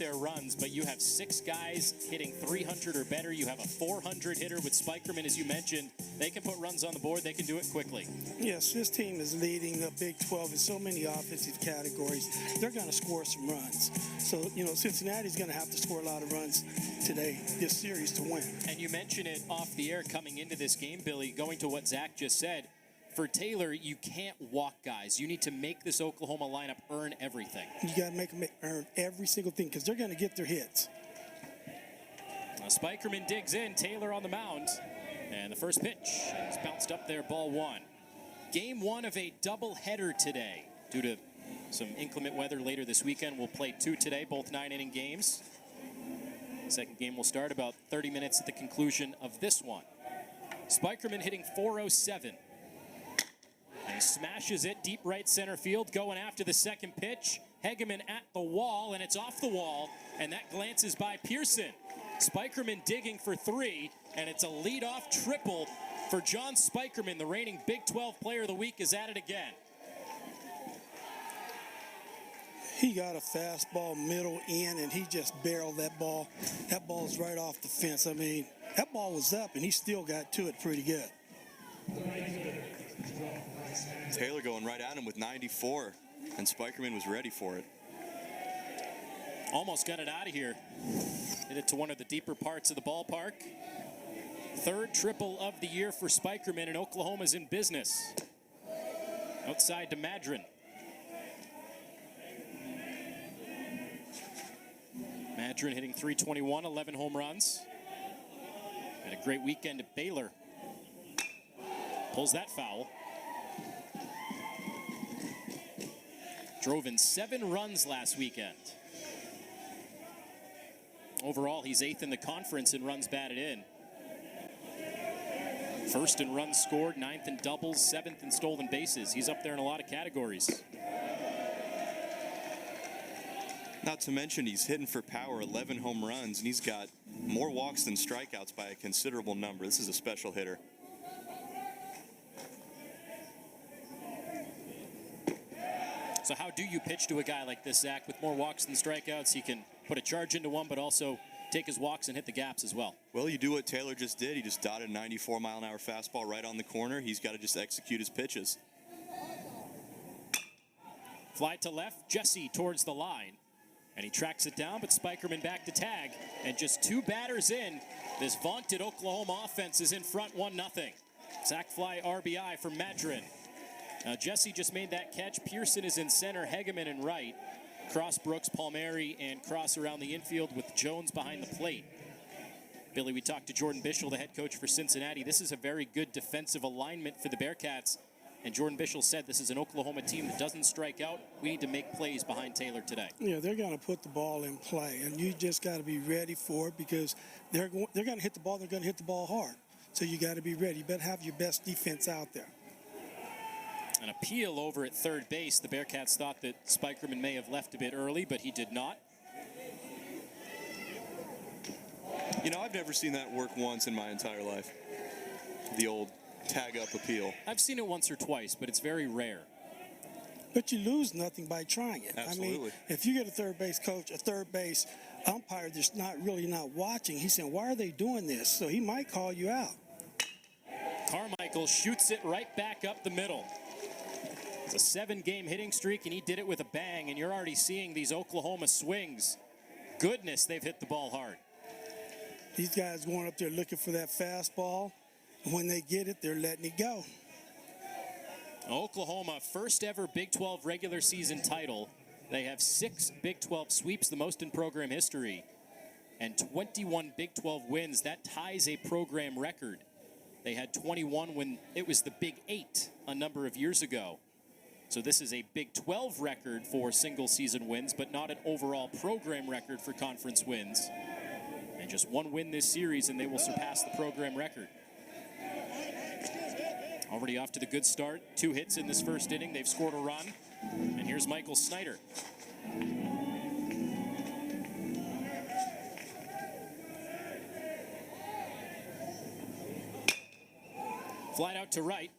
their runs, but you have 6 guys hitting 300 or better. You have a 400 hitter with Spikerman, as you mentioned. They can put runs on the board. They can do it quickly. Yes, this team is leading the Big 12 in so many offensive categories. They're going to score some runs. So, Cincinnati's going to have to score a lot of runs today, this series, to win. And you mentioned it off the air coming into this game, Billy, going to what Zach just said. For Taylor, you can't walk guys. You need to make this Oklahoma lineup earn everything. You got to make them earn every single thing because they're going to get their hits. Now Spikerman digs in. Taylor on the mound. And the first pitch is bounced up there, ball 1. Game 1 of a doubleheader today. Due to some inclement weather later this weekend, we'll play 2 today, both 9-inning games. Second game will start about 30 minutes at the conclusion of this one. Spikerman hitting .407. And he smashes it deep right center field, going after the second pitch. Hegeman at the wall, and it's off the wall, and that glances by Pearson. Spikerman digging for 3, and it's a leadoff triple for John Spikerman. The reigning Big 12 Player of the Week is at it again. He got a fastball middle in, and he just barreled that ball. That ball's right off the fence. I mean, that ball was up, and he still got to it pretty good. Taylor going right at him with 94, and Spikerman was ready for it. Almost got it out of here. Hit it to one of the deeper parts of the ballpark. Third triple of the year for Spikerman, and Oklahoma's in business. Outside to Madron. Madron hitting .321, 11 home runs. Had a great weekend at Baylor. Pulls that foul. Drove in 7 runs last weekend. Overall, he's 8th in the conference in runs batted in. 1st in runs scored, 9th in doubles, 7th in stolen bases. He's up there in a lot of categories. Not to mention he's hitting for power, 11 home runs, and he's got more walks than strikeouts by a considerable number. This is a special hitter. So how do you pitch to a guy like this, Zach? With more walks than strikeouts, he can put a charge into one, but also take his walks and hit the gaps as well. Well, you do what Taylor just did. He just dotted a 94-mile-an-hour fastball right on the corner. He's got to just execute his pitches. Fly to left, Jesse towards the line. And he tracks it down, but Spikerman back to tag. And just 2 batters in, this vaunted Oklahoma offense is in front 1-0. Sac fly RBI for Madron. Now Jesse just made that catch. Pearson is in center, Hegeman in right. Cross Brooks, Palmieri, and Cross around the infield with Jones behind the plate. Billy, we talked to Jordan Bischel, the head coach for Cincinnati. This is a very good defensive alignment for the Bearcats. And Jordan Bischel said this is an Oklahoma team that doesn't strike out. We need to make plays behind Taylor today. Yeah, they're going to put the ball in play, and you just got to be ready for it because they're going to hit the ball. They're going to hit the ball hard. So you got to be ready. You better have your best defense out there. An appeal over at third base. The Bearcats thought that Spikerman may have left a bit early, but he did not. You know, I've never seen that work once in my entire life. The old tag-up appeal. I've seen it once or twice, but it's very rare. But you lose nothing by trying it. Absolutely. I mean, if you get a third base coach, a third base umpire that's not watching, he's saying, why are they doing this? So he might call you out. Carmichael shoots it right back up the middle. It's a 7-game hitting streak, and he did it with a bang, and you're already seeing these Oklahoma swings. Goodness, they've hit the ball hard. These guys going up there looking for that fastball. And when they get it, they're letting it go. Oklahoma, first ever Big 12 regular season title. They have 6 Big 12 sweeps, the most in program history, and 21 Big 12 wins. That ties a program record. They had 21 when it was the Big 8 a number of years ago. So this is a Big 12 record for single season wins, but not an overall program record for conference wins. And just 1 win this series, and they will surpass the program record. Already off to the good start. 2 hits in this first inning. They've scored a run. And here's Michael Snyder. Flied out to right.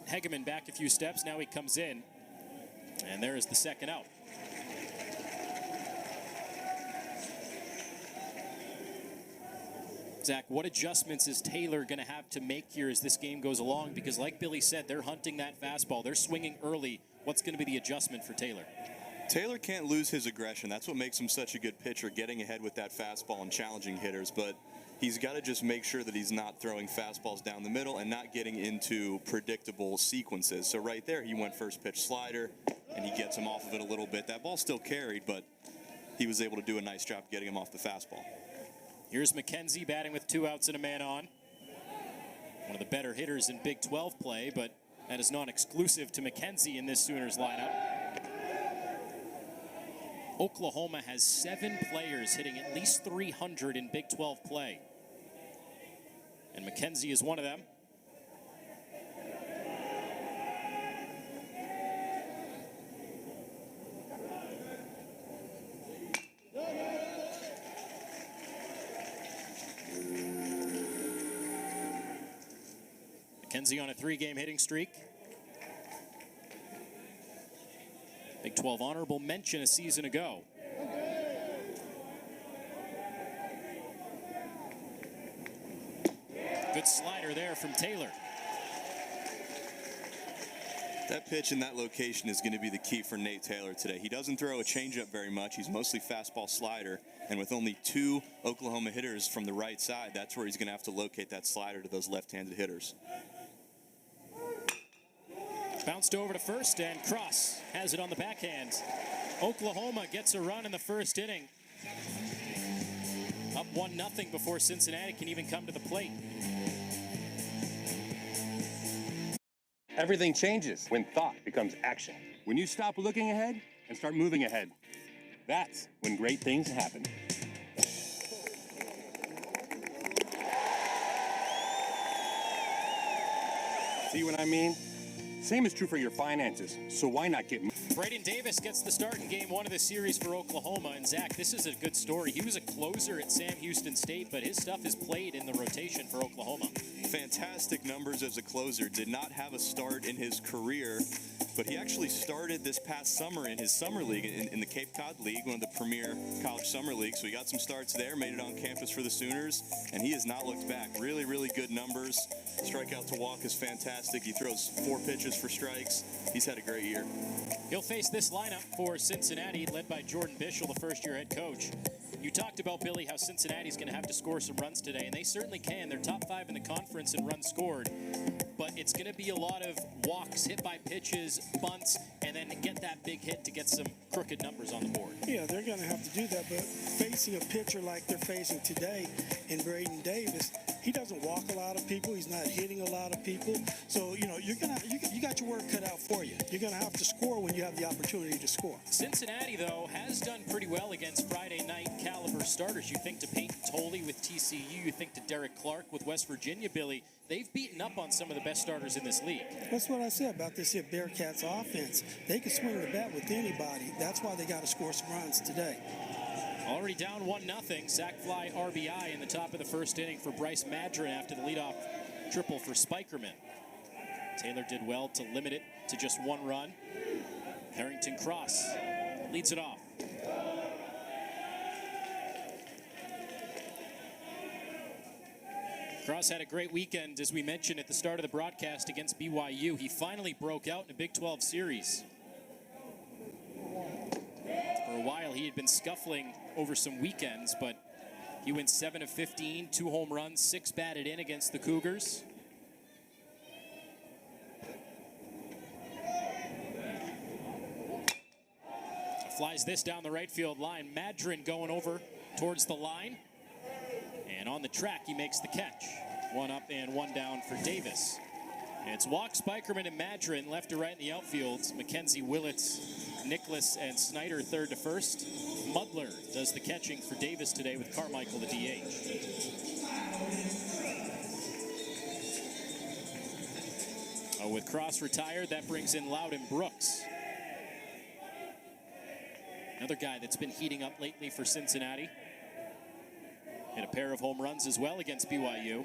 Hegeman back a few steps. Now he comes in. And there is the second out. Zach, what adjustments is Taylor going to have to make here as this game goes along? Because like Billy said, they're hunting that fastball. They're swinging early. What's going to be the adjustment for Taylor? Taylor can't lose his aggression. That's what makes him such a good pitcher, getting ahead with that fastball and challenging hitters. But he's got to just make sure that he's not throwing fastballs down the middle and not getting into predictable sequences. So right there, he went first pitch slider, and he gets him off of it a little bit. That ball still carried, but he was able to do a nice job getting him off the fastball. Here's McKenzie batting with 2 outs and a man on. One of the better hitters in Big 12 play, but that is not exclusive to McKenzie in this Sooners lineup. Oklahoma has 7 players hitting at least 300 in Big 12 play. And McKenzie is one of them. McKenzie on a 3-game hitting streak. Big 12 honorable mention a season ago. Good slider there from Taylor. That pitch in that location is going to be the key for Nate Taylor today. He doesn't throw a changeup very much. He's mostly fastball slider. And with only 2 Oklahoma hitters from the right side, that's where he's going to have to locate that slider to those left-handed hitters. Bounced over to first, and Cross has it on the backhand. Oklahoma gets a run in the first inning. Up 1-0 before Cincinnati can even come to the plate. Everything changes when thought becomes action. When you stop looking ahead and start moving ahead, that's when great things happen. See what I mean? Same is true for your finances, so why not get... Braden Davis gets the start in game 1 of the series for Oklahoma. And Zach, this is a good story. He was a closer at Sam Houston State, but his stuff is played in the rotation for Oklahoma. Fantastic numbers as a closer. Did not have a start in his career, but he actually started this past summer in his summer league, in the Cape Cod League, one of the premier college summer leagues. So he got some starts there, made it on campus for the Sooners, and he has not looked back. Really, really good numbers. Strikeout to walk is fantastic. He throws 4 pitches for strikes. He's had a great year. He'll face this lineup for Cincinnati, led by Jordan Bischel, the first-year head coach. You talked about, Billy, how Cincinnati's going to have to score some runs today, and they certainly can. They're top 5 in the conference in runs scored. But it's going to be a lot of walks, hit by pitches, bunts, and then get that big hit to get some crooked numbers on the board. Yeah, they're going to have to do that, but facing a pitcher like they're facing today in Braden Davis, he doesn't walk a lot of people. He's not hitting a lot of people. So, you know, you got your work cut out for you. You're going to have to score when you have the opportunity to score. Cincinnati, though, has done pretty well against Friday night caliber starters. You think to Peyton Tolley with TCU. You think to Derek Clark with West Virginia, Billy. They've beaten up on some of the best starters in this league. That's what I said about this here Bearcats offense. They can swing the bat with anybody. That's why they got to score some runs today. Already down 1-0. Sac fly RBI in the top of the first inning for Bryce Madron after the leadoff triple for Spikerman. Taylor did well to limit it to just 1 run. Harrington Cross leads it off. Cross had a great weekend, as we mentioned at the start of the broadcast, against BYU. He finally broke out in a Big 12 series. For a while, he had been scuffling over some weekends, but he went 7 of 15, 2 home runs, 6 batted in against the Cougars. Flies this down the right field line. Madron going over towards the line. And on the track, he makes the catch. 1 up and 1 down for Davis. And it's Walk, Spikerman, and Madron left to right in the outfield. McKenzie, Willits, Nicholas, and Snyder third to first. Mudler does the catching for Davis today with Carmichael the DH. With Cross retired, that brings in Loudon Brooks. Another guy that's been heating up lately for Cincinnati. Hit a pair of home runs as well against BYU.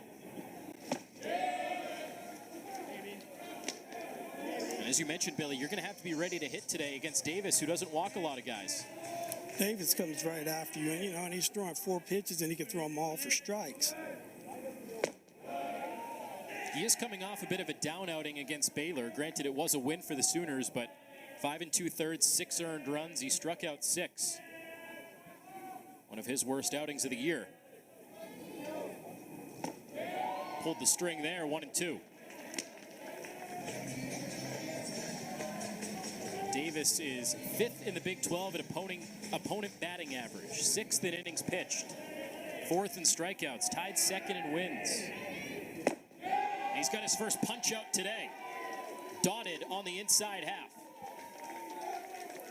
And as you mentioned, Billy, you're going to have to be ready to hit today against Davis, who doesn't walk a lot of guys. Davis comes right after you, and he's throwing 4 pitches, and he can throw them all for strikes. He is coming off a bit of a down outing against Baylor. Granted, it was a win for the Sooners, but 5 2/3, 6 earned runs. He struck out 6. One of his worst outings of the year. Pulled the string there, 1-2. Davis is 5th in the Big 12 at opponent batting average, 6th in innings pitched, 4th in strikeouts, tied 2nd in wins. He's got his first punch out today, dotted on the inside half.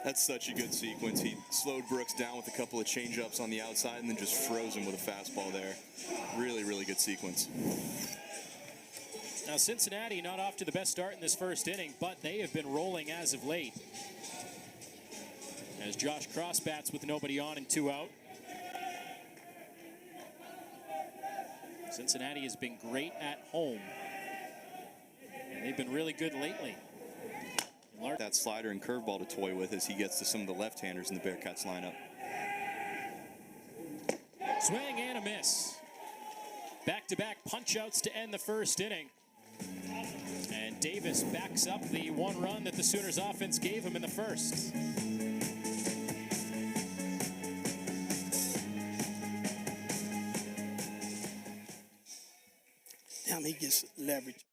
That's such a good sequence. He slowed Brooks down with a couple of changeups on the outside and then just froze him with a fastball there. Really, really good sequence. Now Cincinnati not off to the best start in this first inning, but they have been rolling as of late. As Josh Cross bats with nobody on and 2 out. Cincinnati has been great at home. And they've been really good lately. That slider and curveball to toy with as he gets to some of the left-handers in the Bearcats lineup. Swing and a miss. Back-to-back punch-outs to end the first inning. And Davis backs up the 1 run that the Sooners offense gave him in the first. Damn, he gets leverage.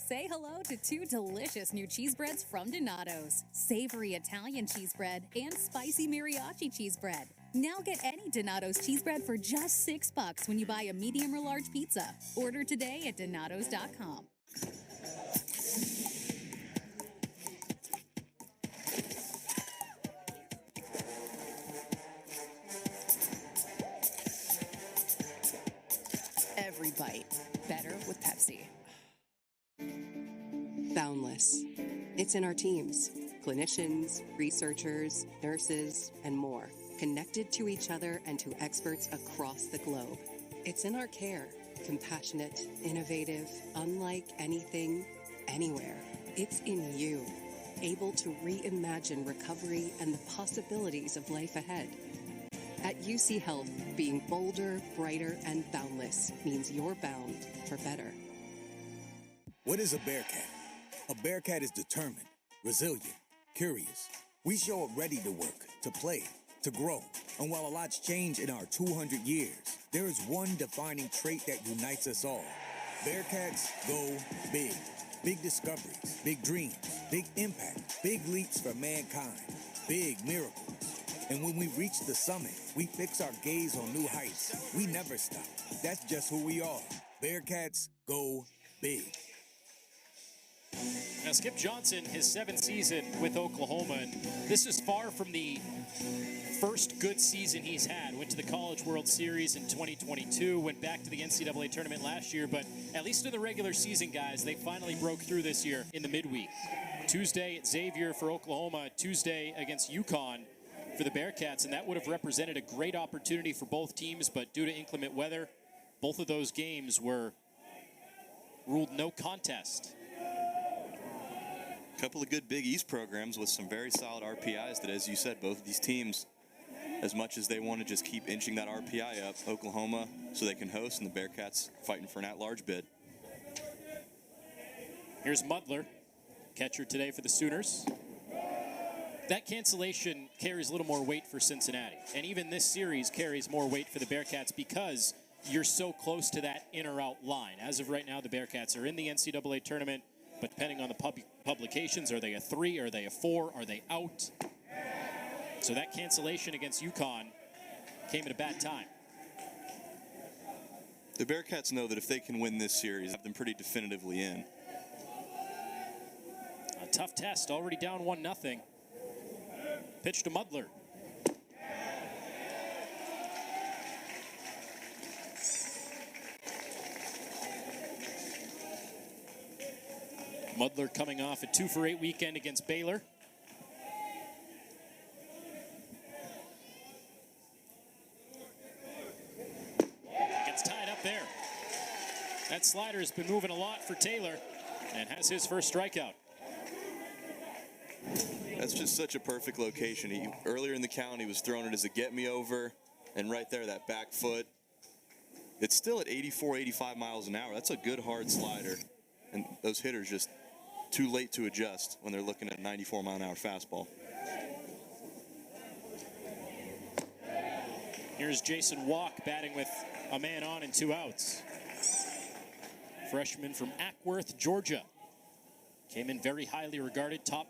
Say hello to 2 delicious new cheese breads from Donato's. Savory Italian cheese bread and spicy mariachi cheese bread. Now get any Donato's cheese bread for just $6 when you buy a medium or large pizza. Order today at donatos.com. Every bite better with Pepsi. Boundless. It's in our teams, clinicians, researchers, nurses, and more, connected to each other and to experts across the globe. It's in our care, compassionate, innovative, unlike anything, anywhere. It's in you, able to reimagine recovery and the possibilities of life ahead. At UC Health, being bolder, brighter, and boundless means you're bound for better. What is a Bearcat? A Bearcat is determined, resilient, curious. We show up ready to work, to play, to grow. And while a lot's changed in our 200 years, there is one defining trait that unites us all. Bearcats go big. Big discoveries, big dreams, big impact, big leaps for mankind, big miracles. And when we reach the summit, we fix our gaze on new heights. We never stop. That's just who we are. Bearcats go big. Now Skip Johnson, his 7th season with Oklahoma, and this is far from the first good season he's had. Went to the College World Series in 2022, went back to the NCAA tournament last year, but at least in the regular season, guys, they finally broke through this year in the midweek. Tuesday at Xavier for Oklahoma, Tuesday against UConn for the Bearcats, and that would have represented a great opportunity for both teams, but due to inclement weather, both of those games were ruled no contest. A couple of good Big East programs with some very solid RPIs that, as you said, both of these teams, as much as they want to just keep inching that RPI up, Oklahoma so they can host, and the Bearcats fighting for an at-large bid. Here's Mudler, catcher today for the Sooners. That cancellation carries a little more weight for Cincinnati. And even this series carries more weight for the Bearcats because you're so close to that in or out line. As of right now, the Bearcats are in the NCAA tournament, but depending on the publications, are they a 3, are they a 4, are they out? So that cancellation against UConn came at a bad time. The Bearcats know that if they can win this series, have them pretty definitively in. A tough test, already down 1-0. Pitch to Mudler. Mudler coming off a 2-for-8 weekend against Baylor. Gets tied up there. That slider has been moving a lot for Taylor and has his first strikeout. That's just such a perfect location. Earlier in the count, he was throwing it as a get-me-over, and right there, that back foot. It's still at 84, 85 miles an hour. That's a good hard slider. And those hitters just too late to adjust when they're looking at a 94-mile-an-hour fastball. Here's Jason Walk batting with a man on and 2 outs. Freshman from Ackworth, Georgia. Came in very highly regarded, top.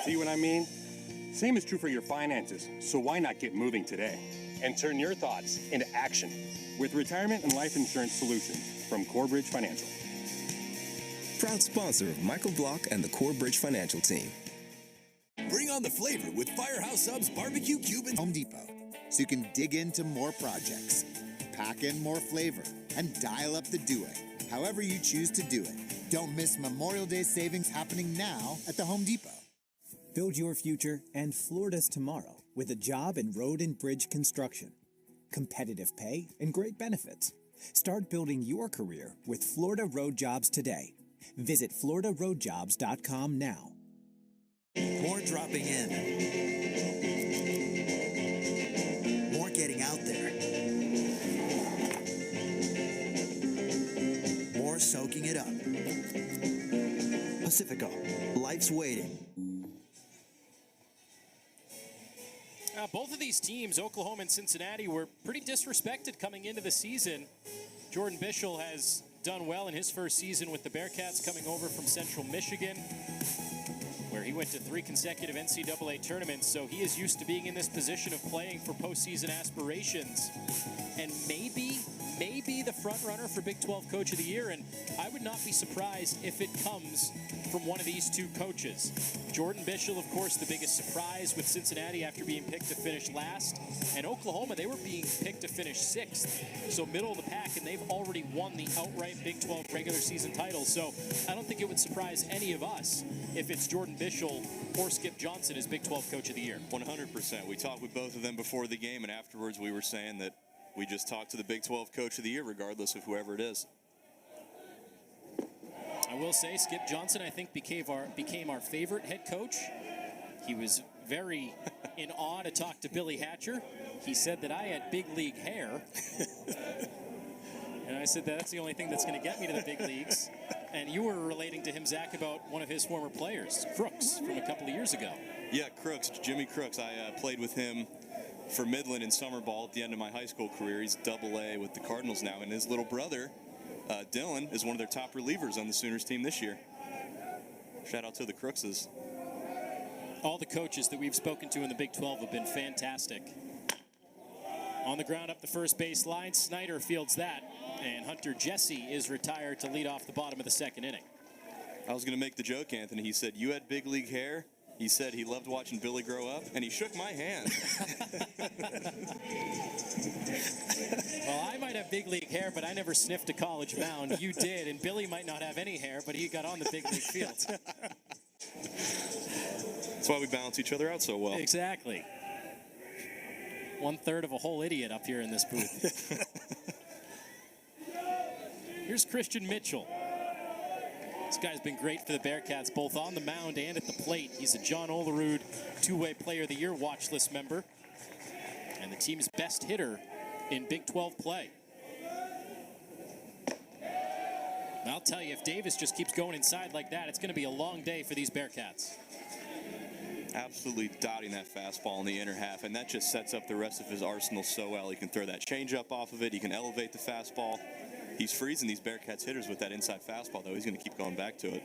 See what I mean? Same is true for your finances, so why not get moving today and turn your thoughts into action with retirement and life insurance solutions from Corebridge Financial. Proud sponsor of Michael Block and the Corebridge Financial team. Bring on the flavor with Firehouse Subs Barbecue Cube and Home Depot, so you can dig into more projects, pack in more flavor, and dial up the doing, however you choose to do it. Don't miss Memorial Day savings happening now at the Home Depot. Build your future and Florida's tomorrow with a job in road and bridge construction. Competitive pay and great benefits. Start building your career with Florida Road Jobs today. Visit floridaroadjobs.com now. More dropping in. More getting out there. More soaking it up. Pacifico, life's waiting. Both of these teams, Oklahoma and Cincinnati, were pretty disrespected coming into the season. Jordan Bischel has done well in his first season with the Bearcats, coming over from Central Michigan, where he went to 3 consecutive NCAA tournaments, so he is used to being in this position of playing for postseason aspirations. And maybe the front runner for Big 12 Coach of the Year, and I would not be surprised if it comes from one of these 2 coaches. Jordan Bischel, of course, the biggest surprise with Cincinnati after being picked to finish last. And Oklahoma, they were being picked to finish 6th, so middle of the pack, and they've already won the outright Big 12 regular season title. So I don't think it would surprise any of us if it's Jordan Bischel or Skip Johnson as Big 12 Coach of the Year. 100%. We talked with both of them before the game, and afterwards we were saying that we just talked to the Big 12 Coach of the Year, regardless of whoever it is. I will say Skip Johnson, I think, became our favorite head coach. He was very in awe to talk to Billy Hatcher. He said that I had big league hair. And I said that's the only thing that's going to get me to the big leagues. And you were relating to him, Zach, about one of his former players, Crooks, from a couple of years ago. Yeah, Crooks, Jimmy Crooks. I played with him for Midland in summer ball at the end of my high school career. He's AA with the Cardinals now, and his little brother, Dylan, is one of their top relievers on the Sooners team this year. Shout out to the Crookses. All the coaches that we've spoken to in the Big 12 have been fantastic. On the ground up the first base line, Snyder fields that, and Hunter Jesse is retired to lead off the bottom of the 2nd inning. I was going to make the joke, Anthony. He said, you had big league hair. He said he loved watching Billy grow up, and he shook my hand. Well, I might have big league hair, but I never sniffed a college mound. You did, and Billy might not have any hair, but he got on the big league field. That's why we balance each other out so well. Exactly. 1/3 of a whole idiot up here in this booth. Here's Christian Mitchell. This guy's been great for the Bearcats, both on the mound and at the plate. He's a John Olerud 2-way Player of the Year watch list member, and the team's best hitter in Big 12 play. And I'll tell you, if Davis just keeps going inside like that, it's going to be a long day for these Bearcats. Absolutely dotting that fastball in the inner half, and that just sets up the rest of his arsenal so well. He can throw that changeup off of it. He can elevate the fastball. He's freezing these Bearcats hitters with that inside fastball, though. He's going to keep going back to it.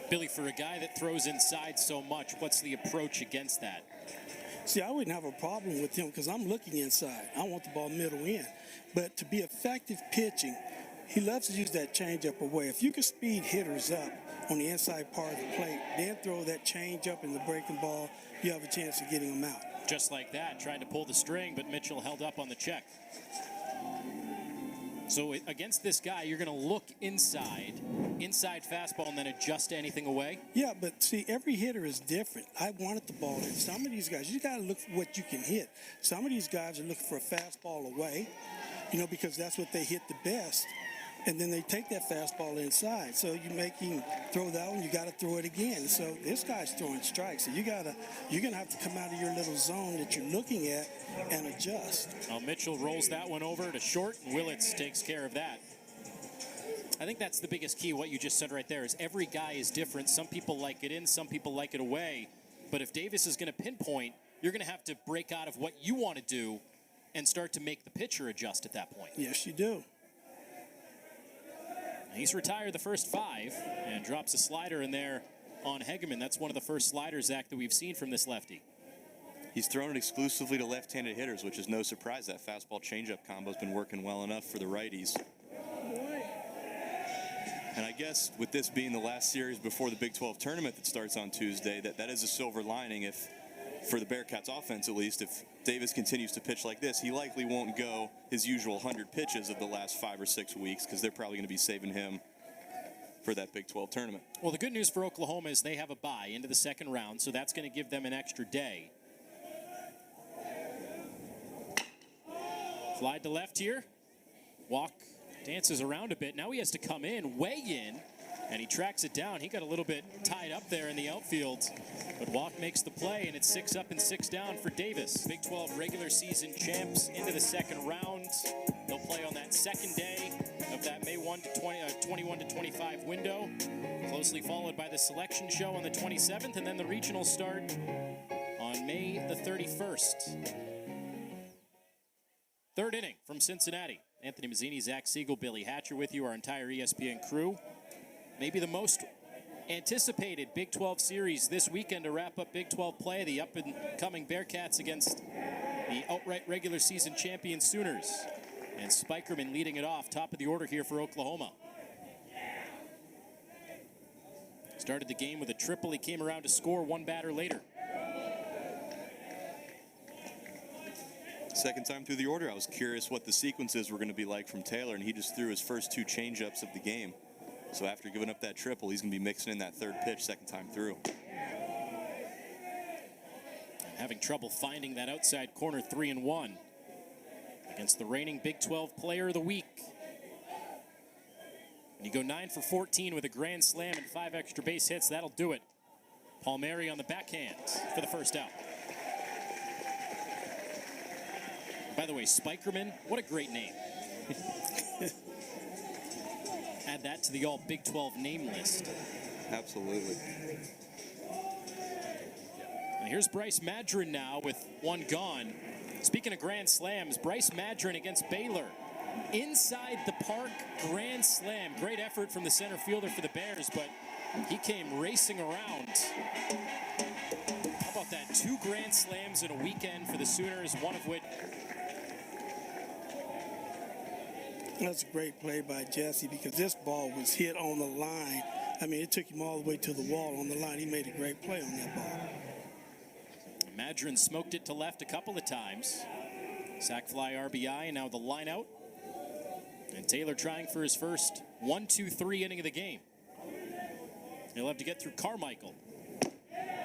Billy, for a guy that throws inside so much, what's the approach against that? See, I wouldn't have a problem with him because I'm looking inside. I want the ball middle in. But to be effective pitching, he loves to use that changeup away. If you can speed hitters up on the inside part of the plate, then throw that changeup in the breaking ball, you have a chance of getting them out. Just like that, tried to pull the string, but Mitchell held up on the check. So against this guy, you're going to look inside fastball, and then adjust to anything away? Yeah, but see, every hitter is different. I wanted the ball in. Some of these guys, you got to look for what you can hit. Some of these guys are looking for a fastball away, because that's what they hit the best. and then they take that fastball inside. So you make him throw that one, you got to throw it again. So this guy's throwing strikes. So you're gonna have to come out of your little zone that you're looking at and adjust. Well, Mitchell rolls that one over to short, and Willits takes care of that. I think that's the biggest key, what you just said right there, is every guy is different. Some people like it in, some people like it away. But if Davis is going to pinpoint, you're going to have to break out of what you want to do and start to make the pitcher adjust at that point. Yes, you do. He's retired the first 5 and drops a slider in there on Hegeman. That's one of the first sliders, Zach, that we've seen from this lefty. He's thrown it exclusively to left-handed hitters, which is no surprise. That fastball changeup combo's been working well enough for the righties. And I guess with this being the last series before the Big 12 tournament that starts on Tuesday, that is a silver lining if, for the Bearcats offense at least, if Davis continues to pitch like this, he likely won't go his usual 100 pitches of the last 5 or 6 weeks because they're probably going to be saving him for that Big 12 tournament. Well, the good news for Oklahoma is they have a bye into the second round, so that's going to give them an extra day. Slide to left here. Walk dances around a bit. Now he has to come in, weigh in, and he tracks it down. He got a little bit tied up there in the outfield, but Walk makes the play, and it's 6 up and 6 down for Davis. Big 12 regular season champs into the second round. They'll play on that second day of that May 21 to 25 window, closely followed by the selection show on the 27th, and then the regional start on May the 31st. Third inning from Cincinnati. Anthony Mazzini, Zach Siegel, Billy Hatcher with you, our entire ESPN crew. Maybe the most anticipated Big 12 series this weekend to wrap up Big 12 play. The up-and-coming Bearcats against the outright regular season champion Sooners. And Spikerman leading it off, top of the order here for Oklahoma. Started the game with a triple. He came around to score one batter later. Second time through the order, I was curious what the sequences were going to be like from Taylor, and he just threw his first 2 changeups of the game. So after giving up that triple, he's going to be mixing in that third pitch second time through. And having trouble finding that outside corner 3-1 against the reigning Big 12 Player of the Week. And you go 9 for 14 with a grand slam and 5 extra base hits. That'll do it. Palmieri on the backhand for the first out. By the way, Spikerman, what a great name. Add that to the all Big 12 name list. Absolutely. And here's Bryce Madron now with one gone. Speaking of grand slams, Bryce Madron against Baylor. Inside the park, grand slam. Great effort from the center fielder for the Bears, but he came racing around. How about that? 2 grand slams in a weekend for the Sooners, one of which... That's a great play by Jesse because this ball was hit on the line. I mean, it took him all the way to the wall on the line. He made a great play on that ball. Madron smoked it to left a couple of times. Sac fly RBI, and now the line out. And Taylor trying for his first 1-2-3 inning of the game. He'll have to get through Carmichael,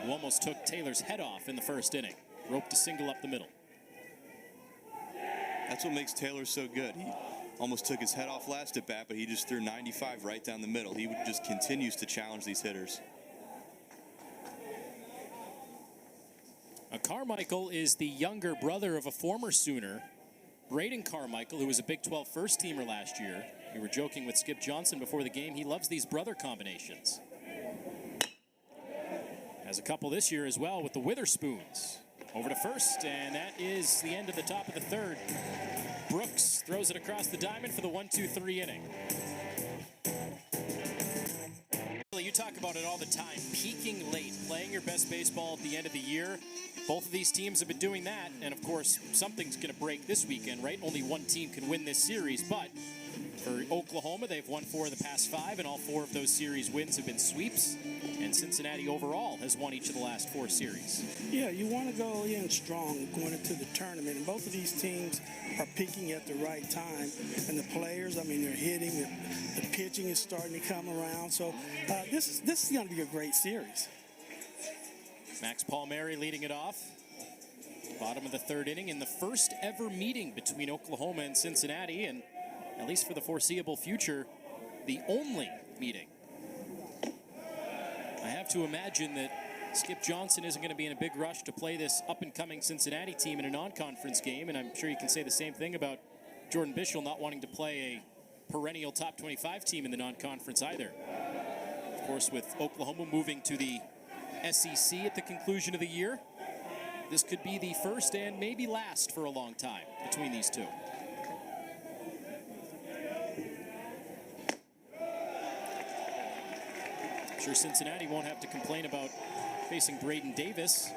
who almost took Taylor's head off in the first inning. Roped a single up the middle. That's what makes Taylor so good. He almost took his head off last at bat, but he just threw 95 right down the middle. He just continues to challenge these hitters. Carmichael is the younger brother of a former Sooner, Braden Carmichael, who was a Big 12 first teamer last year. We were joking with Skip Johnson before the game. He loves these brother combinations. Has a couple this year as well with the Witherspoons. Over to first, and that is the end of the top of the third. Brooks throws it across the diamond for the 1-2-3 inning. You talk about it all the time, peaking late, playing your best baseball at the end of the year. Both of these teams have been doing that, and of course, something's going to break this weekend, right? Only one team can win this series, but for Oklahoma, they've won 4 of the past 5, and all 4 of those series wins have been sweeps, and Cincinnati overall has won each of the last 4 series. Yeah, you want to go in strong going into the tournament, and both of these teams are peaking at the right time, and the players, I mean, they're hitting, the pitching is starting to come around, so this is going to be a great series. Max Palmieri leading it off. Bottom of the third inning in the first ever meeting between Oklahoma and Cincinnati, and at least for the foreseeable future, the only meeting. I have to imagine that Skip Johnson isn't going to be in a big rush to play this up-and-coming Cincinnati team in a non-conference game, and I'm sure you can say the same thing about Jordan Bischel not wanting to play a perennial top 25 team in the non-conference either. Of course, with Oklahoma moving to the SEC at the conclusion of the year, this could be the first and maybe last for a long time between these two. I'm sure Cincinnati won't have to complain about facing Braden Davis,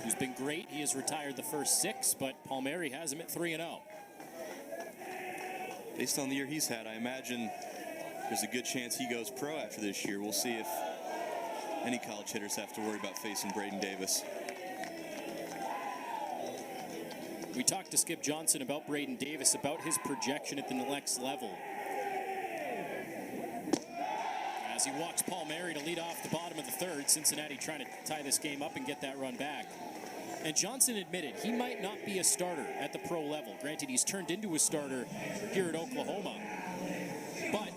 who's been great. He has retired the first 6, but Palmieri has him at 3-0. Based on the year he's had, I imagine there's a good chance he goes pro after this year. We'll see if any college hitters have to worry about facing Braden Davis. We talked to Skip Johnson about Braden Davis, about his projection at the next level. As he walks Palmieri to lead off the bottom of the third, Cincinnati trying to tie this game up and get that run back. And Johnson admitted he might not be a starter at the pro level. Granted, he's turned into a starter here at Oklahoma. But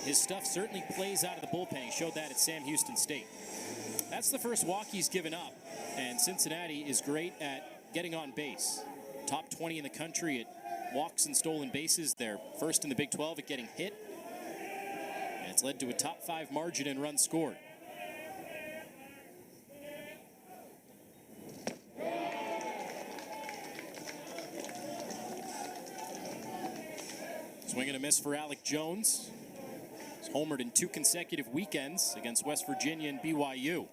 his stuff certainly plays out of the bullpen. He showed that at Sam Houston State. That's the first walk he's given up. And Cincinnati is great at getting on base. Top 20 in the country at walks and stolen bases. They're first in the Big 12 at getting hit. And it's led to a top 5 margin in runs scored. Swing and a miss for Alec Jones. He's homered in 2 consecutive weekends against West Virginia and BYU.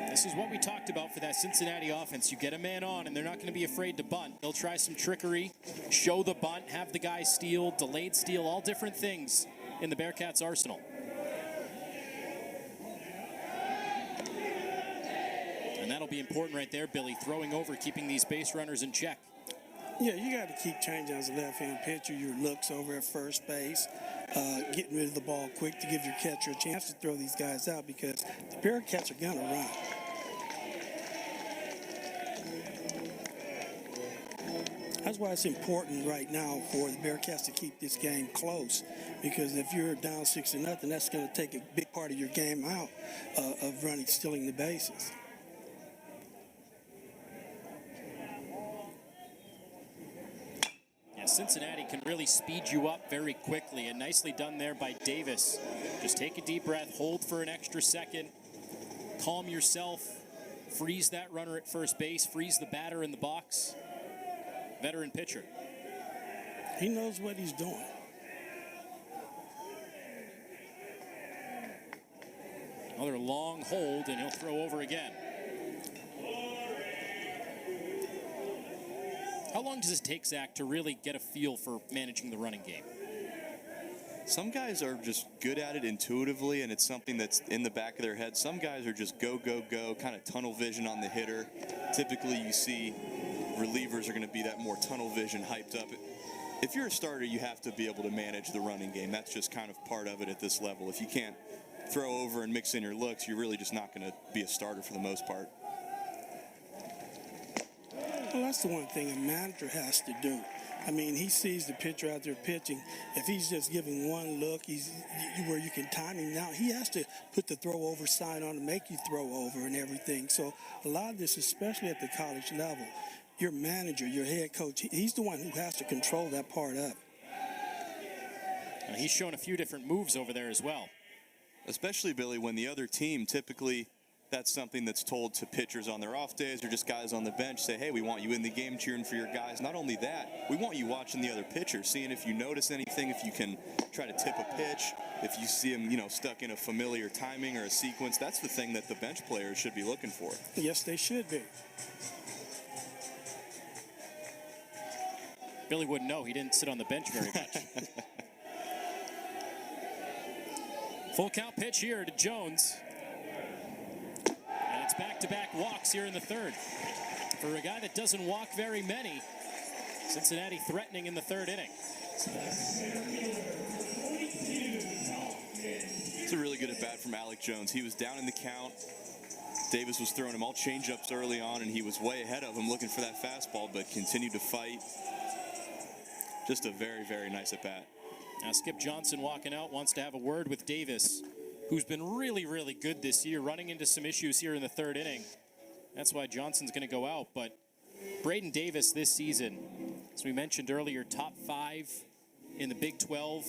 This is what we talked about for that Cincinnati offense. You get a man on, and they're not going to be afraid to bunt. They'll try some trickery, show the bunt, have the guy steal, delayed steal, all different things in the Bearcats' arsenal. And that'll be important right there, Billy, throwing over, keeping these base runners in check. Yeah, you got to keep changing as a left-hand pitcher. Your looks over at first base, getting rid of the ball quick to give your catcher a chance to throw these guys out because the Bearcats are going to run. That's why it's important right now for the Bearcats to keep this game close, because if you're down 6-0, that's going to take a big part of your game out of running, stealing the bases. Yeah, Cincinnati can really speed you up very quickly, and nicely done there by Davis. Just take a deep breath, hold for an extra second, calm yourself, freeze that runner at first base, freeze the batter in the box. Veteran pitcher. He knows what he's doing. Another long hold, and he'll throw over again. How long does it take, Zach, to really get a feel for managing the running game? Some guys are just good at it intuitively, and it's something that's in the back of their head. Some guys are just go, go, go, kind of tunnel vision on the hitter. Typically, you see relievers are going to be that more tunnel vision, hyped up. If you're a starter, you have to be able to manage the running game. That's just kind of part of it at this level. If you can't throw over and mix in your looks, you're really just not going to be a starter for the most part. Well, that's the one thing a manager has to do. I mean, he sees the pitcher out there pitching. If he's just giving one look, where you can time him now, he has to put the throw over sign on to make you throw over and everything. So a lot of this, especially at the college level, your manager, your head coach, he's the one who has to control that part of it. He's shown a few different moves over there as well. Especially, Billy, when the other team, typically that's something that's told to pitchers on their off days or just guys on the bench, say, hey, we want you in the game cheering for your guys. Not only that, we want you watching the other pitcher, seeing if you notice anything, if you can try to tip a pitch, if you see him, stuck in a familiar timing or a sequence. That's the thing that the bench players should be looking for. Yes, they should be. Billy wouldn't know. He didn't sit on the bench very much. Full count pitch here to Jones. And it's back-to-back walks here in the third. For a guy that doesn't walk very many, Cincinnati threatening in the third inning. It's a really good at-bat from Alec Jones. He was down in the count, Davis was throwing him all change-ups early on, and he was way ahead of him looking for that fastball, but continued to fight. Just a very, very nice at-bat. Now Skip Johnson walking out wants to have a word with Davis, who's been really, really good this year, running into some issues here in the third inning. That's why Johnson's going to go out. But Braden Davis this season, as we mentioned earlier, top 5 in the Big 12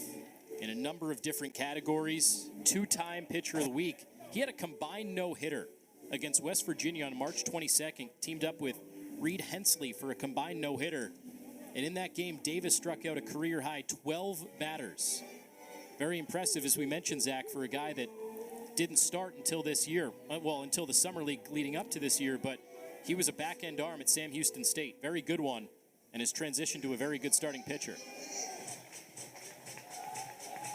in a number of different categories. 2-time Pitcher of the Week. He had a combined no-hitter against West Virginia on March 22nd, teamed up with Reed Hensley for a combined no-hitter. And in that game, Davis struck out a career-high 12 batters. Very impressive, as we mentioned, Zach, for a guy that didn't start until this year. Well, until the summer league leading up to this year, but he was a back-end arm at Sam Houston State. Very good one, and has transitioned to a very good starting pitcher.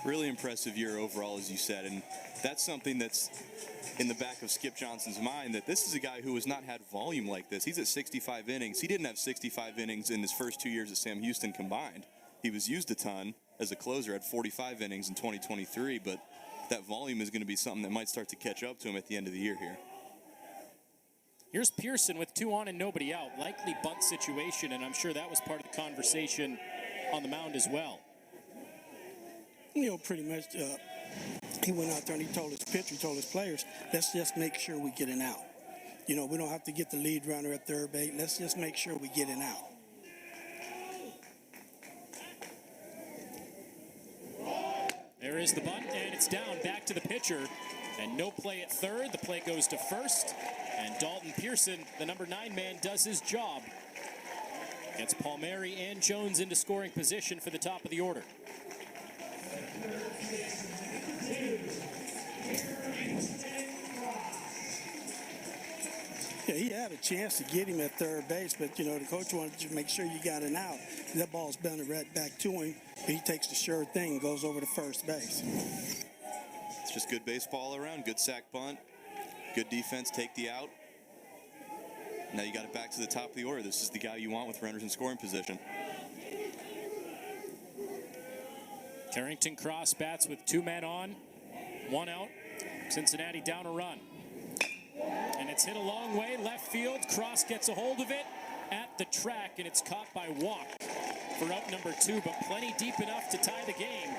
Really impressive year overall, as you said, and that's something that's in the back of Skip Johnson's mind, that this is a guy who has not had volume like this. He's at 65 innings. He didn't have 65 innings in his first 2 years at Sam Houston combined. He was used a ton as a closer at 45 innings in 2023, but that volume is going to be something that might start to catch up to him at the end of the year here. Here's Pearson with 2 on and nobody out. Likely bunt situation, and I'm sure that was part of the conversation on the mound as well. You know, pretty much he went out there and he told his pitcher, he told his players, let's just make sure we get an out. You know, we don't have to get the lead runner at third base. Let's just make sure we get an out. There is the bunt, and it's down back to the pitcher. And no play at third. The play goes to first. And Dalton Pearson, the number 9 man, does his job. Gets Palmieri and Jones into scoring position for the top of the order. Yeah, he had a chance to get him at third base, but, you know, the coach wanted to make sure you got an out. That ball's bounced right back to him, but he takes the sure thing and goes over to first base. It's just good baseball all around, good sack bunt, good defense, take the out. Now you got it back to the top of the order. This is the guy you want with runners in scoring position. Carrington Cross bats with 2 men on, 1 out. Cincinnati down a run. And it's hit a long way, left field. Cross gets a hold of it at the track, and it's caught by Walk for out number 2, but plenty deep enough to tie the game.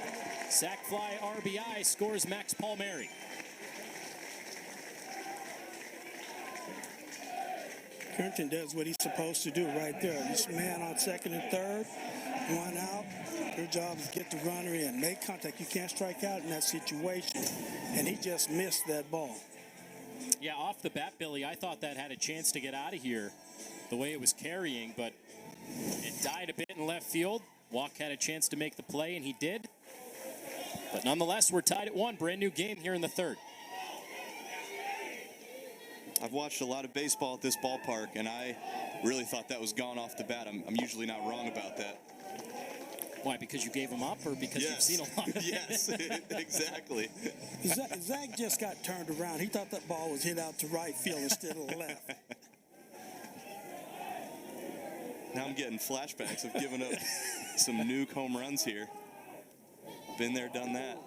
Sac fly RBI scores Max Palmieri. Carrington does what he's supposed to do right there. This man on second and third, 1 out. Their job is get the runner in, make contact. You can't strike out in that situation, and he just missed that ball. Yeah, off the bat, Billy, I thought that had a chance to get out of here the way it was carrying, but it died a bit in left field. Walk had a chance to make the play, and he did. But nonetheless, we're tied at 1. Brand new game here in the third. I've watched a lot of baseball at this ballpark, and I really thought that was gone off the bat. I'm usually not wrong about that. Why, because you gave him up, or because you've seen a lot of Yes, exactly. Zach just got turned around. He thought that ball was hit out to right field instead of left. Now I'm getting flashbacks of giving up some nuke home runs here. Been there, done that.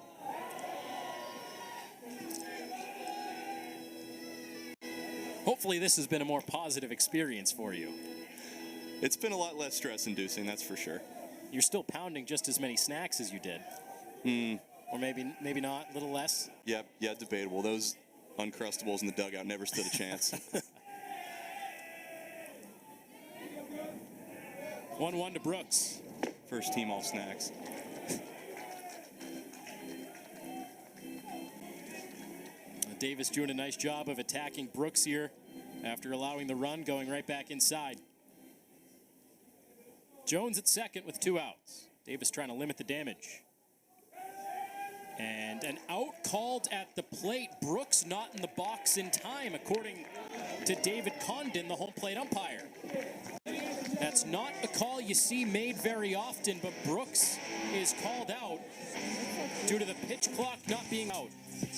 Hopefully this has been a more positive experience for you. It's been a lot less stress-inducing, that's for sure. You're still pounding just as many snacks as you did. Or maybe not, a little less. Yep, yeah, debatable. Those Uncrustables in the dugout never stood a chance. 1-1 to Brooks. First team all snacks. Davis doing a nice job of attacking Brooks here after allowing the run, going right back inside. Jones at second with 2 outs. Davis trying to limit the damage. And an out called at the plate. Brooks not in the box in time, according to David Condon, the home plate umpire. That's not a call you see made very often, but Brooks is called out due to the pitch clock not being out.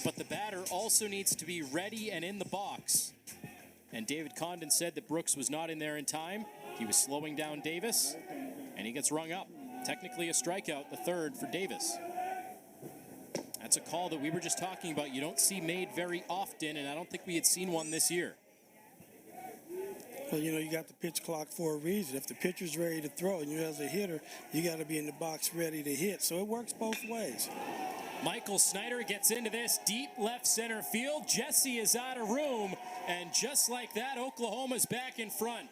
But the batter also needs to be ready and in the box. And David Condon said that Brooks was not in there in time. He was slowing down Davis, and he gets rung up. Technically a strikeout, the third for Davis. That's a call that we were just talking about. You don't see made very often, and I don't think we had seen one this year. Well, you got the pitch clock for a reason. If the pitcher's ready to throw and you as a hitter, you got to be in the box ready to hit. So it works both ways. Michael Snyder gets into this deep left center field. Jesse is out of room, and just like that, Oklahoma's back in front.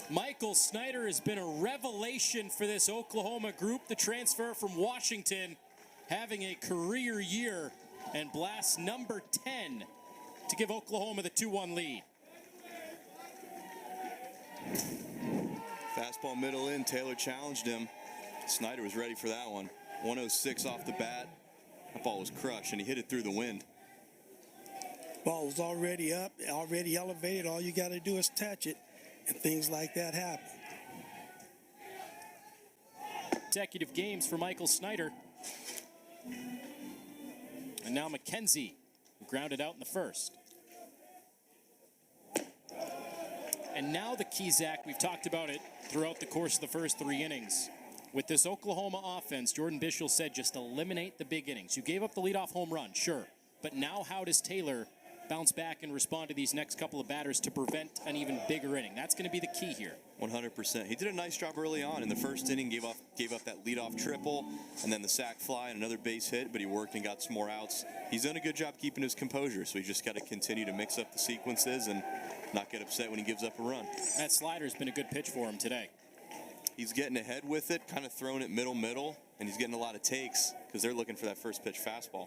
Michael Snyder has been a revelation for this Oklahoma group. The transfer from Washington having a career year and blasts number 10 to give Oklahoma the 2-1 lead. Fastball middle in. Taylor challenged him. Snyder was ready for that one. 106 off the bat. That ball was crushed, and he hit it through the wind. Ball was already up, already elevated. All you got to do is touch it, and things like that happen. Consecutive games for Michael Snyder. And now McKenzie, who grounded out in the first. And now the key, Zach, we've talked about it throughout the course of the first 3 innings. With this Oklahoma offense, Jordan Bischel said just eliminate the big innings. You gave up the leadoff home run, sure. But now how does Taylor bounce back and respond to these next couple of batters to prevent an even bigger inning? That's going to be the key here. 100%. He did a nice job early on. In the first inning, gave up that leadoff triple, and then the sac fly and another base hit, but he worked and got some more outs. He's done a good job keeping his composure, so he just got to continue to mix up the sequences and not get upset when he gives up a run. That slider's been a good pitch for him today. He's getting ahead with it, kind of throwing it middle, and he's getting a lot of takes because they're looking for that first pitch fastball.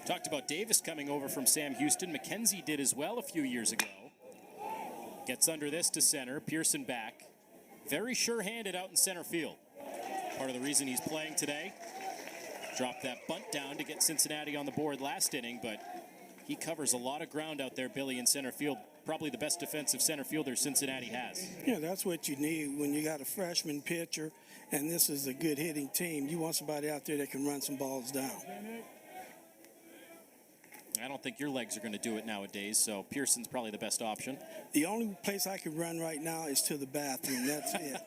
Talked about Davis coming over from Sam Houston. McKenzie did as well a few years ago. Gets under this to center. Pearson back. Very sure-handed out in center field. Part of the reason he's playing today. Dropped that bunt down to get Cincinnati on the board last inning, but he covers a lot of ground out there, Billy, in center field. Probably the best defensive center fielder Cincinnati has. Yeah, that's what you need when you got a freshman pitcher, and this is a good hitting team. You want somebody out there that can run some balls down. I don't think your legs are going to do it nowadays, so Pearson's probably the best option. The only place I can run right now is to the bathroom. That's it.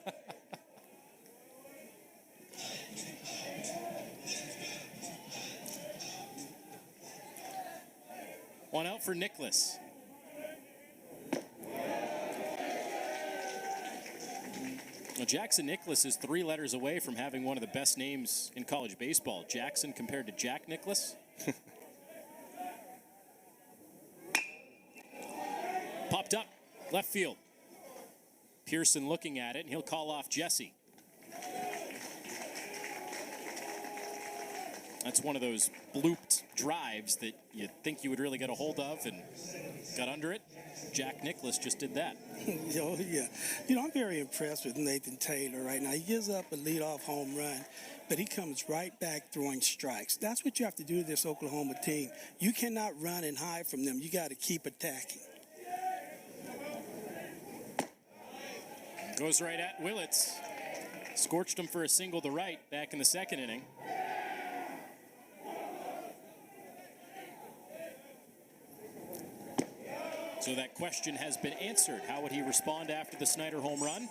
One out for Nicholas. Well, Jackson Nicholas is 3 letters away from having one of the best names in college baseball. Jackson compared to Jack Nicholas. Popped up, left field. Pearson looking at it, and he'll call off Jesse. That's one of those blooped drives that you think you would really get a hold of and got under it. Jack Nicholas just did that. Oh, yeah. I'm very impressed with Nathan Taylor right now. He gives up a leadoff home run, but he comes right back throwing strikes. That's what you have to do to this Oklahoma team. You cannot run and hide from them. You got to keep attacking. Goes right at Willits. Scorched him for a single to right back in the second inning. So that question has been answered. How would he respond after the Snyder home run?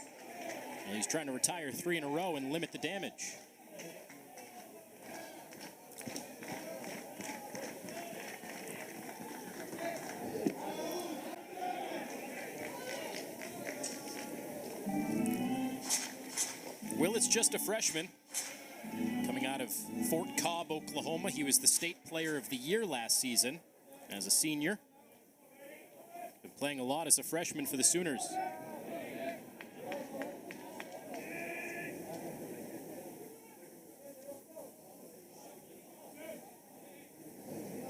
And he's trying to retire 3 in a row and limit the damage. Willits just a freshman. Coming out of Fort Cobb, Oklahoma. He was the state player of the year last season as a senior. Been playing a lot as a freshman for the Sooners.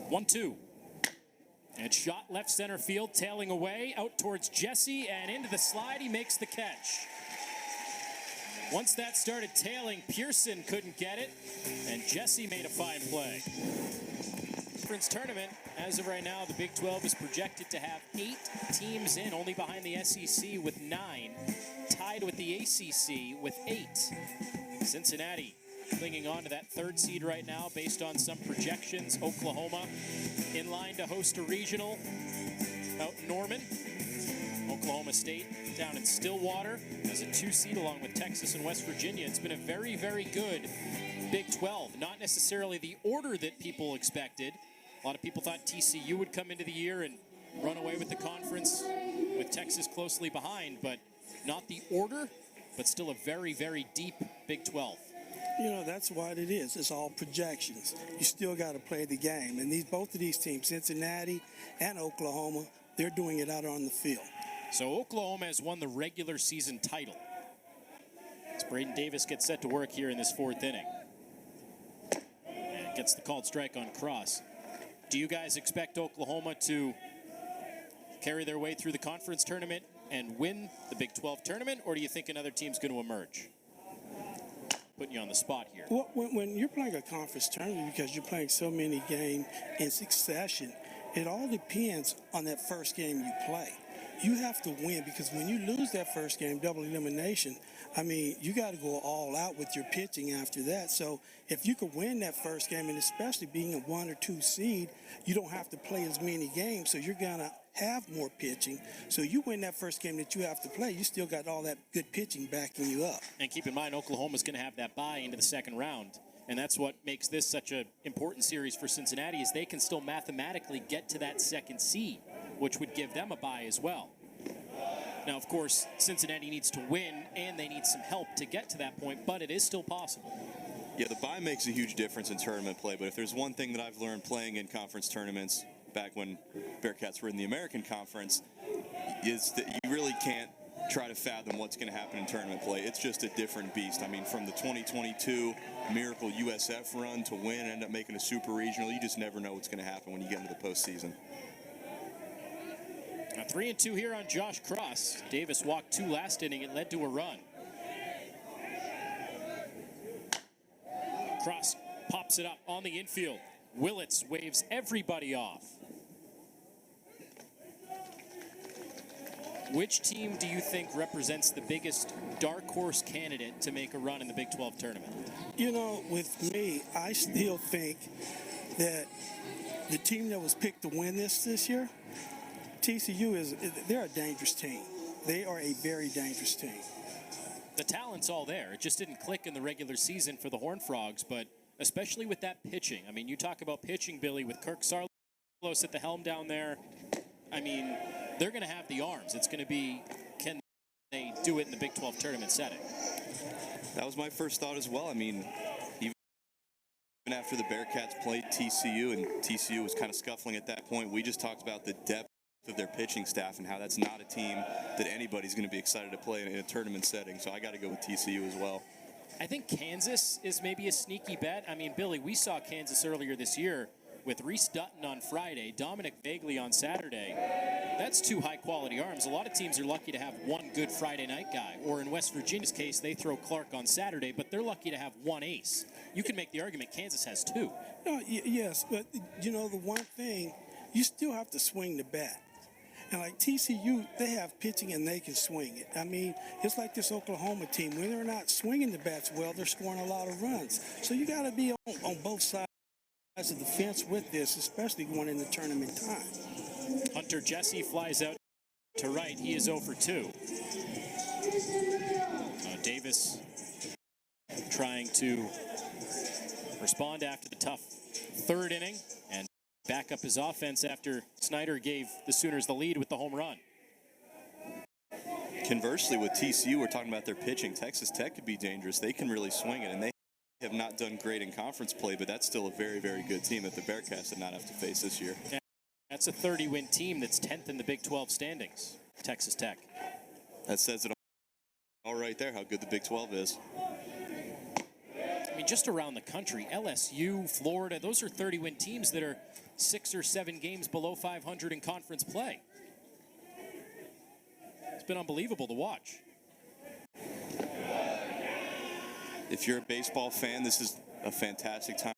One, two. And shot left center field, tailing away, out towards Jesse, and into the slide, he makes the catch. Once that started tailing, Pearson couldn't get it, and Jesse made a fine play. Conference tournament, as of right now, the Big 12 is projected to have 8 teams in, only behind the SEC with 9, tied with the ACC with 8. Cincinnati clinging on to that 3rd seed right now based on some projections. Oklahoma in line to host a regional out in Norman. Oklahoma State down in Stillwater as a 2 seed along with Texas and West Virginia. It's been a very, very good Big 12. Not necessarily the order that people expected. A lot of people thought TCU would come into the year and run away with the conference with Texas closely behind, but not the order, but still a very, very deep Big 12. You know, that's what it is. It's all projections. You still got to play the game. And both of these teams, Cincinnati and Oklahoma, they're doing it out on the field. So Oklahoma has won the regular season title. As Braden Davis gets set to work here in this 4th inning. And gets the called strike on Cross. Do you guys expect Oklahoma to carry their way through the conference tournament and win the Big 12 tournament, or do you think another team's going to emerge? Putting you on the spot here. Well, when you're playing a conference tournament, because you're playing so many games in succession, it all depends on that first game you play. You have to win, because when you lose that first game, double elimination, I mean, you got to go all out with your pitching after that. So if you could win that first game, and especially being a 1 or 2 seed, you don't have to play as many games, so you're going to have more pitching. So you win that first game that you have to play, you still got all that good pitching backing you up. And keep in mind, Oklahoma's going to have that bye into the second round. And that's what makes this such an important series for Cincinnati, is they can still mathematically get to that second seed, which would give them a bye as well. Now, of course, Cincinnati needs to win, and they need some help to get to that point, but it is still possible. Yeah, the bye makes a huge difference in tournament play, but if there's one thing that I've learned playing in conference tournaments back when Bearcats were in the American Conference, is that you really can't try to fathom what's going to happen in tournament play. It's just a different beast. I mean, from the 2022 Miracle USF run to win and end up making a super regional, you just never know what's going to happen when you get into the postseason. Now 3-2 here on Josh Cross. Davis walked 2 last inning. It led to a run. Cross pops it up on the infield. Willits waves everybody off. Which team do you think represents the biggest dark horse candidate to make a run in the Big 12 tournament? You know, with me, I still think that the team that was picked to win this year, TCU, they're a dangerous team. They are a very dangerous team. The talent's all there. It just didn't click in the regular season for the Horned Frogs, but especially with that pitching. I mean, you talk about pitching, Billy, with Kirk Sarlos at the helm down there. I mean, they're going to have the arms. It's going to be, can they do it in the Big 12 tournament setting? That was my first thought as well. I mean, even after the Bearcats played TCU, and TCU was kind of scuffling at that point, we just talked about the depth of their pitching staff and how that's not a team that anybody's going to be excited to play in a tournament setting. So I got to go with TCU as well. I think Kansas is maybe a sneaky bet. I mean, Billy, we saw Kansas earlier this year with Reese Dutton on Friday, Dominic Vagley on Saturday. That's 2 high-quality arms. A lot of teams are lucky to have one good Friday night guy. Or in West Virginia's case, they throw Clark on Saturday, but they're lucky to have one ace. You can make the argument Kansas has 2. No, yes, but, you know, the one thing, you still have to swing the bat. And like TCU, they have pitching and they can swing it. I mean, it's like this Oklahoma team. When they're not swinging the bats well, they're scoring a lot of runs. So you got to be on both sides of the fence with this, especially going into tournament time. Hunter Jesse flies out to right. He is 0 for 2. Davis trying to respond after the tough 3rd inning and back up his offense after Snyder gave the Sooners the lead with the home run. Conversely, with TCU, we're talking about their pitching. Texas Tech could be dangerous. They can really swing it, and they have not done great in conference play, but that's still a very, very good team that the Bearcats did not have to face this year. Yeah, that's a 30-win team that's 10th in the Big 12 standings, Texas Tech. That says it all right there, how good the Big 12 is. I mean, just around the country, LSU, Florida, those are 30-win teams that are 6 or 7 games below 500 in conference play. It's been unbelievable to watch. If you're a baseball fan, this is a fantastic time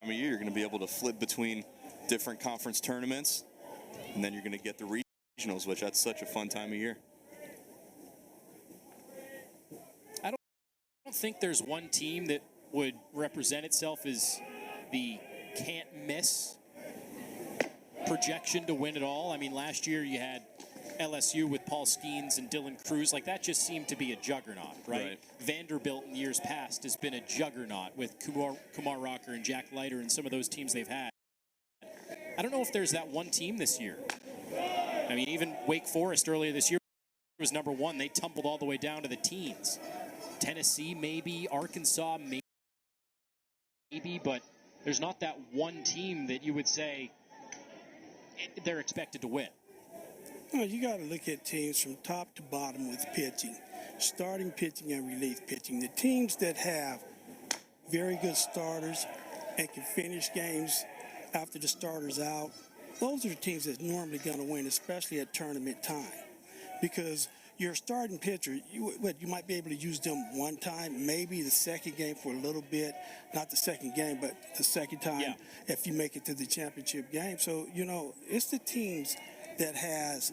of year. You're going to be able to flip between different conference tournaments, and then you're going to get the regionals, which that's such a fun time of year. I don't think there's one team that would represent itself as the can't miss projection to win it all. I mean, last year you had LSU with Paul Skeens and Dylan Cruz, like that just seemed to be a juggernaut, right? Vanderbilt in years past has been a juggernaut with Kumar Rocker and Jack Leiter and some of those teams they've had. I don't know if there's that one team this year. I mean, even Wake Forest earlier this year was number 1. They tumbled all the way down to the teens. Tennessee, maybe. Arkansas, maybe. But there's not that one team that you would say they're expected to win. Well, you got to look at teams from top to bottom with pitching, starting pitching and relief pitching. The teams that have very good starters and can finish games after the starter's out, those are the teams that's normally going to win, especially at tournament time. Because your starting pitcher, you might be able to use them one time, maybe the second game for a little bit, not the second game, but the second time if you make it to the championship game. So, it's the teams that has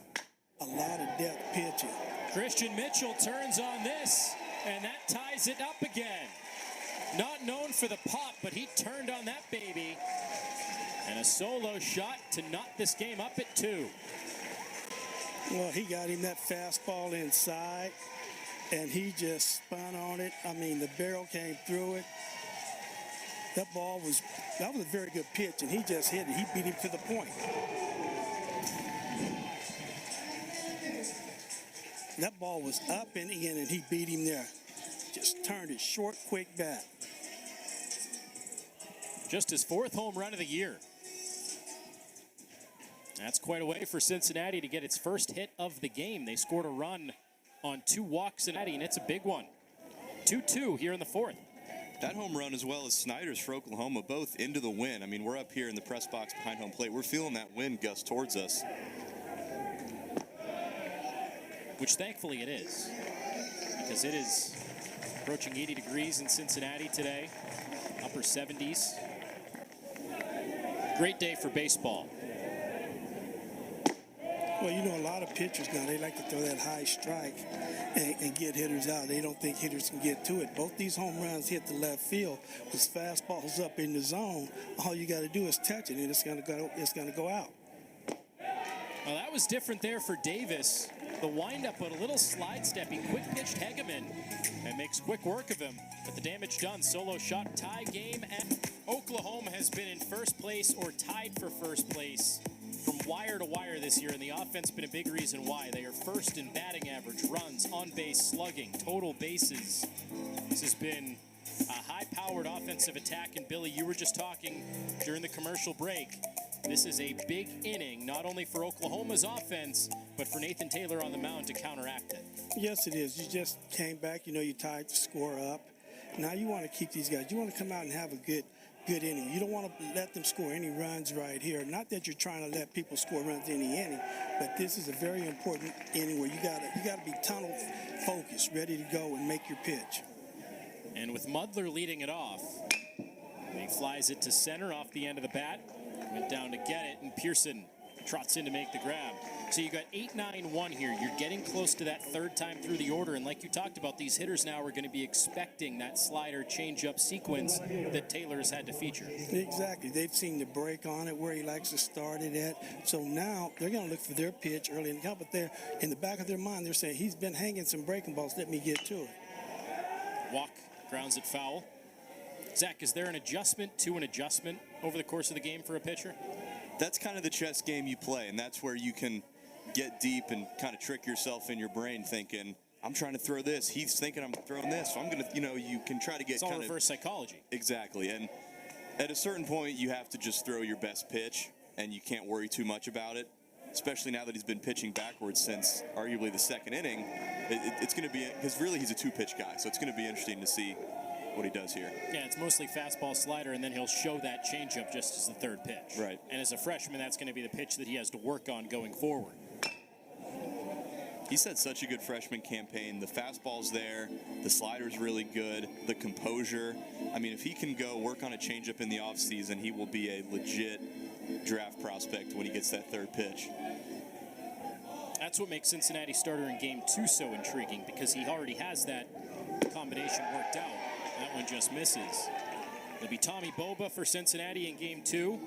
a lot of depth pitching. Christian Mitchell turns on this, and that ties it up again. Not known for the pop, but he turned on that baby. And a solo shot to knot this game up at 2. Well, he got him that fastball inside, and he just spun on it. I mean, the barrel came through it. That was a very good pitch, and he just hit it. He beat him to the point. That ball was up and in, and he beat him there. Just turned it short, quick bat. Just his 4th home run of the year. That's quite a way for Cincinnati to get its first hit of the game. They scored a run on 2 walks and it's a big one. 2-2 here in the 4th. That home run as well as Snyder's for Oklahoma, both into the wind. I mean, we're up here in the press box behind home plate. We're feeling that wind gust towards us. Which thankfully it is, because it is approaching 80 degrees in Cincinnati today, upper 70s. Great day for baseball. Well, a lot of pitchers now, they like to throw that high strike and get hitters out. They don't think hitters can get to it. Both these home runs hit the left field with fastballs up in the zone. All you got to do is touch it, and it's going to go out. Well, that was different there for Davis. The windup, but a little slide stepping, quick pitched Hegeman, and makes quick work of him. But the damage done. Solo shot, tie game, and Oklahoma has been in first place or tied for first place from wire to wire this year, and the offense has been a big reason why. They are first in batting average, runs, on-base slugging, total bases. This has been a high-powered offensive attack, and Billy, you were just talking during the commercial break. This is a big inning, not only for Oklahoma's offense, but for Nathan Taylor on the mound to counteract it. Yes, it is. You just came back, you tied the score up. Now you want to keep these guys. You want to come out and have a good inning. You don't want to let them score any runs right here. Not that you're trying to let people score runs any inning, but this is a very important inning where you gotta be tunnel focused, ready to go and make your pitch. And with Mudler leading it off, he flies it to center off the end of the bat. Went down to get it, and Pearson trots in to make the grab. So you got 8-9-1 here. You're getting close to that third time through the order, and like you talked about, these hitters now are going to be expecting that slider changeup sequence that Taylor has had to feature. Exactly. They've seen the break on it, where he likes to start it at. So now they're going to look for their pitch early in the count, but they're in the back of their mind, they're saying, he's been hanging some breaking balls. Let me get to it. Walk, grounds it foul. Zach, is there an adjustment to an adjustment over the course of the game for a pitcher? That's kind of the chess game you play, and that's where you can get deep and kind of trick yourself in your brain thinking, I'm trying to throw this. He's thinking I'm throwing this. So I'm going to, you can try to get it's all reverse psychology. Exactly. And at a certain point, you have to just throw your best pitch, and you can't worry too much about it, especially now that he's been pitching backwards since arguably the second inning. It's going to be, because really he's a two-pitch guy, so it's going to be interesting to see what he does here. Yeah, it's mostly fastball slider, and then he'll show that changeup just as the third pitch. Right. And as a freshman, that's going to be the pitch that he has to work on going forward. He's had such a good freshman campaign. The fastball's there. The slider's really good. The composure. I mean, if he can go work on a changeup in the offseason, he will be a legit draft prospect when he gets that third pitch. That's what makes Cincinnati starter in Game 2 so intriguing, because he already has that combination worked out. That one just misses. It'll be Tommy Boba for Cincinnati in Game 2.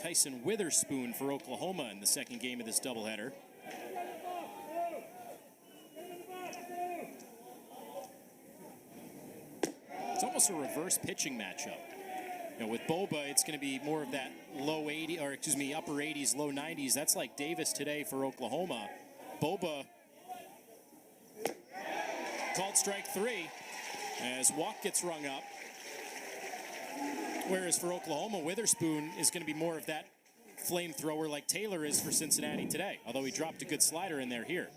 Kyson Witherspoon for Oklahoma in the second game of this doubleheader. It's almost a reverse pitching matchup. You know, with Boba, it's going to be more of that upper 80s, low 90s. That's like Davis today for Oklahoma. Boba called strike 3 as walk gets rung up. Whereas for Oklahoma, Witherspoon is going to be more of that flamethrower like Taylor is for Cincinnati today, although he dropped a good slider in there here.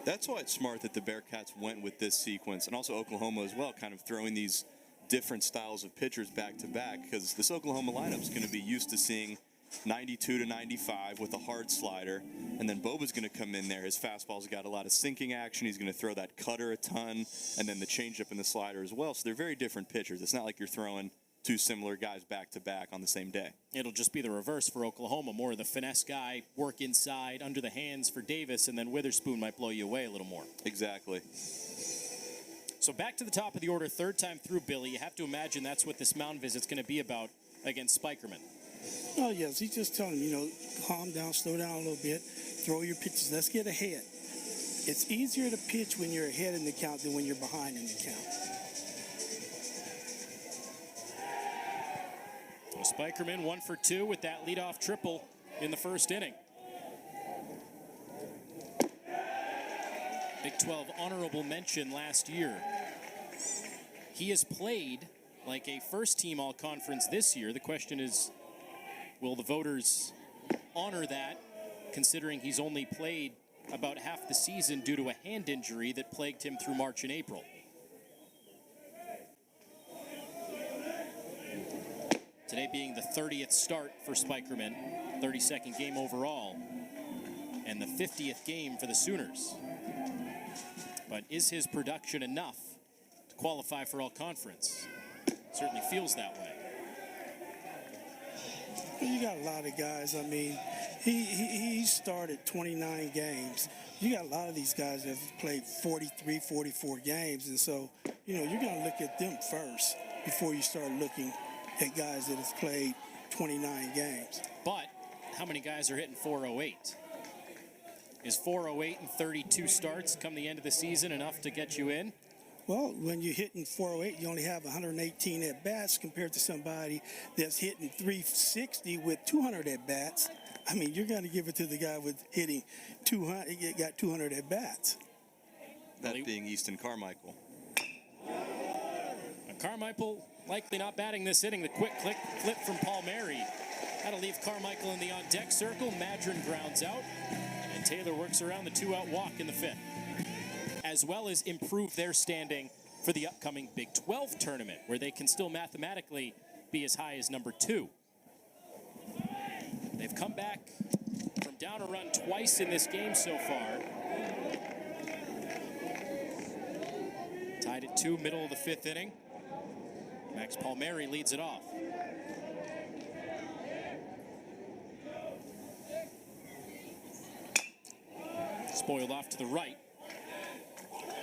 That's why it's smart that the Bearcats went with this sequence, and also Oklahoma as well, kind of throwing these different styles of pitchers back to back, because this Oklahoma lineup is going to be used to seeing 92 to 95 with a hard slider, and then Boba's going to come in there. His fastball's got a lot of sinking action. He's going to throw that cutter a ton, and then the changeup and the slider as well. So they're very different pitchers. It's not like you're throwing two similar guys back to back on the same day. It'll just be the reverse for Oklahoma. More of the finesse guy, work inside, under the hands for Davis, and then Witherspoon might blow you away a little more. Exactly. So back to the top of the order, third time through, Billy. You have to imagine that's what this mound visit's going to be about against Spikerman. Oh, yes. He's just telling him, calm down, slow down a little bit, throw your pitches. Let's get ahead. It's easier to pitch when you're ahead in the count than when you're behind in the count. So Spikerman 1 for 2 with that leadoff triple in the first inning. Big 12 honorable mention last year. He has played like a first-team all-conference this year. The question is, will the voters honor that, considering he's only played about half the season due to a hand injury that plagued him through March and April? Today being the 30th start for Spikerman, 32nd game overall, and the 50th game for the Sooners. But is his production enough to qualify for all-conference? Certainly feels that way. Well, you got a lot of guys. I mean, he started 29 games. You got a lot of these guys that have played 43, 44 games. And so, you're going to look at them first before you start looking at guys that have played 29 games. But how many guys are hitting 408? Is 408 and 32 starts come the end of the season enough to get you in? Well, when you're hitting 408, you only have 118 at-bats compared to somebody that's hitting 360 with 200 at-bats. I mean, you're going to give it to the guy with hitting 200, got 200 at-bats. That being Easton Carmichael. Carmichael likely not batting this inning. The quick flip from Palmieri. That'll leave Carmichael in the on-deck circle. Madron grounds out. And Taylor works around the two-out walk in the fifth, as well as improve their standing for the upcoming Big 12 tournament, where they can still mathematically be as high as number 2. They've come back from down a run twice in this game so far. Tied at 2, middle of the 5th inning. Max Palmieri leads it off. Spoiled off to the right.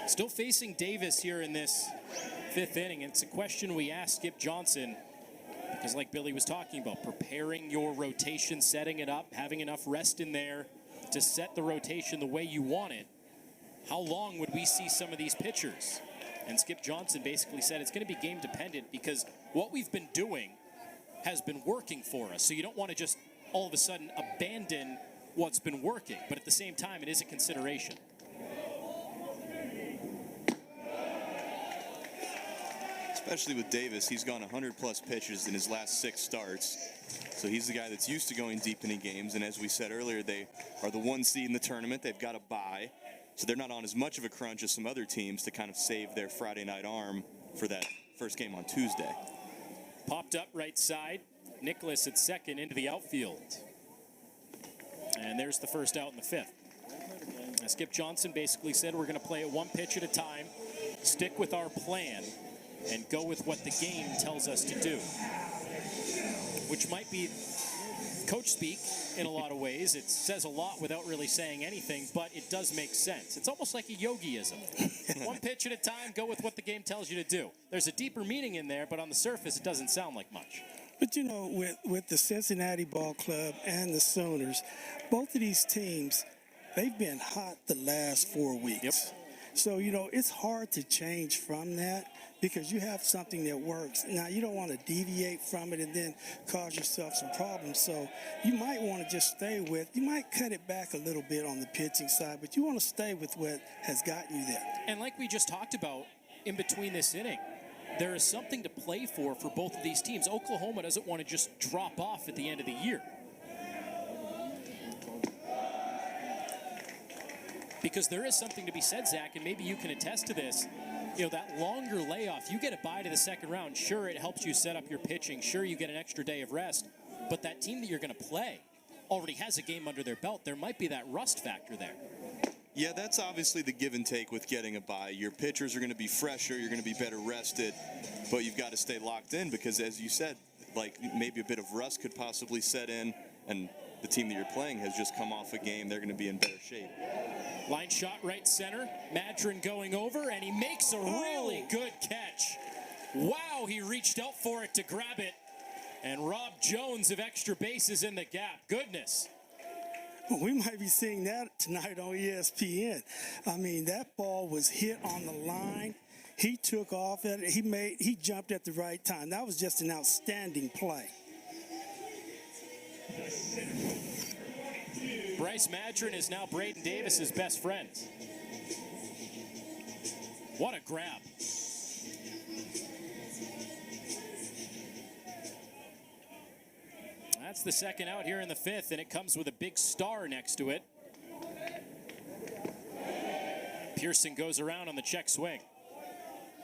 Still facing Davis here in this 5th inning. It's a question we asked Skip Johnson, because like Billy was talking about, preparing your rotation, setting it up, having enough rest in there to set the rotation the way you want it. How long would we see some of these pitchers? And Skip Johnson basically said it's going to be game dependent, because what we've been doing has been working for us. So you don't want to just all of a sudden abandon what's been working, but at the same time, it is a consideration. Especially with Davis, he's gone 100-plus pitches in his last 6 starts. So he's the guy that's used to going deep into games. And as we said earlier, they are the 1 seed in the tournament. They've got a bye. So they're not on as much of a crunch as some other teams to kind of save their Friday night arm for that first game on Tuesday. Popped up right side. Nicholas at second into the outfield. And there's the first out in the 5th. Now, Skip Johnson basically said we're going to play it 1 pitch at a time, stick with our plan, and go with what the game tells us to do. Which might be coach speak in a lot of ways. It says a lot without really saying anything, but it does make sense. It's almost like a yogiism. 1 pitch at a time, go with what the game tells you to do. There's a deeper meaning in there, but on the surface, it doesn't sound like much. But, with the Cincinnati Ball Club and the Sooners, both of these teams, they've been hot the last 4 weeks. Yep. So, it's hard to change from that. because you have something that works. Now, you don't want to deviate from it and then cause yourself some problems. So you might want to just stay with, you might cut it back a little bit on the pitching side, but you want to stay with what has gotten you there. And like we just talked about in between this inning, there is something to play for both of these teams. Oklahoma doesn't want to just drop off at the end of the year. Because there is something to be said, Zach, and maybe you can attest to this. You know, that longer layoff, you get a bye to the second round. Sure, it helps you set up your pitching. Sure, you get an extra day of rest. But that team that you're going to play already has a game under their belt. There might be that rust factor there. Yeah, that's obviously the give and take with getting a bye. Your pitchers are going to be fresher. You're going to be better rested. But you've got to stay locked in because, as you said, like maybe a bit of rust could possibly set in. And the team that you're playing has just come off a game. They're going to be in better shape. Line shot right center. Madron going over, and he makes a really good catch. Wow, he reached out for it to grab it. And Rob Jones of extra bases in the gap. Goodness. Well, we might be seeing that tonight on ESPN. I mean, that ball was hit on the line. He took off at it. He jumped at the right time. That was just an outstanding play. Bryce Madron is now Braden Davis's best friend. What a grab. That's the second out here in the fifth, and it comes with a big star next to it. Pearson goes around on the check swing.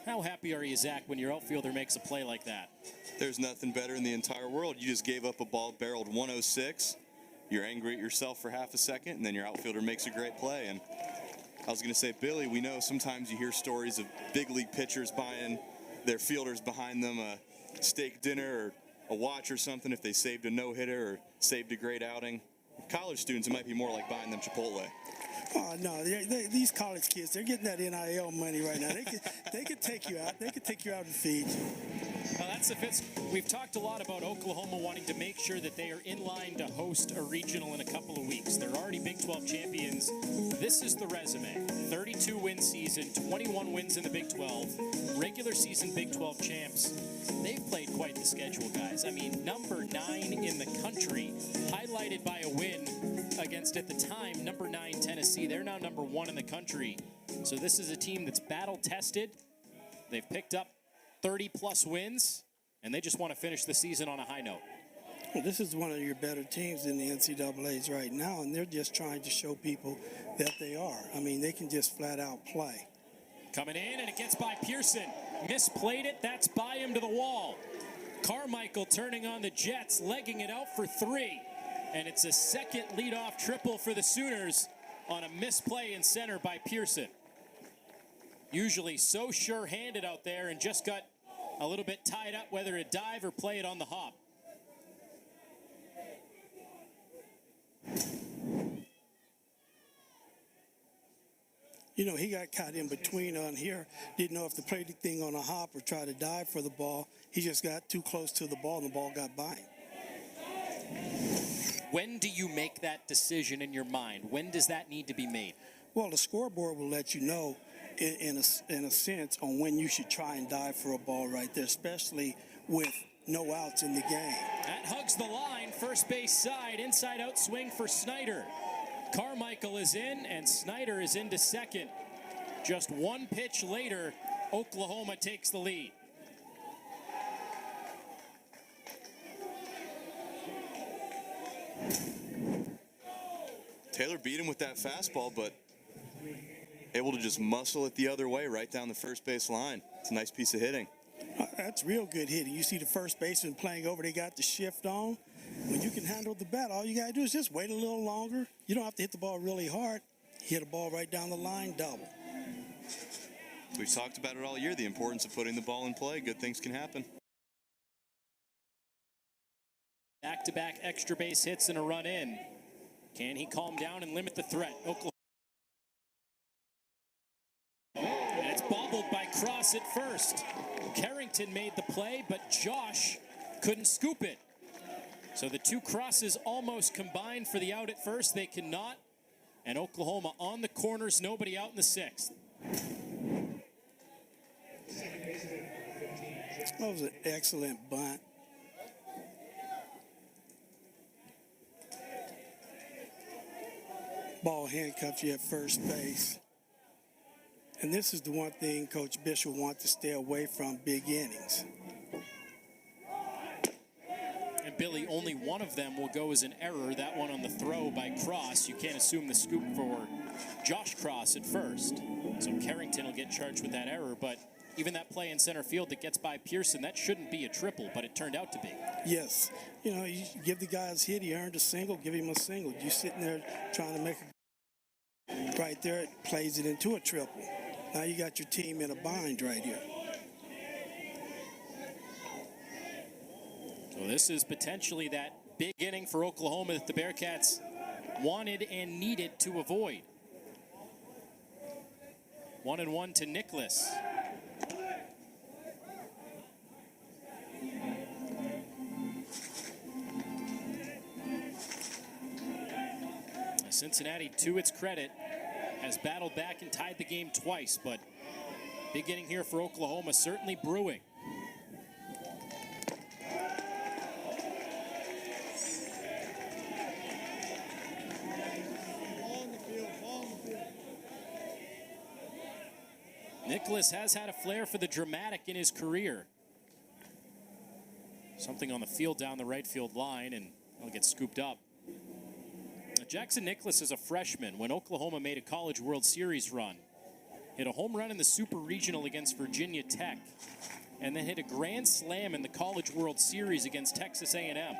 How happy are you, Zach, when your outfielder makes a play like that? There's nothing better in the entire world. You just gave up a ball barreled 106. You're angry at yourself for half a second, and then your outfielder makes a great play. And I was going to say, Billy, we know sometimes you hear stories of big league pitchers buying their fielders behind them a steak dinner or a watch or something if they saved a no-hitter or saved a great outing. College students, it might be more like buying them Chipotle. Oh, no, these college kids, they're getting that NIL money right now. They could take you out. They could take you out and feed you. Well, that's the fifth. We've talked a lot about Oklahoma wanting to make sure that they are in line to host a regional in a couple of weeks. They're already Big 12 champions. This is the resume. 32-win season, 21 wins in the Big 12, regular season Big 12 champs. They've played quite the schedule, guys. I mean, number 9 in the country, highlighted by a win against, at the time, number 9 Tennessee. They're now number 1 in the country. So this is a team that's battle-tested. They've picked up 30-plus wins, and they just want to finish the season on a high note. Well, this is one of your better teams in the NCAAs right now, and they're just trying to show people that they are. I mean, they can just flat-out play. Coming in, and it gets by Pearson. Misplayed it. That's by him to the wall. Carmichael turning on the Jets, legging it out for 3. And it's a second leadoff triple for the Sooners on a misplay in center by Pearson. Usually so sure-handed out there and just got a little bit tied up whether to dive or play it on the hop. You know, he got caught in between on here. Didn't know if to play the thing on a hop or try to dive for the ball. He just got too close to the ball, and the ball got by him. When do you make that decision in your mind? When does that need to be made? Well, the scoreboard will let you know in a sense on when you should try and dive for a ball right there, especially with no outs in the game. That hugs the line, first base side, inside out swing for Snyder. Carmichael is in, and Snyder is into second. Just one pitch later, Oklahoma takes the lead. Taylor beat him with that fastball, but able to just muscle it the other way right down the first base line. It's a nice piece of hitting. That's real good hitting. You see the first baseman playing over, they got the shift on. When you can handle the bat, all you got to do is just wait a little longer. You don't have to hit the ball really hard. Hit a ball right down the line, double. We've talked about it all year, the importance of putting the ball in play. Good things can happen. Back-to-back extra base hits and a run in. Can he calm down and limit the threat? Oklahoma. And it's bobbled by Cross at first. Carrington made the play, but Josh couldn't scoop it. So the two crosses almost combined for the out at first. They cannot. And Oklahoma on the corners, nobody out in the sixth. That was an excellent bunt. Ball handcuffs you at first base. And this is the one thing Coach Bishop wants to stay away from, big innings. And Billy, only one of them will go as an error, that one on the throw by Cross. You can't assume the scoop for Josh Cross at first. So Carrington will get charged with that error, but even that play in center field that gets by Pearson, that shouldn't be a triple, but it turned out to be. Yes. You know, you give the guy his hit, he earned a single, give him a single. You sitting there trying to make a right there, it plays it into a triple. Now you got your team in a bind right here. So this is potentially that big inning for Oklahoma that the Bearcats wanted and needed to avoid. 1-1 to Nicholas. Cincinnati, to its credit, has battled back and tied the game twice, but big inning here for Oklahoma, certainly brewing. Nicholas has had a flair for the dramatic in his career. Something on the field down the right field line, and he'll get scooped up. Jackson Nicholas is a freshman when Oklahoma made a College World Series run. Hit a home run in the Super Regional against Virginia Tech, and then hit a grand slam in the College World Series against Texas A&M.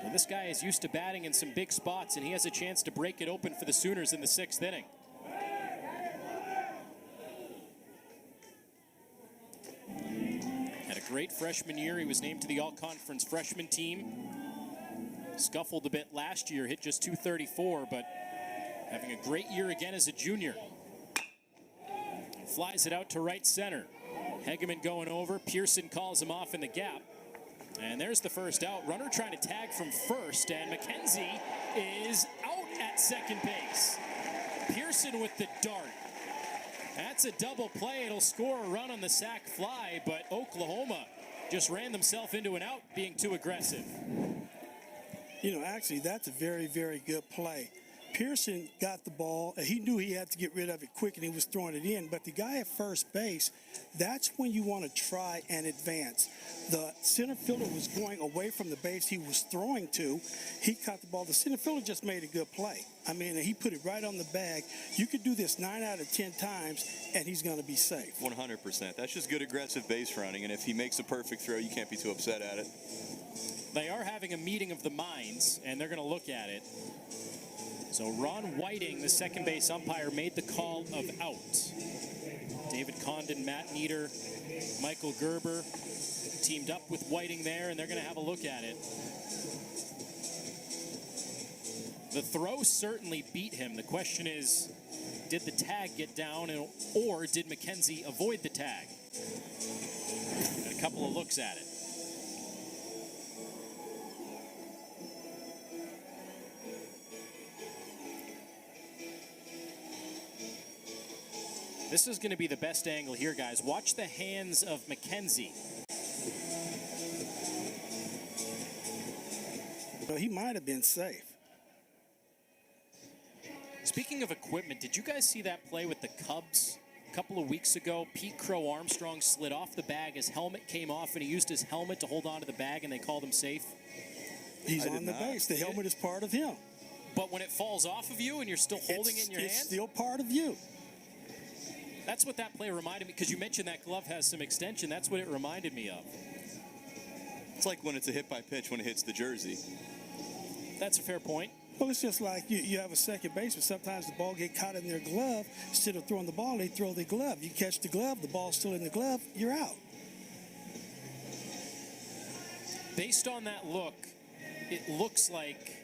Well, this guy is used to batting in some big spots, and he has a chance to break it open for the Sooners in the 6th inning. Had a great freshman year. He was named to the All-Conference freshman team. Scuffled a bit last year, hit just .234, but having a great year again as a junior. Flies it out to right center. Hegeman going over. Pearson calls him off in the gap. And there's the first out. Runner trying to tag from first, and McKenzie is out at second base. Pearson with the dart. That's a double play. It'll score a run on the sac fly, but Oklahoma just ran themselves into an out being too aggressive. You know, actually, that's a very, very good play. Pearson got the ball. He knew he had to get rid of it quick, and he was throwing it in. But the guy at first base, that's when you want to try and advance. The center fielder was going away from the base he was throwing to. He caught the ball. The center fielder just made a good play. I mean, he put it right on the bag. You could do this 9 out of 10 times, and he's going to be safe. 100%. That's just good aggressive base running, and if he makes a perfect throw, you can't be too upset at it. They are having a meeting of the minds, and they're going to look at it. So Ron Whiting, the second base umpire, made the call of out. David Condon, Matt Nieder, Michael Gerber teamed up with Whiting there, and they're going to have a look at it. The throw certainly beat him. The question is, did the tag get down, or did McKenzie avoid the tag? Got a couple of looks at it. This is going to be the best angle here, guys. Watch the hands of McKenzie. Well, he might have been safe. Speaking of equipment, did you guys see that play with the Cubs a couple of weeks ago? Pete Crow Armstrong slid off the bag. His helmet came off, and he used his helmet to hold on to the bag, and they called him safe. He's on the base. The helmet is part of him. But when it falls off of you and you're still holding it in your hand? It's still part of you. That's what that play reminded me, because you mentioned that glove has some extension. That's what it reminded me of. It's like when it's a hit by pitch when it hits the jersey. That's a fair point. Well, it's just like you have a second baseman. Sometimes the ball get caught in their glove. Instead of throwing the ball, they throw the glove. You catch the glove, the ball's still in the glove, you're out. Based on that look, it looks like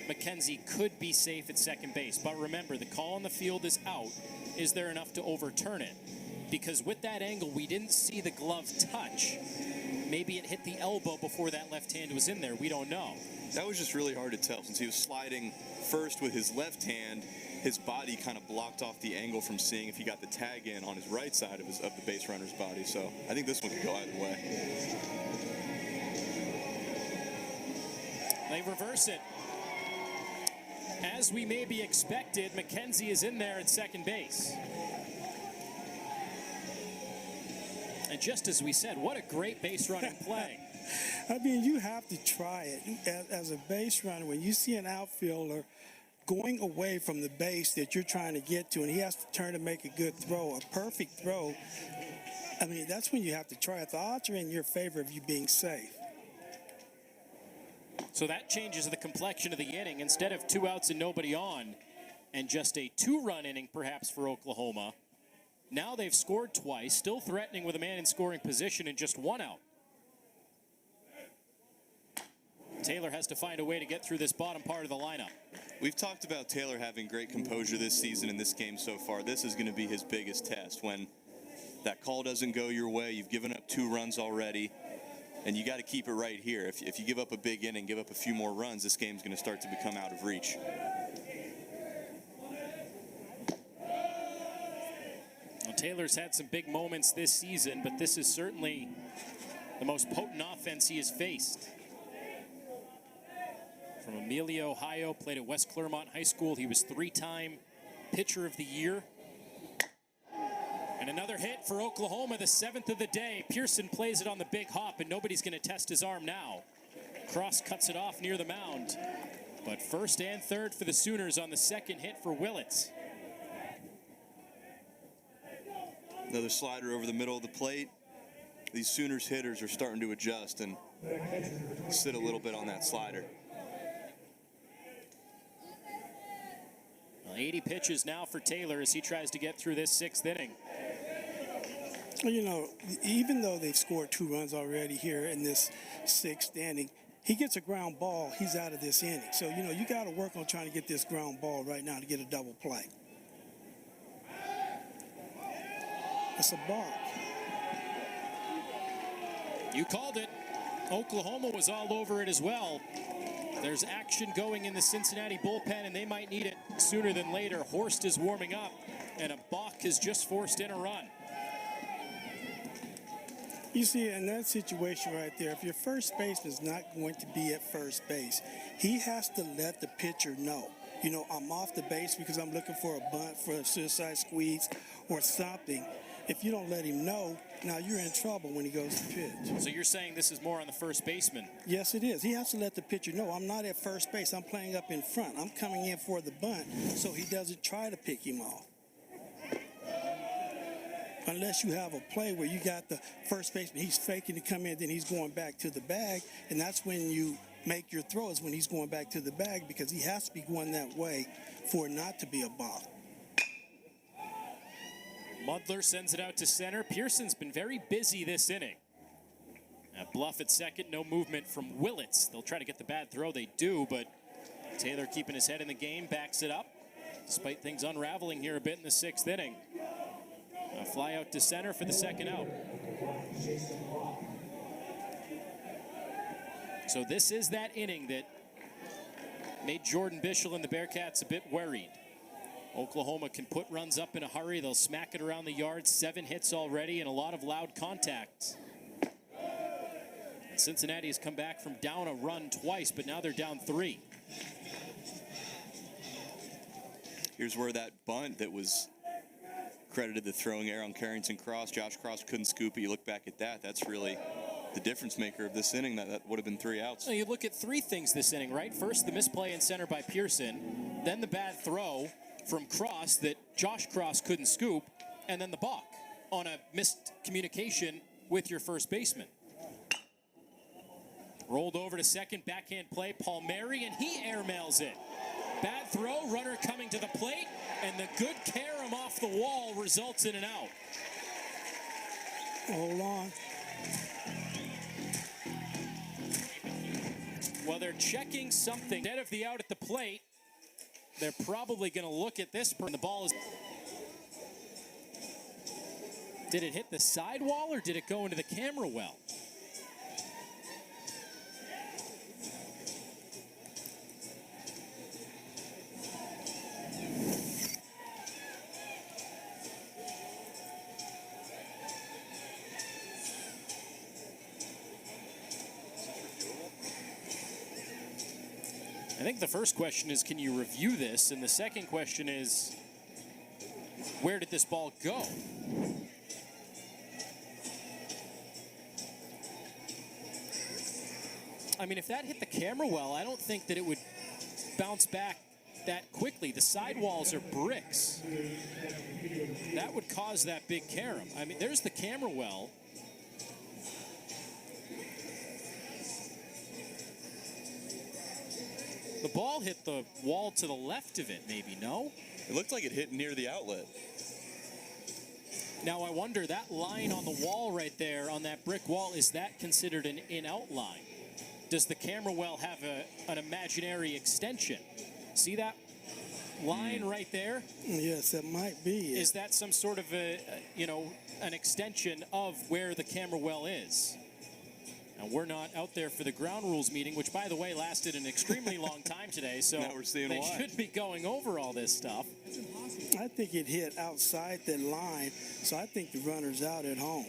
McKenzie could be safe at second base. But remember, the call on the field is out. Is there enough to overturn it? Because with that angle, we didn't see the glove touch. Maybe it hit the elbow before that left hand was in there. We don't know. That was just really hard to tell, since he was sliding first with his left hand, his body kind of blocked off the angle from seeing if he got the tag in on his right side of the base runner's body. So I think this one could go either way. They reverse it. As we maybe expected, McKenzie is in there at second base. And just as we said, what a great base running play. I mean, you have to try it. As a base runner, when you see an outfielder going away from the base that you're trying to get to, and he has to turn to make a good throw, a perfect throw, I mean, that's when you have to try it. The odds are in your favor of you being safe. So that changes the complexion of the inning. Instead of 2 outs and nobody on, and just a 2-run inning perhaps for Oklahoma, now they've scored twice, still threatening with a man in scoring position and just 1 out. Taylor has to find a way to get through this bottom part of the lineup. We've talked about Taylor having great composure this season in this game so far. This is going to be his biggest test. When that call doesn't go your way, you've given up 2 runs already, and you got to keep it right here. If you give up a big inning, give up a few more runs, this game's going to start to become out of reach. Well, Taylor's had some big moments this season, but this is certainly the most potent offense he has faced. From Amelia, Ohio, played at West Clermont High School. He was 3-time Pitcher of the Year. And another hit for Oklahoma, the 7th of the day. Pearson plays it on the big hop, and nobody's going to test his arm now. Cross cuts it off near the mound. But first and third for the Sooners on the second hit for Willits. Another slider over the middle of the plate. These Sooners hitters are starting to adjust and sit a little bit on that slider. 80 pitches now for Taylor as he tries to get through this 6th inning. Well, you know, even though they've scored 2 runs already here in this 6th inning, he gets a ground ball, he's out of this inning. So, you know, you got to work on trying to get this ground ball right now to get a double play. It's a balk. You called it. Oklahoma was all over it as well. There's action going in the Cincinnati bullpen, and they might need it sooner than later. Horst is warming up, and a balk has just forced in a run. You see, in that situation right there, if your first baseman is not going to be at first base, he has to let the pitcher know, you know, I'm off the base because I'm looking for a bunt, for a suicide squeeze or something. If you don't let him know, now you're in trouble when he goes to pitch. So you're saying this is more on the first baseman? Yes, it is. He has to let the pitcher know, I'm not at first base. I'm playing up in front. I'm coming in for the bunt, so he doesn't try to pick him off. Unless you have a play where you got the first baseman, he's faking to come in, then he's going back to the bag, and that's when you make your throws, when he's going back to the bag, because he has to be going that way for it not to be a balk. Mudler sends it out to center. Pearson's been very busy this inning. Bluff at second, no movement from Willits. They'll try to get the bad throw. They do, but Taylor keeping his head in the game, backs it up, despite things unraveling here a bit in the 6th inning. A fly out to center for the second out. So this is that inning that made Jordan Bischel and the Bearcats a bit worried. Oklahoma can put runs up in a hurry. They'll smack it around the yard. 7 hits already and a lot of loud contact. Cincinnati has come back from down a run twice, but now they're down 3. Here's where that bunt that was credited the throwing error on Carrington Cross. Josh Cross couldn't scoop it. You look back at that. That's really the difference maker of this inning. That would have been 3 outs. You look at 3 things this inning, right? First, the misplay in center by Pearson. Then the bad throw from Cross that Josh Cross couldn't scoop. And then the balk on a missed communication with your first baseman. Rolled over to second, backhand play, Palmieri, and he airmails it. Bad throw, runner coming to the plate, and the good carom off the wall results in an out. Hold on. Well, they're checking something. Instead of the out at the plate, they're probably going to look at this. The ball is... Did it hit the sidewall or did it go into the camera well? I think the first question is, can you review this? And the second question is, where did this ball go? I mean, if that hit the camera well, I don't think that it would bounce back that quickly. The sidewalls are bricks. That would cause that big carom. I mean, there's the camera well. The ball hit the wall to the left of it, maybe, no? It looked like it hit near the outlet. Now I wonder, that line on the wall right there, on that brick wall, is that considered an in-out line? Does the camera well have an imaginary extension? See that line right there? Yes, that might be. Is that some sort of an extension of where the camera well is? And we're not out there for the ground rules meeting, which, by the way, lasted an extremely long time today. So now we're seeing they why. should be going over all this stuff. I think it hit outside that line, so I think the runner's out at home.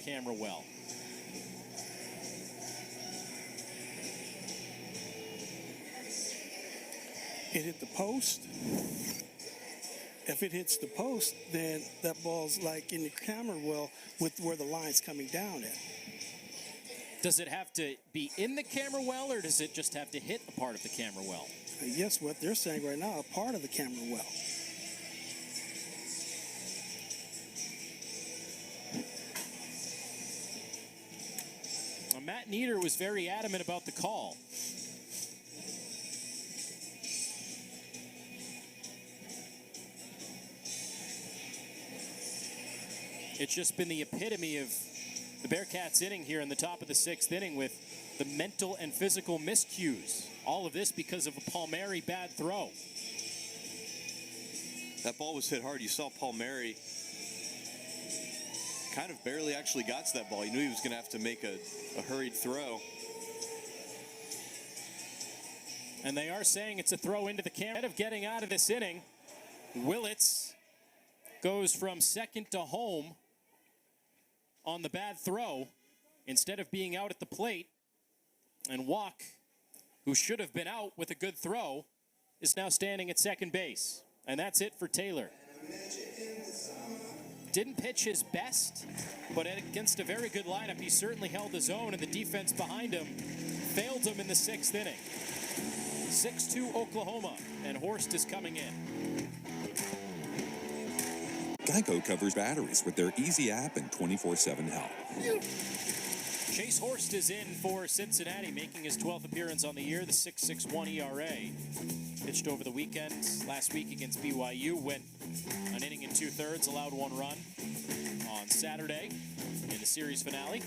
Camera well. It hit the post. If it hits the post, then that ball's like in the camera well with where the line's coming down at. Does it have to be in the camera well, or does it just have to hit a part of the camera well? Yes, what they're saying right now, a part of the camera well. Matt Nieder was very adamant about the call. It's just been the epitome of the Bearcats inning here in the top of the sixth inning with the mental and physical miscues. All of this because of a Palmieri bad throw. That ball was hit hard. You saw Palmieri kind of barely actually got to that ball. He knew he was going to have to make a hurried throw. And they are saying it's a throw into the camera. Instead of getting out of this inning, Willits goes from second to home on the bad throw instead of being out at the plate. And Walk, who should have been out with a good throw, is now standing at second base. And that's it for Taylor. Didn't pitch his best, but against a very good lineup, he certainly held his own, and the defense behind him failed him in the sixth inning. 6-2 Oklahoma, and Horst is coming in. Geico covers batteries with their easy app and 24/7 help. Chase Horst is in for Cincinnati, making his 12th appearance on the year, the 6.61 ERA. Pitched over the weekend, last week against BYU, went an inning and 2/3, allowed one run on Saturday in the series finale.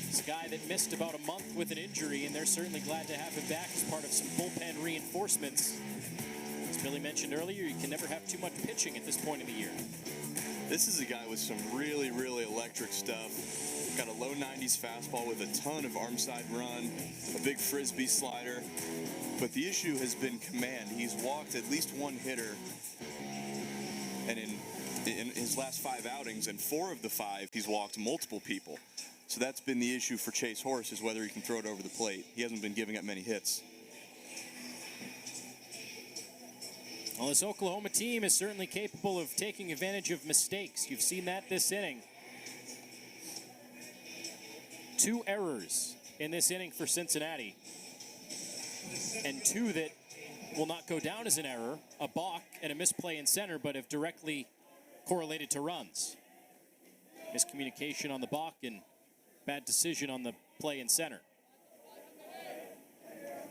It's a guy that missed about a month with an injury, and they're certainly glad to have him back as part of some bullpen reinforcements. As Billy mentioned earlier, you can never have too much pitching at this point in the year. This is a guy with some really, really electric stuff. Got a low 90s fastball with a ton of arm side run, a big frisbee slider. But the issue has been command. He's walked at least one hitter, and in his last 5 outings, and 4 of the 5, he's walked multiple people. So that's been the issue for Chase Horst, is whether he can throw it over the plate. He hasn't been giving up many hits. Well, this Oklahoma team is certainly capable of taking advantage of mistakes. You've seen that this inning. 2 errors in this inning for Cincinnati, and 2 that will not go down as an error, a balk and a misplay in center, but have directly correlated to runs. Miscommunication on the balk and bad decision on the play in center.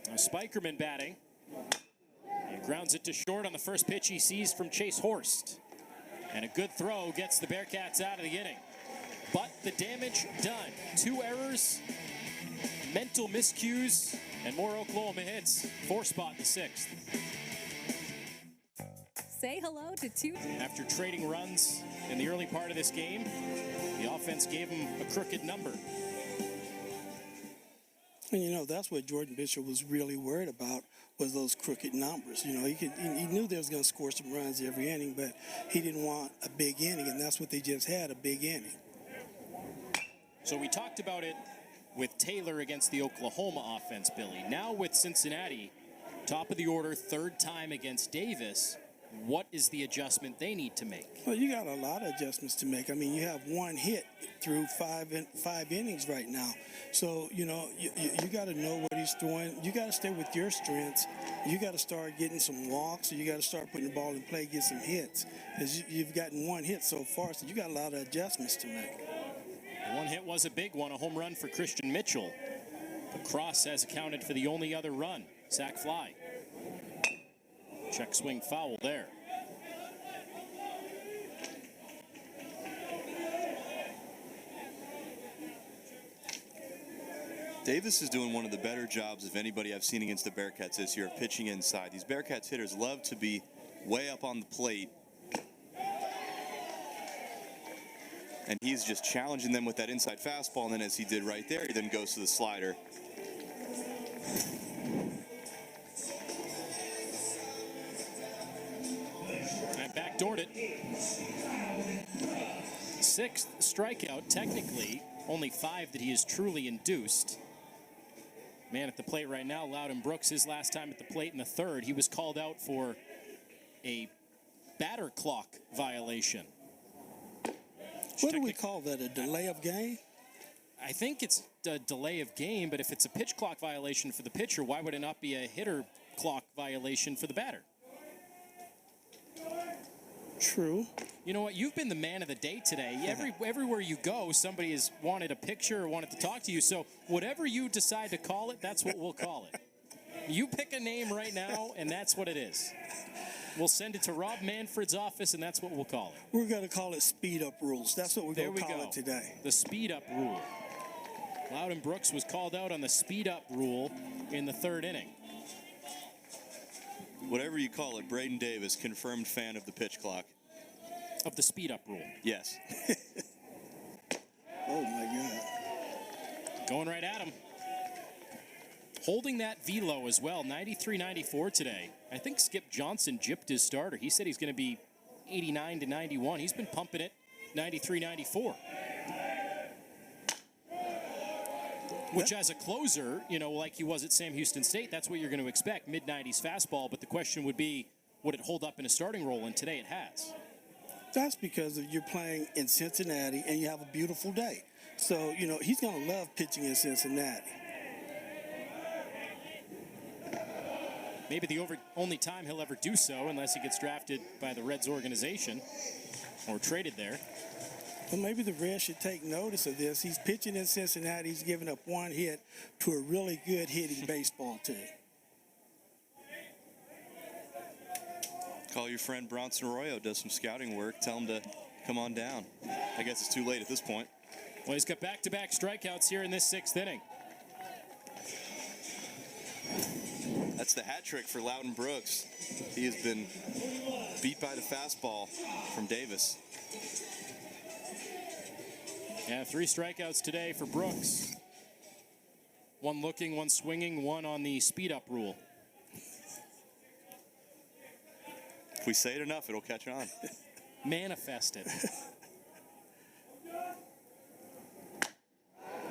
Now Spikerman batting. He grounds it to short on the first pitch he sees from Chase Horst. And a good throw gets the Bearcats out of the inning. But the damage done. 2 errors, mental miscues, and more Oklahoma hits. 4 spot in the 6th. Say hello to 2. After trading runs in the early part of this game, the offense gave him a crooked number. And, that's what Jordan Bishop was really worried about, was those crooked numbers. He knew they was going to score some runs every inning, but he didn't want a big inning, and that's what they just had, a big inning. So we talked about it with Taylor against the Oklahoma offense, Billy. Now with Cincinnati, top of the order, third time against Davis. What is the adjustment they need to make? Well, you got a lot of adjustments to make. I mean, you have one hit through five innings right now. So, you got to know what he's doing. You got to stay with your strengths. You got to start getting some walks. Or you got to start putting the ball in play, get some hits. Because you've gotten one hit so far, so you got a lot of adjustments to make. The one hit was a big one, a home run for Christian Mitchell. The cross has accounted for the only other run, sac fly. Check swing foul there. Davis is doing one of the better jobs of anybody I've seen against the Bearcats this year of pitching inside. These Bearcats hitters love to be way up on the plate. And he's just challenging them with that inside fastball, and then as he did right there, he then goes to the slider. And backdoored it. Sixth strikeout, technically. Only 5 that he has truly induced. Man at the plate right now, Loudon Brooks, his last time at the plate in the third, he was called out for a batter clock violation. What do we call that, a delay of game? I think it's a delay of game, but if it's a pitch clock violation for the pitcher, why would it not be a hitter clock violation for the batter? True. You know what? You've been the man of the day today. Everywhere you go, somebody has wanted a picture or wanted to talk to you. So whatever you decide to call it, that's what we'll call it. You pick a name right now, and that's what it is. We'll send it to Rob Manfred's office, and that's what we'll call it. We're going to call it speed-up rules. That's what we're going to call it today. The speed-up rule. Loudon Brooks was called out on the speed-up rule in the third inning. Whatever you call it, Braden Davis, confirmed fan of the pitch clock. Of the speed-up rule. Yes. Oh, my God. Going right at him. Holding that velo as well, 93-94 today. I think Skip Johnson gypped his starter. He said he's going to be 89-91. He's been pumping it 93-94. Which, as a closer, like he was at Sam Houston State, that's what you're going to expect, mid-90s fastball. But the question would be, would it hold up in a starting role? And today it has. That's because you're playing in Cincinnati and you have a beautiful day. So, he's going to love pitching in Cincinnati. Maybe the only time he'll ever do so, unless he gets drafted by the Reds organization or traded there. Well, maybe the Reds should take notice of this. He's pitching in Cincinnati. He's giving up one hit to a really good hitting baseball team. Call your friend Bronson Arroyo, does some scouting work. Tell him to come on down. I guess it's too late at this point. Well, he's got back-to-back strikeouts here in this sixth inning. That's the hat trick for Loudon Brooks. He has been beat by the fastball from Davis. Yeah, 3 strikeouts today for Brooks. 1 looking, 1 swinging, 1 on the speed-up rule. If we say it enough, it'll catch on. Manifest it.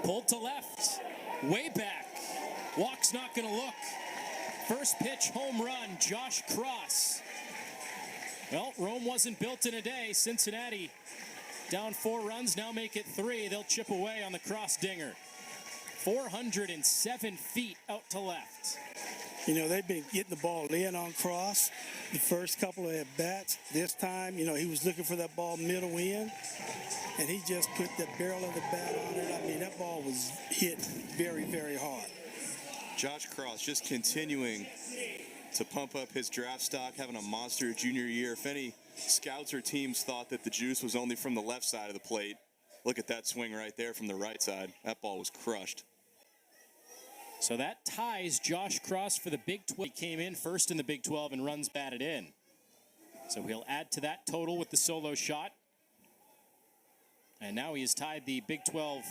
Pulled to left. Way back. Walk's not going to look. First pitch, home run, Josh Cross. Well, Rome wasn't built in a day. Cincinnati down 4 runs, now make it 3. They'll chip away on the Cross dinger. 407 feet out to left. They've been getting the ball in on Cross the first couple of at-bats. This time, he was looking for that ball middle in, and he just put the barrel of the bat on it. I mean, that ball was hit very, very hard. Josh Cross just continuing to pump up his draft stock, having a monster junior year. If any scouts or teams thought that the juice was only from the left side of the plate, look at that swing right there from the right side. That ball was crushed. So that ties Josh Cross for the Big 12. He came in first in the Big 12 and runs batted in. So he'll add to that total with the solo shot. And now he has tied the Big 12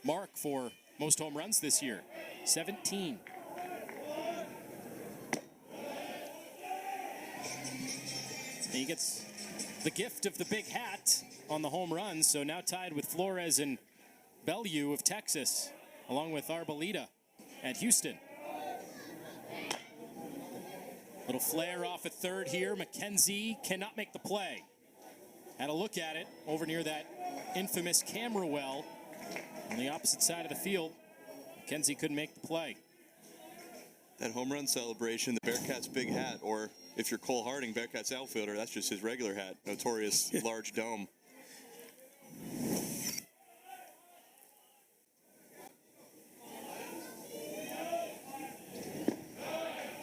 mark for most home runs this year. 17. And he gets the gift of the big hat on the home runs. So now tied with Flores and Bellew of Texas, along with Arboleda at Houston. Little flare off at third here. McKenzie cannot make the play. Had a look at it over near that infamous camera well on the opposite side of the field. McKenzie couldn't make the play. That home run celebration, the Bearcats' big hat, or if you're Cole Harding, Bearcats outfielder, that's just his regular hat. Notorious large dome.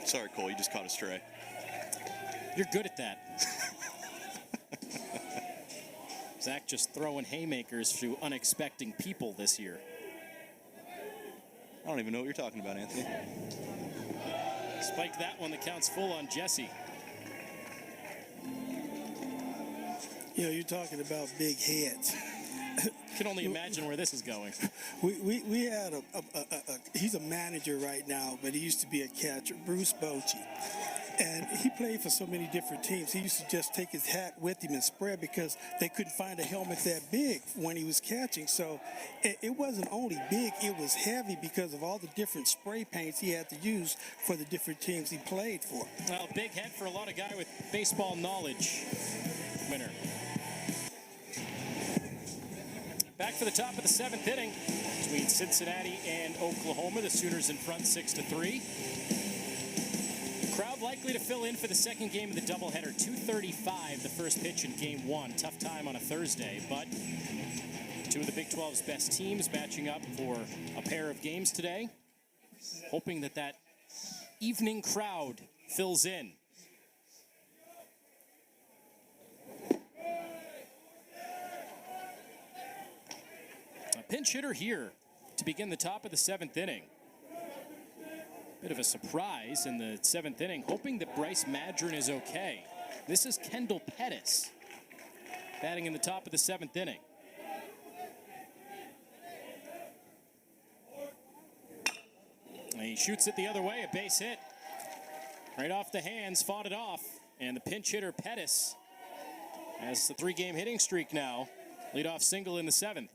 Sorry, Cole, you just caught a stray. You're good at that. Zach just throwing haymakers to unexpected people this year. I don't even know what you're talking about, Anthony. Spike that one that counts full on Jesse. You know, you're talking about big heads. Can only imagine where this is going. We had he's a manager right now, but he used to be a catcher, Bruce Bochy. And he played for so many different teams. He used to just take his hat with him and spread because they couldn't find a helmet that big when he was catching. So it wasn't only big, it was heavy because of all the different spray paints he had to use for the different teams he played for. Well, big head for a lot of guy with baseball knowledge. Winner. Back for the top of the 7th inning between Cincinnati and Oklahoma. The Sooners in front 6-3. Crowd likely to fill in for the second game of the doubleheader. 2:35 the first pitch in game 1. Tough time on a Thursday, but two of the Big 12's best teams matching up for a pair of games today. Hoping that evening crowd fills in. A pinch hitter here to begin the top of the 7th inning. Bit of a surprise in the 7th inning, hoping that Bryce Madron is okay. This is Kendall Pettis batting in the top of the 7th inning. And he shoots it the other way, a base hit. Right off the hands, fought it off. And the pinch hitter Pettis has the 3-game hitting streak now. Leadoff single in the 7th.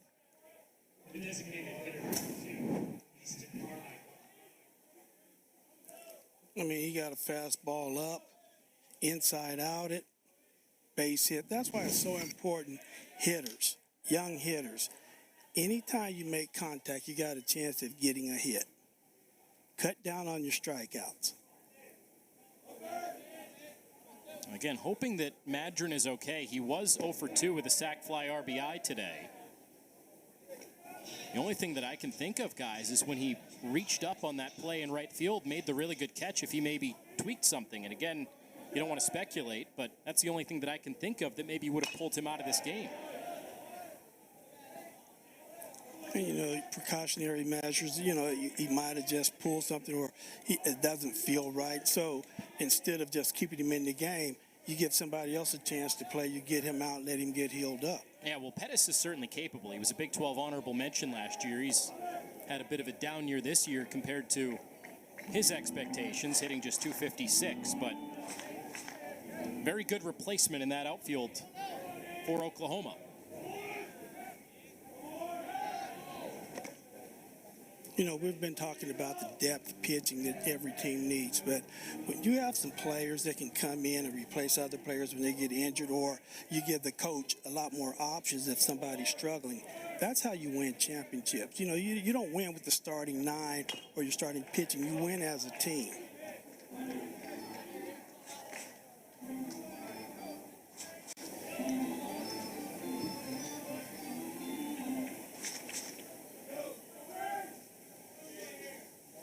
I mean, he got a fastball up, inside out it, base hit. That's why it's so important, hitters, young hitters. Anytime you make contact, you got a chance of getting a hit. Cut down on your strikeouts. Again, hoping that Madron is okay. He was 0 for 2 with a sac fly RBI today. The only thing that I can think of, guys, is when he reached up on that play in right field, made the really good catch, if he maybe tweaked something. And again, you don't want to speculate, but that's the only thing that I can think of that maybe would have pulled him out of this game. And, you know, precautionary measures, you know, he might have just pulled something or it doesn't feel right. So instead of just keeping him in the game, you give somebody else a chance to play. You get him out and let him get healed up. Yeah, well, Pettis is certainly capable. He was a Big 12 honorable mention last year. He's had a bit of a down year this year compared to his expectations, hitting just 256. But very good replacement in that outfield for Oklahoma. You know, we've been talking about the depth pitching that every team needs, but when you have some players that can come in and replace other players when they get injured, or you give the coach a lot more options if somebody's struggling, that's how you win championships. You know, you don't win with the starting 9 or your starting pitching. You win as a team.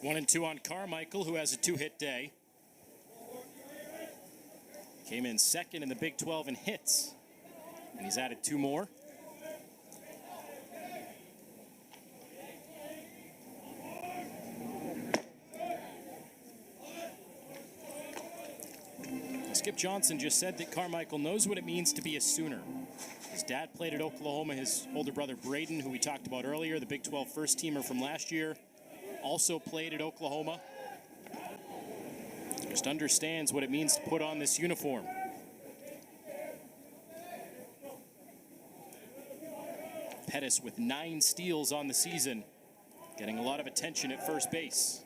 One and two on Carmichael, who has a 2-hit day. Came in second in the Big 12 in hits, and he's added 2 more. Skip Johnson just said that Carmichael knows what it means to be a Sooner. His dad played at Oklahoma. His older brother Braden, who we talked about earlier, the Big 12 first-teamer from last year, also played at Oklahoma. Just understands what it means to put on this uniform. Pettis with 9 steals on the season, getting a lot of attention at first base.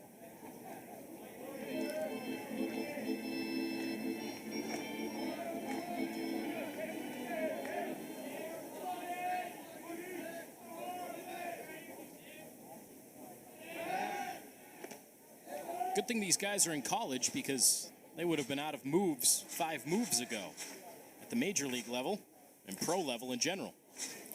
Good thing these guys are in college, because they would have been out of moves 5 moves ago at the major league level and pro level in general.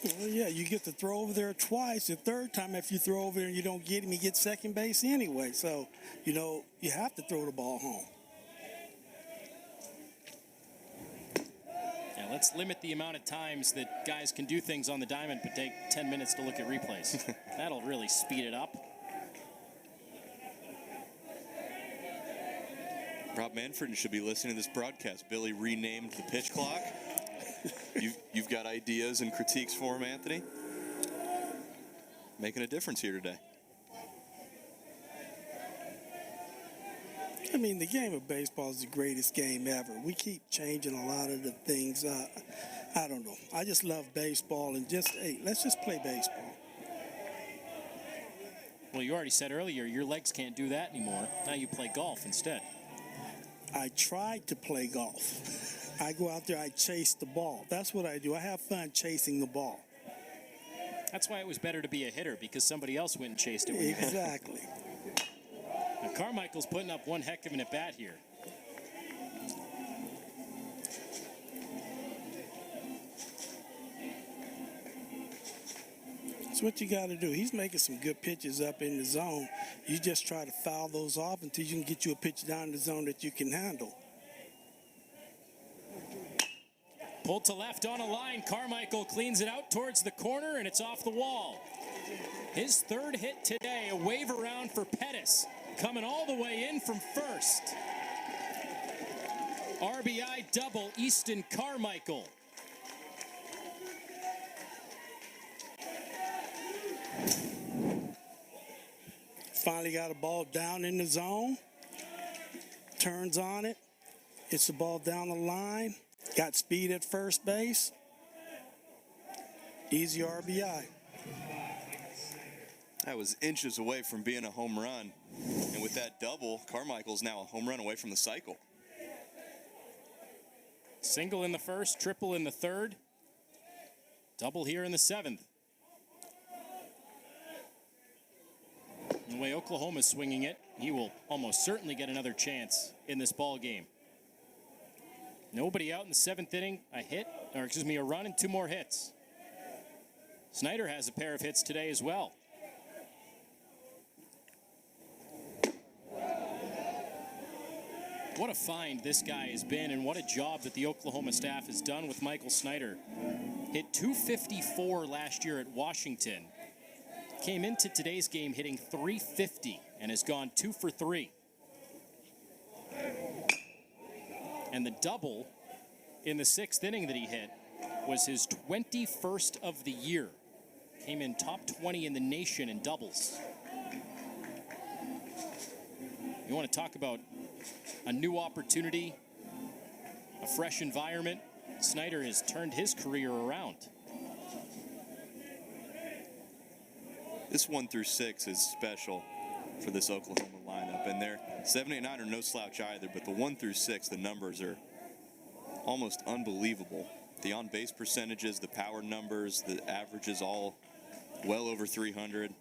Well, yeah, you get to throw over there twice. The third time, if you throw over there and you don't get him, you get second base anyway. So, you have to throw the ball home. Yeah, let's limit the amount of times that guys can do things on the diamond, but take 10 minutes to look at replays. That'll really speed it up. Rob Manfred should be listening to this broadcast. Billy renamed the pitch clock. You've got ideas and critiques for him, Anthony? Making a difference here today. I mean, the game of baseball is the greatest game ever. We keep changing a lot of the things. I don't know. I just love baseball, and let's just play baseball. Well, you already said earlier your legs can't do that anymore. Now you play golf instead. I tried to play golf. I go out there, I chase the ball. That's what I do. I have fun chasing the ball. That's why it was better to be a hitter, because somebody else went and chased it. Exactly. Now Carmichael's putting up one heck of an at-bat here. That's what you got to do. He's making some good pitches up in the zone. You just try to foul those off until you can get you a pitch down in the zone that you can handle. Pulled to left on a line. Carmichael cleans it out towards the corner, and it's off the wall. His 3rd hit today, a wave around for Pettis, coming all the way in from first. RBI double, Easton Carmichael. Finally got a ball down in the zone. Turns on it. Hits the ball down the line. Got speed at first base. Easy RBI. That was inches away from being a home run. And with that double, Carmichael's now a home run away from the cycle. Single in the first, triple in the 3rd. Double here in the 7th. The way Oklahoma's swinging it, he will almost certainly get another chance in this ball game. Nobody out in the 7th inning. A run and 2 more hits. Snyder has a pair of hits today as well. What a find this guy has been, and what a job that the Oklahoma staff has done with Michael Snyder. Hit .254 last year at Washington. Came into today's game hitting .350 and has gone 2 for 3. And the double in the 6th inning that he hit was his 21st of the year. Came in top 20 in the nation in doubles. You want to talk about a new opportunity, a fresh environment? Snyder has turned his career around. This 1 through 6 is special for this Oklahoma lineup. And they're 7, 8, 9 are no slouch either, but the 1 through 6, the numbers are almost unbelievable. The on-base percentages, the power numbers, the averages, all well over 300.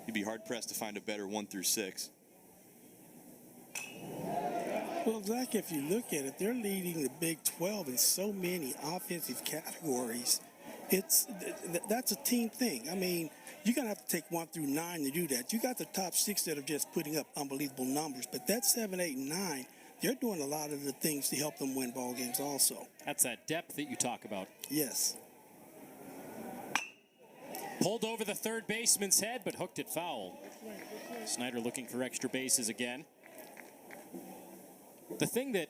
You'd be hard-pressed to find a better 1 through 6. Well, Zach, if you look at it, they're leading the Big 12 in so many offensive categories. That's a team thing. I mean, you're going to have to take 1 through 9 to do that. You got the top 6 that are just putting up unbelievable numbers, but that 7, 8, and 9, they're doing a lot of the things to help them win ball games also. That's that depth that you talk about. Yes. Pulled over the 3rd baseman's head, but hooked it foul. Snyder looking for extra bases again. The thing that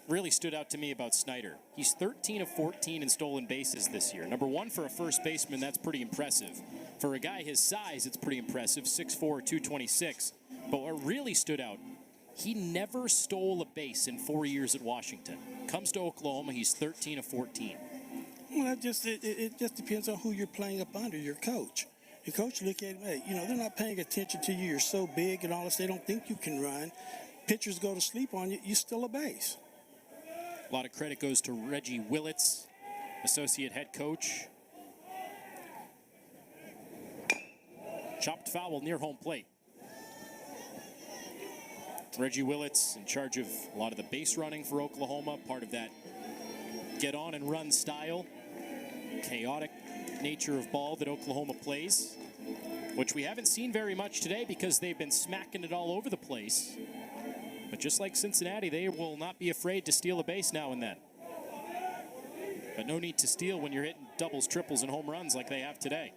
really stood out to me about Snyder, he's 13 of 14 in stolen bases this year. Number 1 for a first baseman, that's pretty impressive. For a guy his size, it's pretty impressive, 6'4", 226. But what really stood out, he never stole a base in 4 years at Washington. Comes to Oklahoma, he's 13 of 14. Well, it just depends on who you're playing up under, your coach. Your coach look at him, hey, they're not paying attention to you. You're so big and all this. They don't think you can run. Pitchers go to sleep on you. You still a base. A lot of credit goes to Reggie Willits, associate head coach. Chopped foul near home plate. Reggie Willits in charge of a lot of the base running for Oklahoma, part of that get on and run style, chaotic nature of ball that Oklahoma plays, which we haven't seen very much today because they've been smacking it all over the place. But just like Cincinnati, they will not be afraid to steal a base now and then. But no need to steal when you're hitting doubles, triples, and home runs like they have today.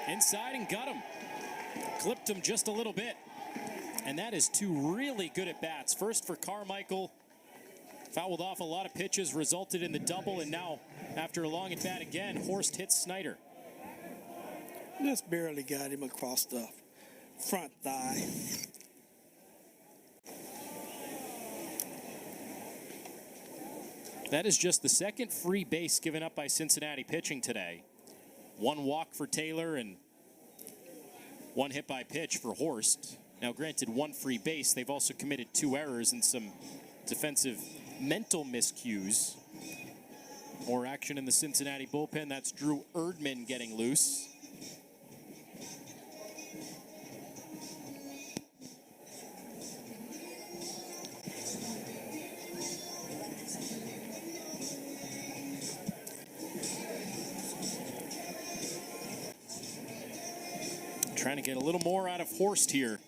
Inside and got him. Clipped him just a little bit. And that is two really good at bats. First for Carmichael. Fouled off a lot of pitches, resulted in the double. And now, after a long at bat again, Horst hits Snyder. Just barely got him across the front thigh. That is just the second free base given up by Cincinnati pitching today. One walk for Taylor and one hit by pitch for Horst. Now, granted, one free base. They've also committed 2 errors and some defensive mental miscues. More action in the Cincinnati bullpen. That's Drew Erdman getting loose. Trying to get a little more out of Horst here.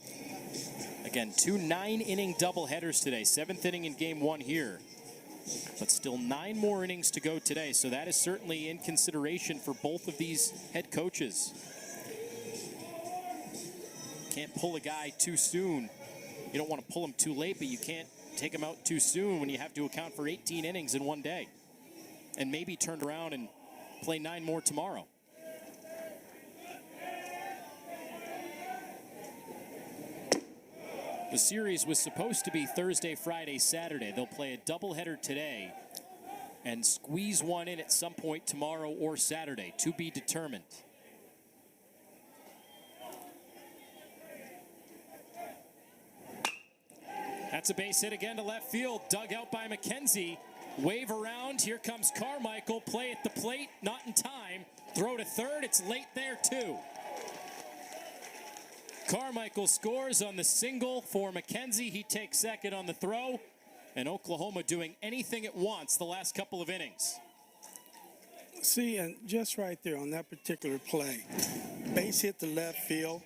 Again, 2 9-inning doubleheaders today. 7th inning in game 1 here. But still 9 more innings to go today. So that is certainly in consideration for both of these head coaches. Can't pull a guy too soon. You don't want to pull him too late, but you can't take him out too soon when you have to account for 18 innings in one day. And maybe turn around and play 9 more tomorrow. The series was supposed to be Thursday, Friday, Saturday. They'll play a doubleheader today and squeeze one in at some point tomorrow or Saturday, to be determined. That's a base hit again to left field, dug out by McKenzie. Wave around, here comes Carmichael, play at the plate, not in time. Throw to third, it's late there too. Carmichael scores on the single for McKenzie. He takes second on the throw. And Oklahoma doing anything it wants the last couple of innings. See, and just right there on that particular play, base hit to left field.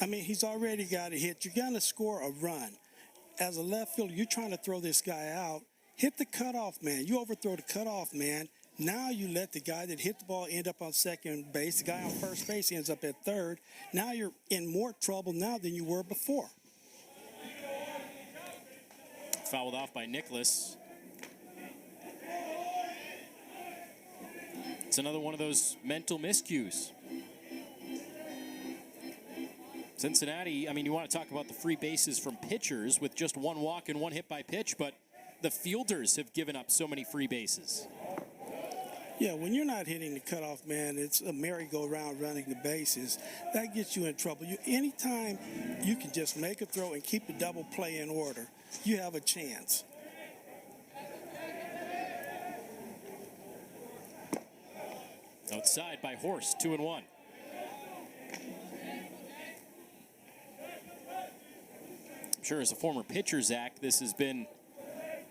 I mean, he's already got a hit. You're going to score a run. As a left fielder, you're trying to throw this guy out. Hit the cutoff man. You overthrow the cutoff man. Now you let the guy that hit the ball end up on second base. The guy on first base ends up at third. Now you're in more trouble now than you were before. Fouled off by Nicholas. It's another one of those mental miscues. Cincinnati, I mean, you want to talk about the free bases from pitchers with just 1 walk and 1 hit by pitch, but the fielders have given up so many free bases. Yeah, when you're not hitting the cutoff man, it's a merry-go-round running the bases. That gets you in trouble. Anytime you can just make a throw and keep the double play in order, you have a chance. Outside by Horst, 2-1. I'm sure as a former pitcher, Zach, this has been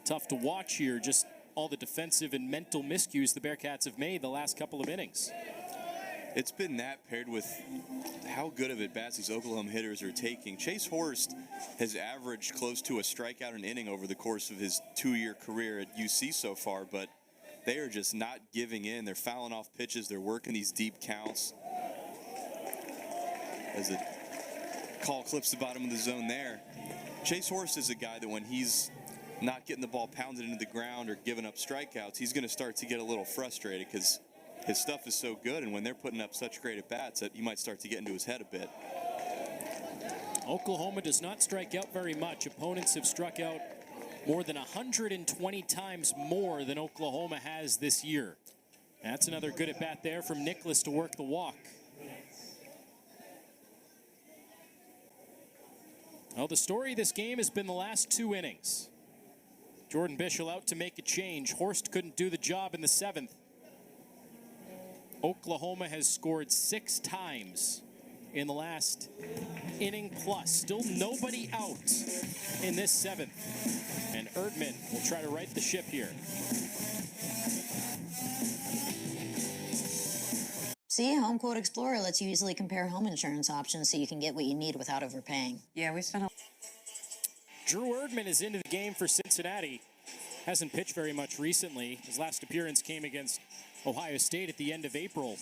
tough to watch here. Just all the defensive and mental miscues the Bearcats have made the last couple of innings. It's been that paired with how good of at-bats these Oklahoma hitters are taking. Chase Horst has averaged close to a strikeout an inning over the course of his 2-year career at UC so far, but they are just not giving in. They're fouling off pitches. They're working these deep counts. As the call clips the bottom of the zone there. Chase Horst is a guy that when he's not getting the ball pounded into the ground or giving up strikeouts, he's going to start to get a little frustrated because his stuff is so good, and when they're putting up such great at-bats, that you might start to get into his head a bit. Oklahoma does not strike out very much. Opponents have struck out more than 120 times more than Oklahoma has this year. That's another good at bat there from Nicholas to work the walk. Well, the story of this game has been the last 2 innings. Jordan Bischel out to make a change. Horst couldn't do the job in the 7th. Oklahoma has scored 6 times in the last inning plus. Still nobody out in this 7th. And Erdman will try to right the ship here. See, Home Quote Explorer lets you easily compare home insurance options so you can get what you need without overpaying. Yeah, we spent a... Drew Erdman is into the game for Cincinnati. Hasn't pitched very much recently. His last appearance came against Ohio State at the end of April.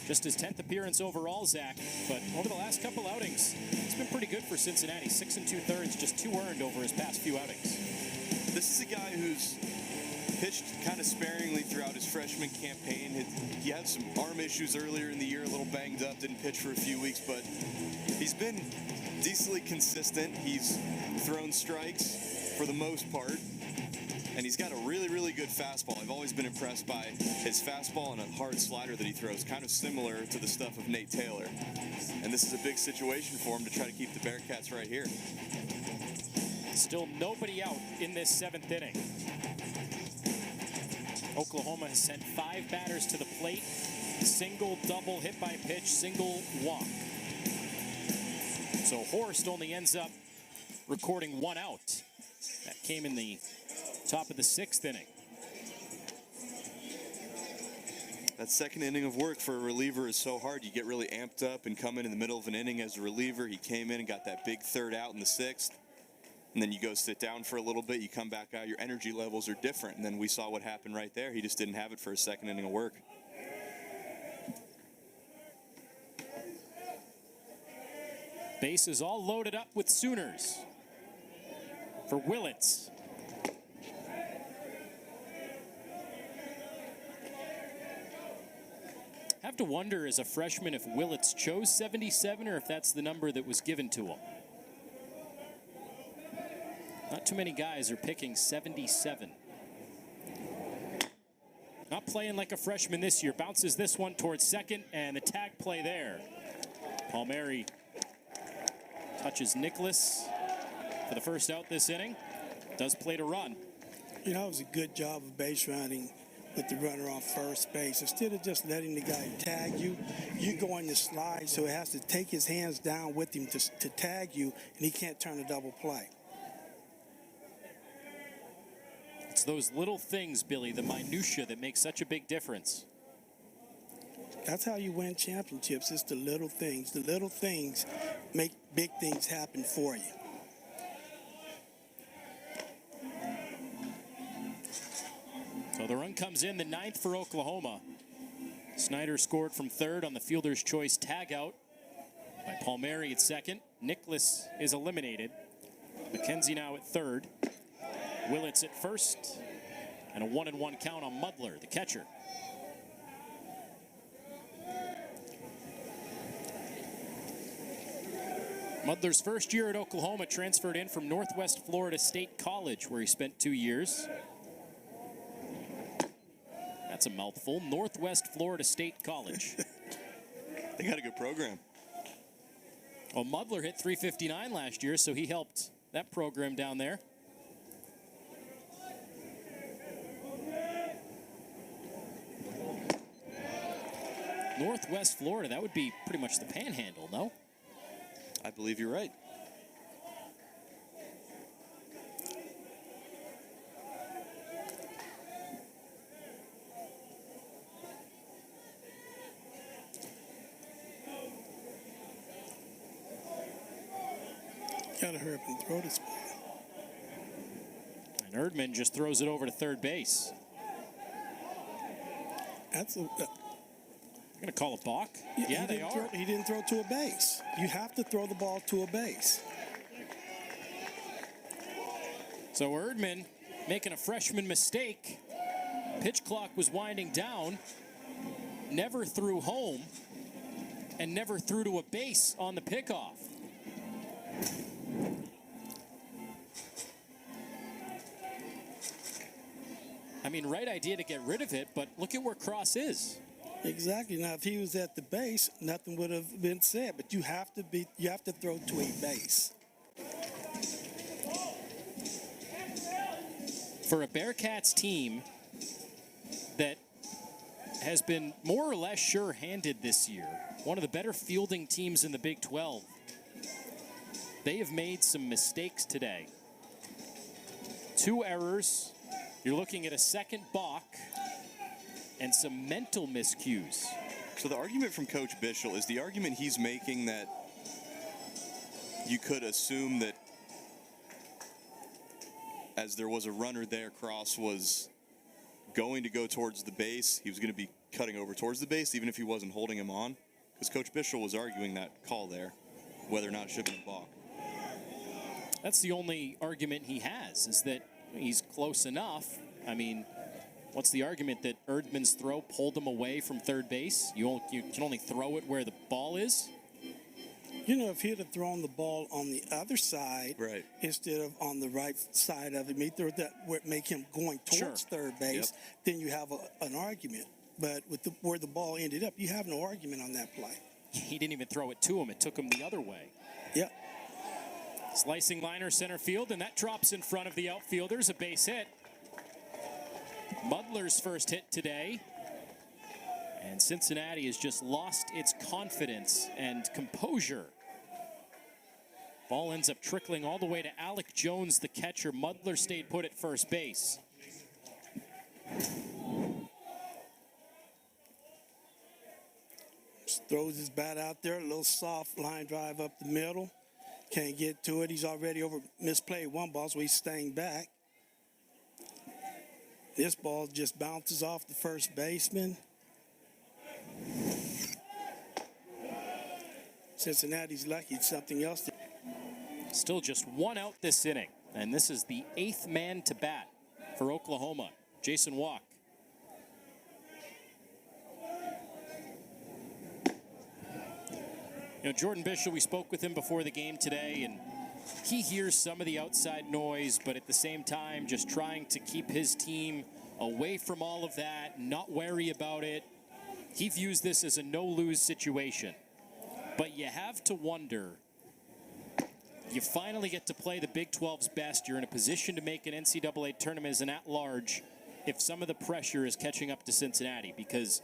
Just his 10th appearance overall, Zach. But over the last couple outings, it's been pretty good for Cincinnati. 6 2/3, just 2 earned over his past few outings. This is a guy who's pitched kind of sparingly throughout his freshman campaign. He had some arm issues earlier in the year, a little banged up, didn't pitch for a few weeks, but he's been decently consistent. He's thrown strikes for the most part, and he's got a really, really good fastball. I've always been impressed by his fastball and a hard slider that he throws, kind of similar to the stuff of Nate Taylor. And this is a big situation for him to try to keep the Bearcats right here. Still nobody out in this 7th inning. Oklahoma has sent 5 batters to the plate. Single, double, hit by pitch, single, walk. So Horst only ends up recording 1 out. That came in the top of the 6th inning. That 2nd inning of work for a reliever is so hard. You get really amped up and come in the middle of an inning as a reliever. He came in and got that big 3rd out in the 6th. And then you go sit down for a little bit, you come back out, your energy levels are different. And then we saw what happened right there. He just didn't have it for his 2nd inning of work. Bases all loaded up with Sooners for Willits. I have to wonder as a freshman if Willits chose 77 or if that's the number that was given to him. Not too many guys are picking 77. Not playing like a freshman this year. Bounces this one towards second, and the tag play there. Palmieri touches Nicholas for the first out this inning. Does play to run. You know, it was a good job of base running with the runner on first base. Instead of just letting the guy tag you, you go on the slide, so he has to take his hands down with him to tag you, and he can't turn a double play. It's those little things, Billy, the minutia that make such a big difference. That's how you win championships. It's the little things. The little things make big things happen for you. So the run comes in the 9th for Oklahoma. Snyder scored from 3rd on the fielder's choice tag out by Palmieri at 2nd. Nicholas is eliminated. McKenzie now at 3rd. Willits at 1st. And a 1-1 count on Mudler, the catcher. Mudler's first year at Oklahoma, transferred in from Northwest Florida State College, where he spent 2 years. That's a mouthful. Northwest Florida State College. They got a good program. Well, Mudler hit .359 last year, so he helped that program down there. Northwest Florida, that would be pretty much the panhandle, no? I believe you're right. Gotta hurry up and throw this ball. And Erdman just throws it over to 3rd base. That's a... They're going to call a balk? Yeah, they are. He didn't throw to a base. You have to throw the ball to a base. So Erdman making a freshman mistake. Pitch clock was winding down. Never threw home. And never threw to a base on the pickoff. I mean, right idea to get rid of it, but look at where Cross is. Exactly. Now, if he was at the base, nothing would have been said. But you have to throw to a base. For a Bearcats team that has been more or less sure-handed this year, one of the better fielding teams in the Big 12, they have made some mistakes today. 2 errors. You're looking at a second balk and some mental miscues. So the argument from Coach Bischel is the argument he's making that you could assume that as there was a runner there, Cross was going to go towards the base. He was going to be cutting over towards the base, even if he wasn't holding him on. Because Coach Bischel was arguing that call there, whether or not it should have been a balk. That's the only argument he has, is that he's close enough. I mean, what's the argument that Erdman's throw pulled him away from third base? You can only throw it where the ball is? You know, if he'd have thrown the ball on the other side instead of on the right side of it, that would make him going towards third base, then you have an argument. But with where the ball ended up, you have no argument on that play. He didn't even throw it to him. It took him the other way. Yep. Slicing liner center field, and that drops in front of the outfielders, a base hit. Mudler's first hit today. And Cincinnati has just lost its confidence and composure. Ball ends up trickling all the way to Alec Jones, the catcher. Mudler stayed put at first base. Just throws his bat out there, a little soft line drive up the middle. Can't get to it. He's already misplayed 1 ball, so he's staying back. This ball just bounces off the first baseman. Cincinnati's lucky. It's something else. Still just 1 out this inning. And this is the 8th man to bat for Oklahoma, Jason Walk. You know, Jordan Bischel, we spoke with him before the game today, and he hears some of the outside noise, but at the same time, just trying to keep his team away from all of that, not wary about it. He views this as a no-lose situation. But you have to wonder, you finally get to play the Big 12's best. You're in a position to make an NCAA tournament as an at-large if some of the pressure is catching up to Cincinnati, because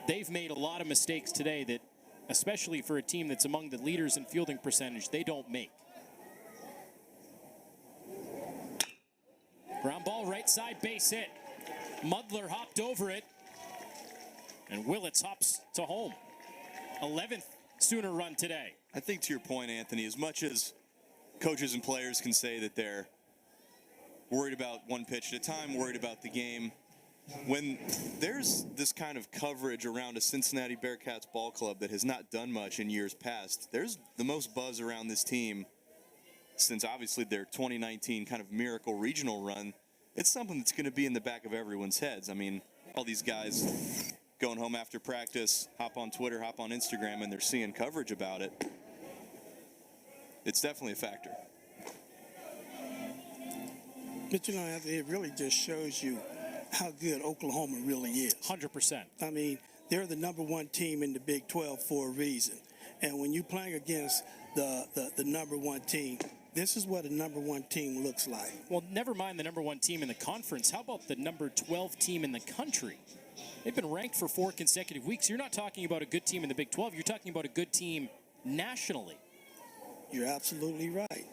they've made a lot of mistakes today that, especially for a team that's among the leaders in fielding percentage, they don't make. Ground ball, right side, base hit. Mudler hopped over it, and Willits hops to home. 11th Sooner run today. I think to your point, Anthony, as much as coaches and players can say that they're worried about one pitch at a time, worried about the game, when there's this kind of coverage around a Cincinnati Bearcats ball club that has not done much in years past, there's the most buzz around this team since obviously their 2019 kind of miracle regional run. It's something that's going to be in the back of everyone's heads. I mean, all these guys going home after practice, hop on Twitter, hop on Instagram, and they're seeing coverage about it. It's definitely a factor. But, you know, Anthony, it really just shows you how good Oklahoma really is. 100%. I mean, they're the #1 team in the Big 12 for a reason. And when you're playing against the #1 team, this is what a #1 team looks like. Well, never mind the #1 team in the conference. How about the #12 team in the country? They've been ranked for 4 consecutive weeks. You're not talking about a good team in the Big 12. You're talking about a good team nationally. You're absolutely right.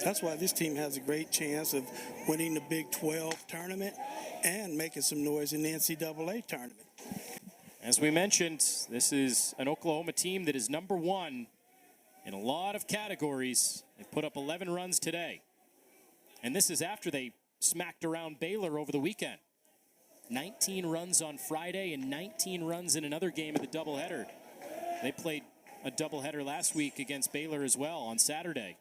That's why this team has a great chance of winning the Big 12 tournament and making some noise in the NCAA tournament. As we mentioned, this is an Oklahoma team that is #1 in a lot of categories. They put up 11 runs today. And this is after they smacked around Baylor over the weekend. 19 runs on Friday and 19 runs in another game of the doubleheader. They played a doubleheader last week against Baylor as well on Saturday.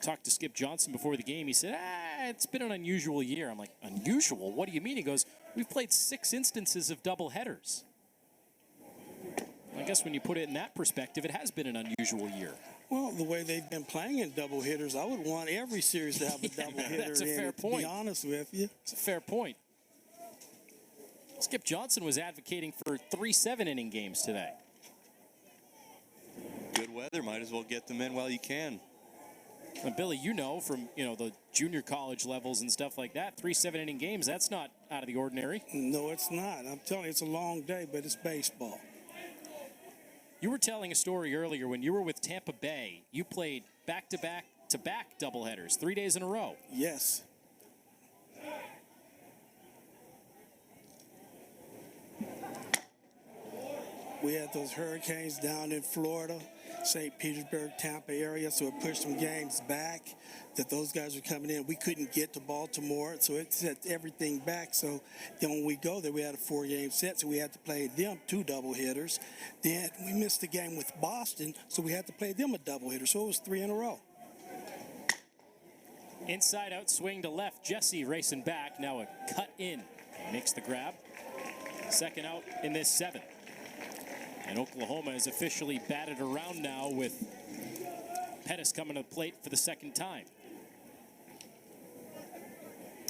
Talked to Skip Johnson before the game. He said, it's been an unusual year. I'm like, unusual? What do you mean? He goes, we've played 6 instances of doubleheaders. I guess when you put it in that perspective, it has been an unusual year. Well, the way they've been playing in double hitters, I would want every series to have a double hitter. That's a fair point. To be honest with you. It's a fair point. Skip Johnson was advocating for 3 7-inning games today. Good weather, might as well get them in while you can. And Billy, you know from the junior college levels and stuff like that, 3 7-inning games, that's not out of the ordinary. No, it's not. I'm telling you, it's a long day, but it's baseball. You were telling a story earlier when you were with Tampa Bay. You played back-to-back doubleheaders, 3 days in a row. Yes. We had those hurricanes down in Florida, St. Petersburg, Tampa area, so it pushed some games back that those guys were coming in. We couldn't get to Baltimore, so it set everything back. So then when we go there, we had a 4-game set, so we had to play them 2 doubleheaders. Then we missed the game with Boston, so we had to play them a doubleheader. So it was 3 in a row. Inside out swing to left. Jesse racing back. Now a cut in. Makes the grab. Second out in this 7th. And Oklahoma is officially batted around now with Pettis coming to the plate for the second time.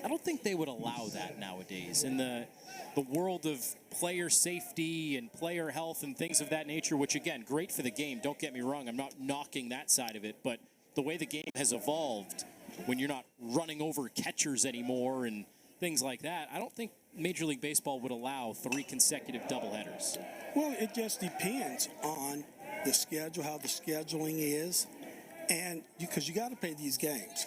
I don't think they would allow that nowadays in the world of player safety and player health and things of that nature, which, again, great for the game. Don't get me wrong. I'm not knocking that side of it. But the way the game has evolved, when you're not running over catchers anymore and things like that, I don't think Major League Baseball would allow 3 consecutive doubleheaders. Well, it just depends on the schedule, how the scheduling is, and because you got to play these games.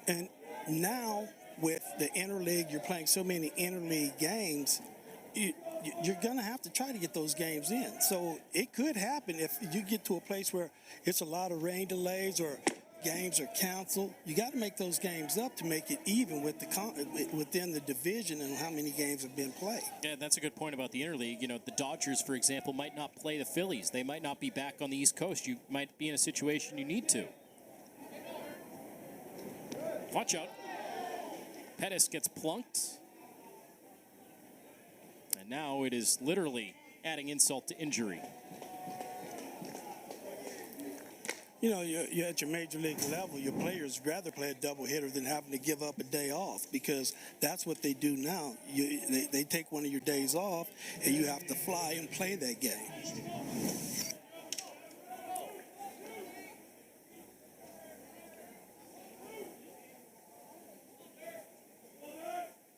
And now with the interleague, you're playing so many interleague games, you're going to have to try to get those games in. So it could happen if you get to a place where it's a lot of rain delays or games are canceled. You got to make those games up to make it even with within the division and how many games have been played. Yeah, that's a good point about the interleague. The Dodgers, for example, might not play the Phillies. They might not be back on the East Coast. You might be in a situation you need to. Watch out. Pettis gets plunked. And now it is literally adding insult to injury. You're at your major league level, your players rather play a doubleheader than having to give up a day off, because that's what they do now. They take one of your days off, and you have to fly and play that game.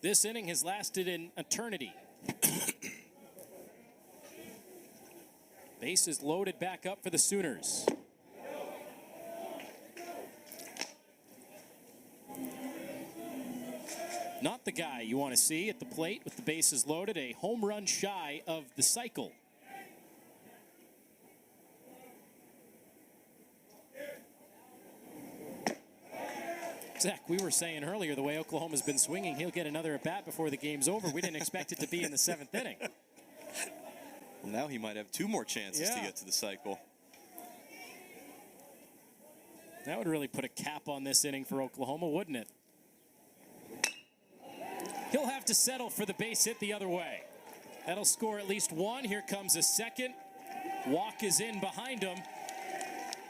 This inning has lasted an eternity. Base is loaded back up for the Sooners. Not the guy you want to see at the plate with the bases loaded. A home run shy of the cycle. Zach, we were saying earlier, the way Oklahoma's been swinging, he'll get another at-bat before the game's over. We didn't expect it to be in the 7th inning. Well, now he might have 2 more chances to get to the cycle. That would really put a cap on this inning for Oklahoma, wouldn't it? He'll have to settle for the base hit the other way. That'll score at least 1. Here comes a second. Walk is in behind him.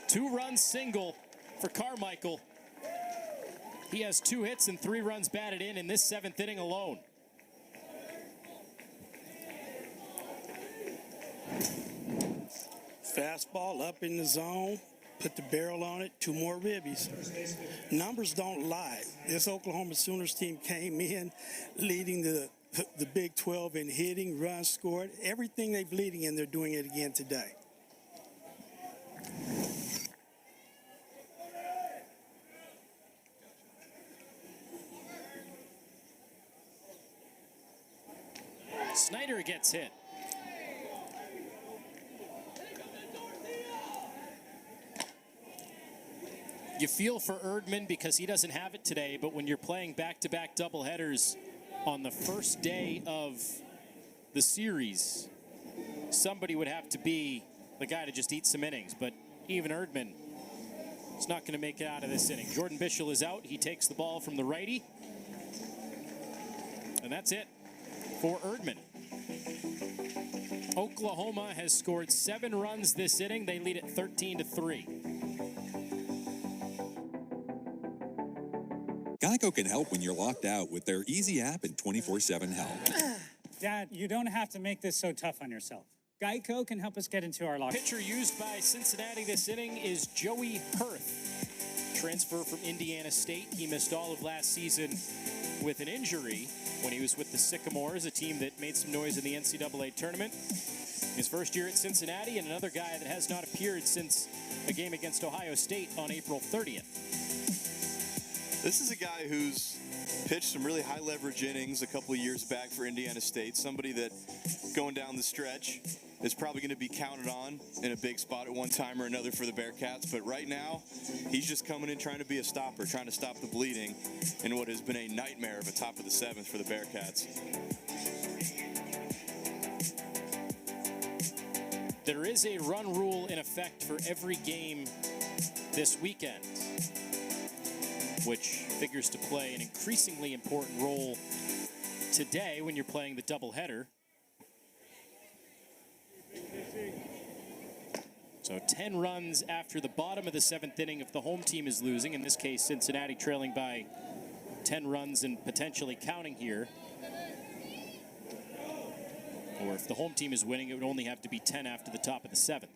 2-run single for Carmichael. He has 2 hits and 3 runs batted in this 7th inning alone. Fastball up in the zone. Put the barrel on it, 2 more ribbies. Numbers don't lie. This Oklahoma Sooners team came in leading the Big 12 in hitting, runs scored. Everything they've leading in, they're doing it again today. Snyder gets hit. You feel for Erdman because he doesn't have it today, but when you're playing back-to-back doubleheaders on the first day of the series, somebody would have to be the guy to just eat some innings. But even Erdman is not going to make it out of this inning. Jordan Bischel is out. He takes the ball from the righty. And that's it for Erdman. Oklahoma has scored 7 runs this inning. They lead it 13-3. Geico can help when you're locked out with their easy app and 24/7 help. Dad, you don't have to make this so tough on yourself. Geico can help us get into our locker. Pitcher used by Cincinnati this inning is Joey Hurth. Transfer from Indiana State. He missed all of last season with an injury when he was with the Sycamores, a team that made some noise in the NCAA tournament. His first year at Cincinnati, and another guy that has not appeared since a game against Ohio State on April 30th. This is a guy who's pitched some really high leverage innings a couple of years back for Indiana State. Somebody that going down the stretch is probably going to be counted on in a big spot at one time or another for the Bearcats. But right now, he's just coming in trying to be a stopper, trying to stop the bleeding in what has been a nightmare of a top of the 7th for the Bearcats. There is a run rule in effect for every game this weekend, which figures to play an increasingly important role today when you're playing the doubleheader. So 10 runs after the bottom of the 7th inning if the home team is losing. In this case, Cincinnati trailing by 10 runs and potentially counting here. Or if the home team is winning, it would only have to be 10 after the top of the 7th.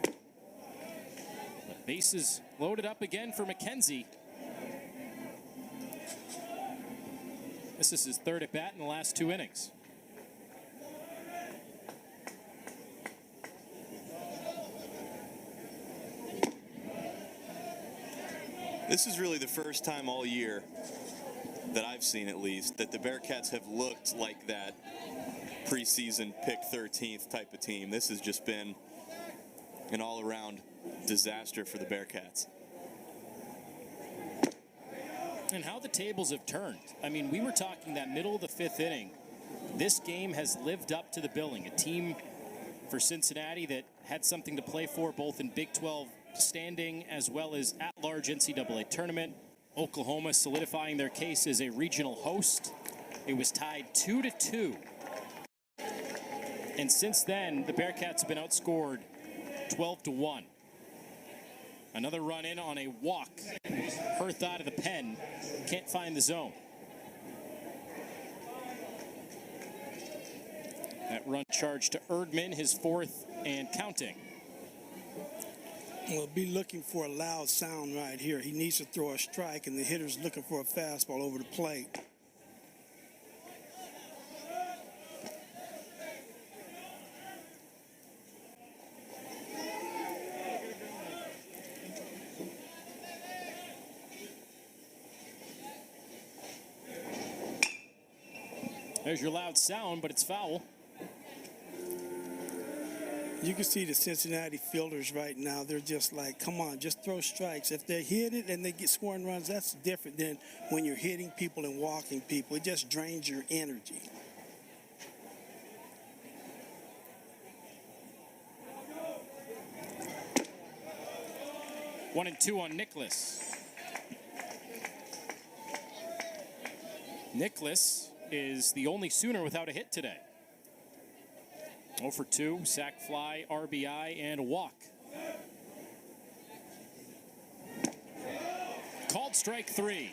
But bases loaded up again for McKenzie. This is his 3rd at bat in the last 2 innings. This is really the first time all year that I've seen, at least, that the Bearcats have looked like that preseason pick 13th type of team. This has just been an all-around disaster for the Bearcats. And how the tables have turned. I mean, we were talking that middle of the 5th inning. This game has lived up to the billing. A team for Cincinnati that had something to play for both in Big 12 standing as well as at-large NCAA tournament. Oklahoma solidifying their case as a regional host. It was tied 2-2. And since then, the Bearcats have been outscored 12-1. Another run in on a walk. Hurth out of the pen. Can't find the zone. That run charge to Erdman, his 4th and counting. Well, be looking for a loud sound right here. He needs to throw a strike, and the hitter's looking for a fastball over the plate. There's your loud sound, but it's foul. You can see the Cincinnati fielders right now. They're just like, come on, just throw strikes. If they hit it and they get scoring runs, that's different than when you're hitting people and walking people. It just drains your energy. One and two on Nicholas. Nicholas is the only Sooner without a hit today. 0 for 2, sac fly, RBI, and a walk. Called strike 3.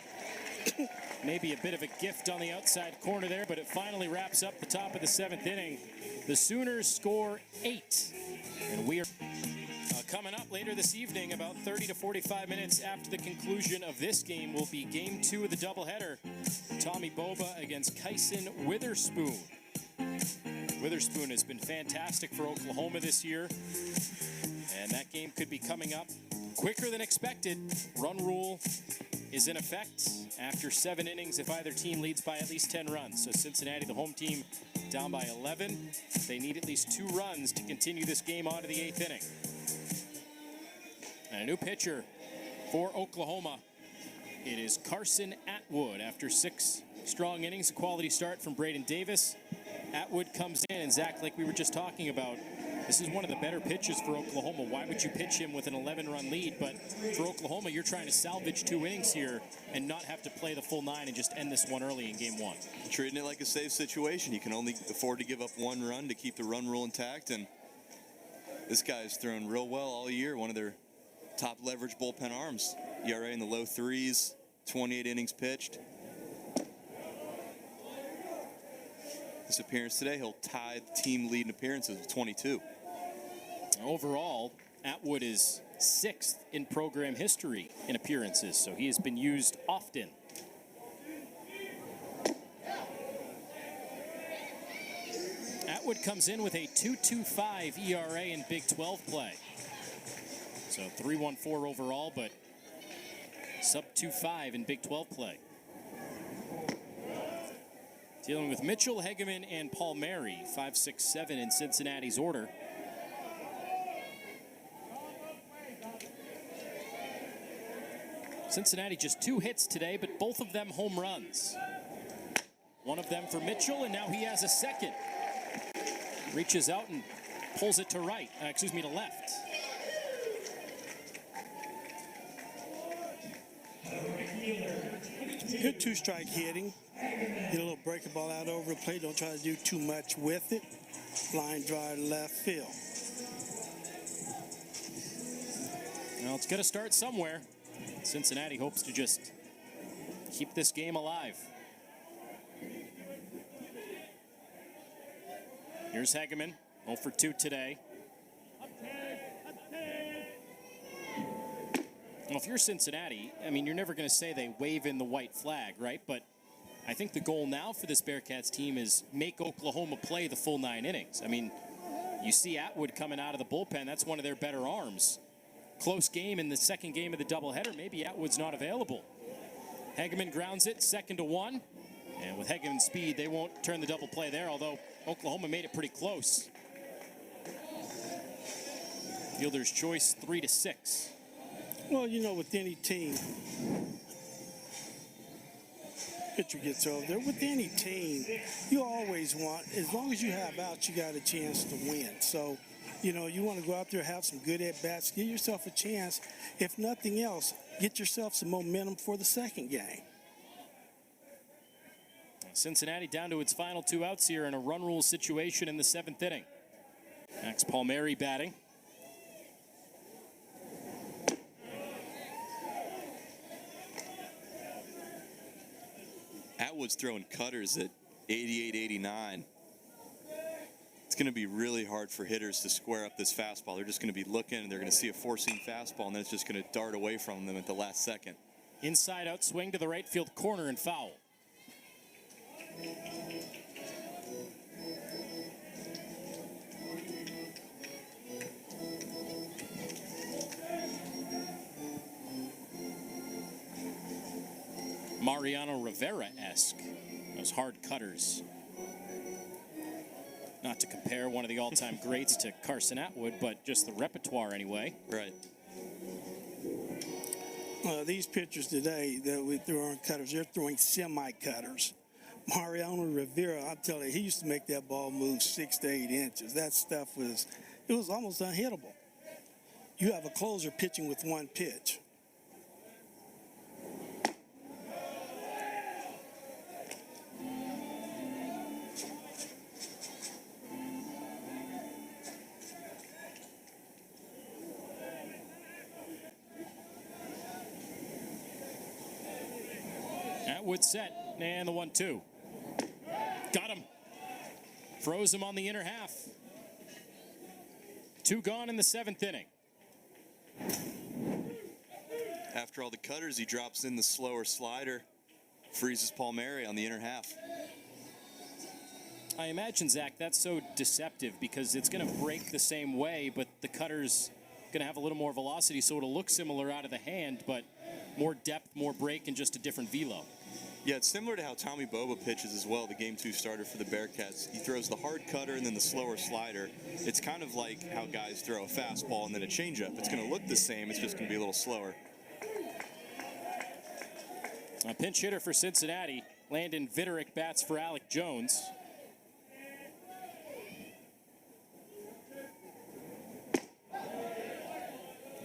Maybe a bit of a gift on the outside corner there, but it finally wraps up the top of the 7th inning. The Sooners score 8. And we are coming up later this evening, about 30 to 45 minutes after the conclusion of this game, will be game 2 of the doubleheader. Tommy Boba against Kyson Witherspoon. Witherspoon has been fantastic for Oklahoma this year, and that game could be coming up quicker than expected. Run rule is in effect after 7 innings if either team leads by at least 10 runs. So Cincinnati, the home team, down by 11. They need at least 2 runs to continue this game on to the 8th inning. And a new pitcher for Oklahoma. It is Carson Atwood. After 6 strong innings, a quality start from Braden Davis. Atwood comes in, and Zach, like we were just talking about, This is one of the better pitches for Oklahoma. Why would you pitch him with an 11-run lead? But for Oklahoma, you're trying to salvage 2 innings here and not have to play the full 9 and just end this one early in game 1. Treating it like a safe situation. You can only afford to give up 1 run to keep the run rule intact, and this guy's thrown real well all year. One of their top leverage bullpen arms. ERA in the low 3s, 28 innings pitched. This appearance today, he'll tie the team lead in appearances with 22. Overall, Atwood is 6th in program history in appearances, so he has been used often. Atwood comes in with a 2.25 ERA in Big 12 play. So 3.14 overall, but sub 2.5 in Big 12 play. Dealing with Mitchell, Hegeman, and Palmieri, 5, 6, 7 in Cincinnati's order. Cincinnati just 2 hits today, but both of them home runs. One of them for Mitchell, and now he has a second. Reaches out and pulls it to to left. Good 2-strike hitting. Get a little breaking ball out over the plate. Don't try to do too much with it. Line drive left field. Well, it's going to start somewhere. Cincinnati hopes to just keep this game alive. Here's Hegeman, 0 for 2 today. Well, if you're Cincinnati, I mean, you're never going to say they wave in the white flag, right? But I think the goal now for this Bearcats team is make Oklahoma play the full 9 innings. I mean, you see Atwood coming out of the bullpen. That's one of their better arms. Close game in the second game of the doubleheader. Maybe Atwood's not available. Hegeman grounds it, 2-1. And with Hegeman's speed, they won't turn the double play there, although Oklahoma made it pretty close. Fielder's choice, 3-6. Well, you know, with any team, pitcher gets over there. With any team, you always want, as long as you have outs, you got a chance to win. So, you know, you want to go out there, have some good at-bats, give yourself a chance. If nothing else, get yourself some momentum for the second game. Cincinnati down to its final 2 outs here in a run rule situation in the 7th inning. Max Palmieri batting. Atwood's throwing cutters at 88, 89. It's going to be really hard for hitters to square up this fastball. They're just going to be looking, and they're going to see a four-seam fastball, and then it's just going to dart away from them at the last second. Inside out swing to the right field corner and foul. Mariano Rivera-esque. Those hard cutters. Not to compare one of the all-time greats to Carson Atwood, but just the repertoire anyway. Right. These pitchers today that we throw on cutters, they're throwing semi-cutters. Mariano Rivera, I'm telling you, he used to make that ball move 6 to 8 inches. That stuff was almost unhittable. You have a closer pitching with 1 pitch. Atwood set, and the 1-2. Got him. Froze him on the inner half. 2 gone in the 7th inning. After all the cutters, he drops in the slower slider, freezes Palmieri on the inner half. I imagine, Zach, that's so deceptive because it's going to break the same way, but the cutter's going to have a little more velocity, so it'll look similar out of the hand, but more depth, more break, and just a different velo. Yeah, it's similar to how Tommy Boba pitches as well, the Game 2 starter for the Bearcats. He throws the hard cutter and then the slower slider. It's kind of like how guys throw a fastball and then a changeup. It's going to look the same, it's just going to be a little slower. A pinch hitter for Cincinnati. Landon Vitterick bats for Alec Jones.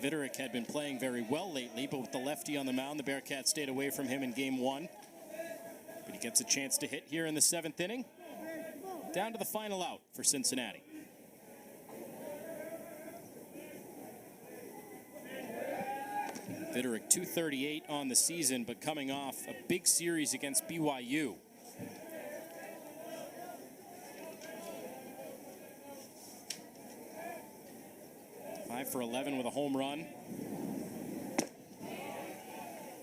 Viderick had been playing very well lately, but with the lefty on the mound, the Bearcats stayed away from him in game one. But he gets a chance to hit here in the 7th inning. Down to the final out for Cincinnati. Viderick 238 on the season, but coming off a big series against BYU. Five for 11 with a home run.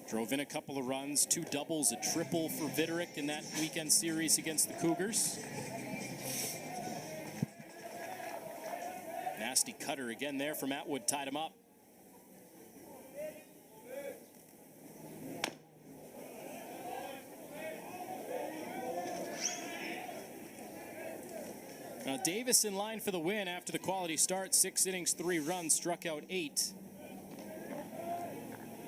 Drove in a couple of runs, 2 doubles, a triple for Viderick in that weekend series against the Cougars. Nasty cutter again there from Atwood, tied him up. Now Davis in line for the win after the quality start. 6 innings, 3 runs, struck out 8.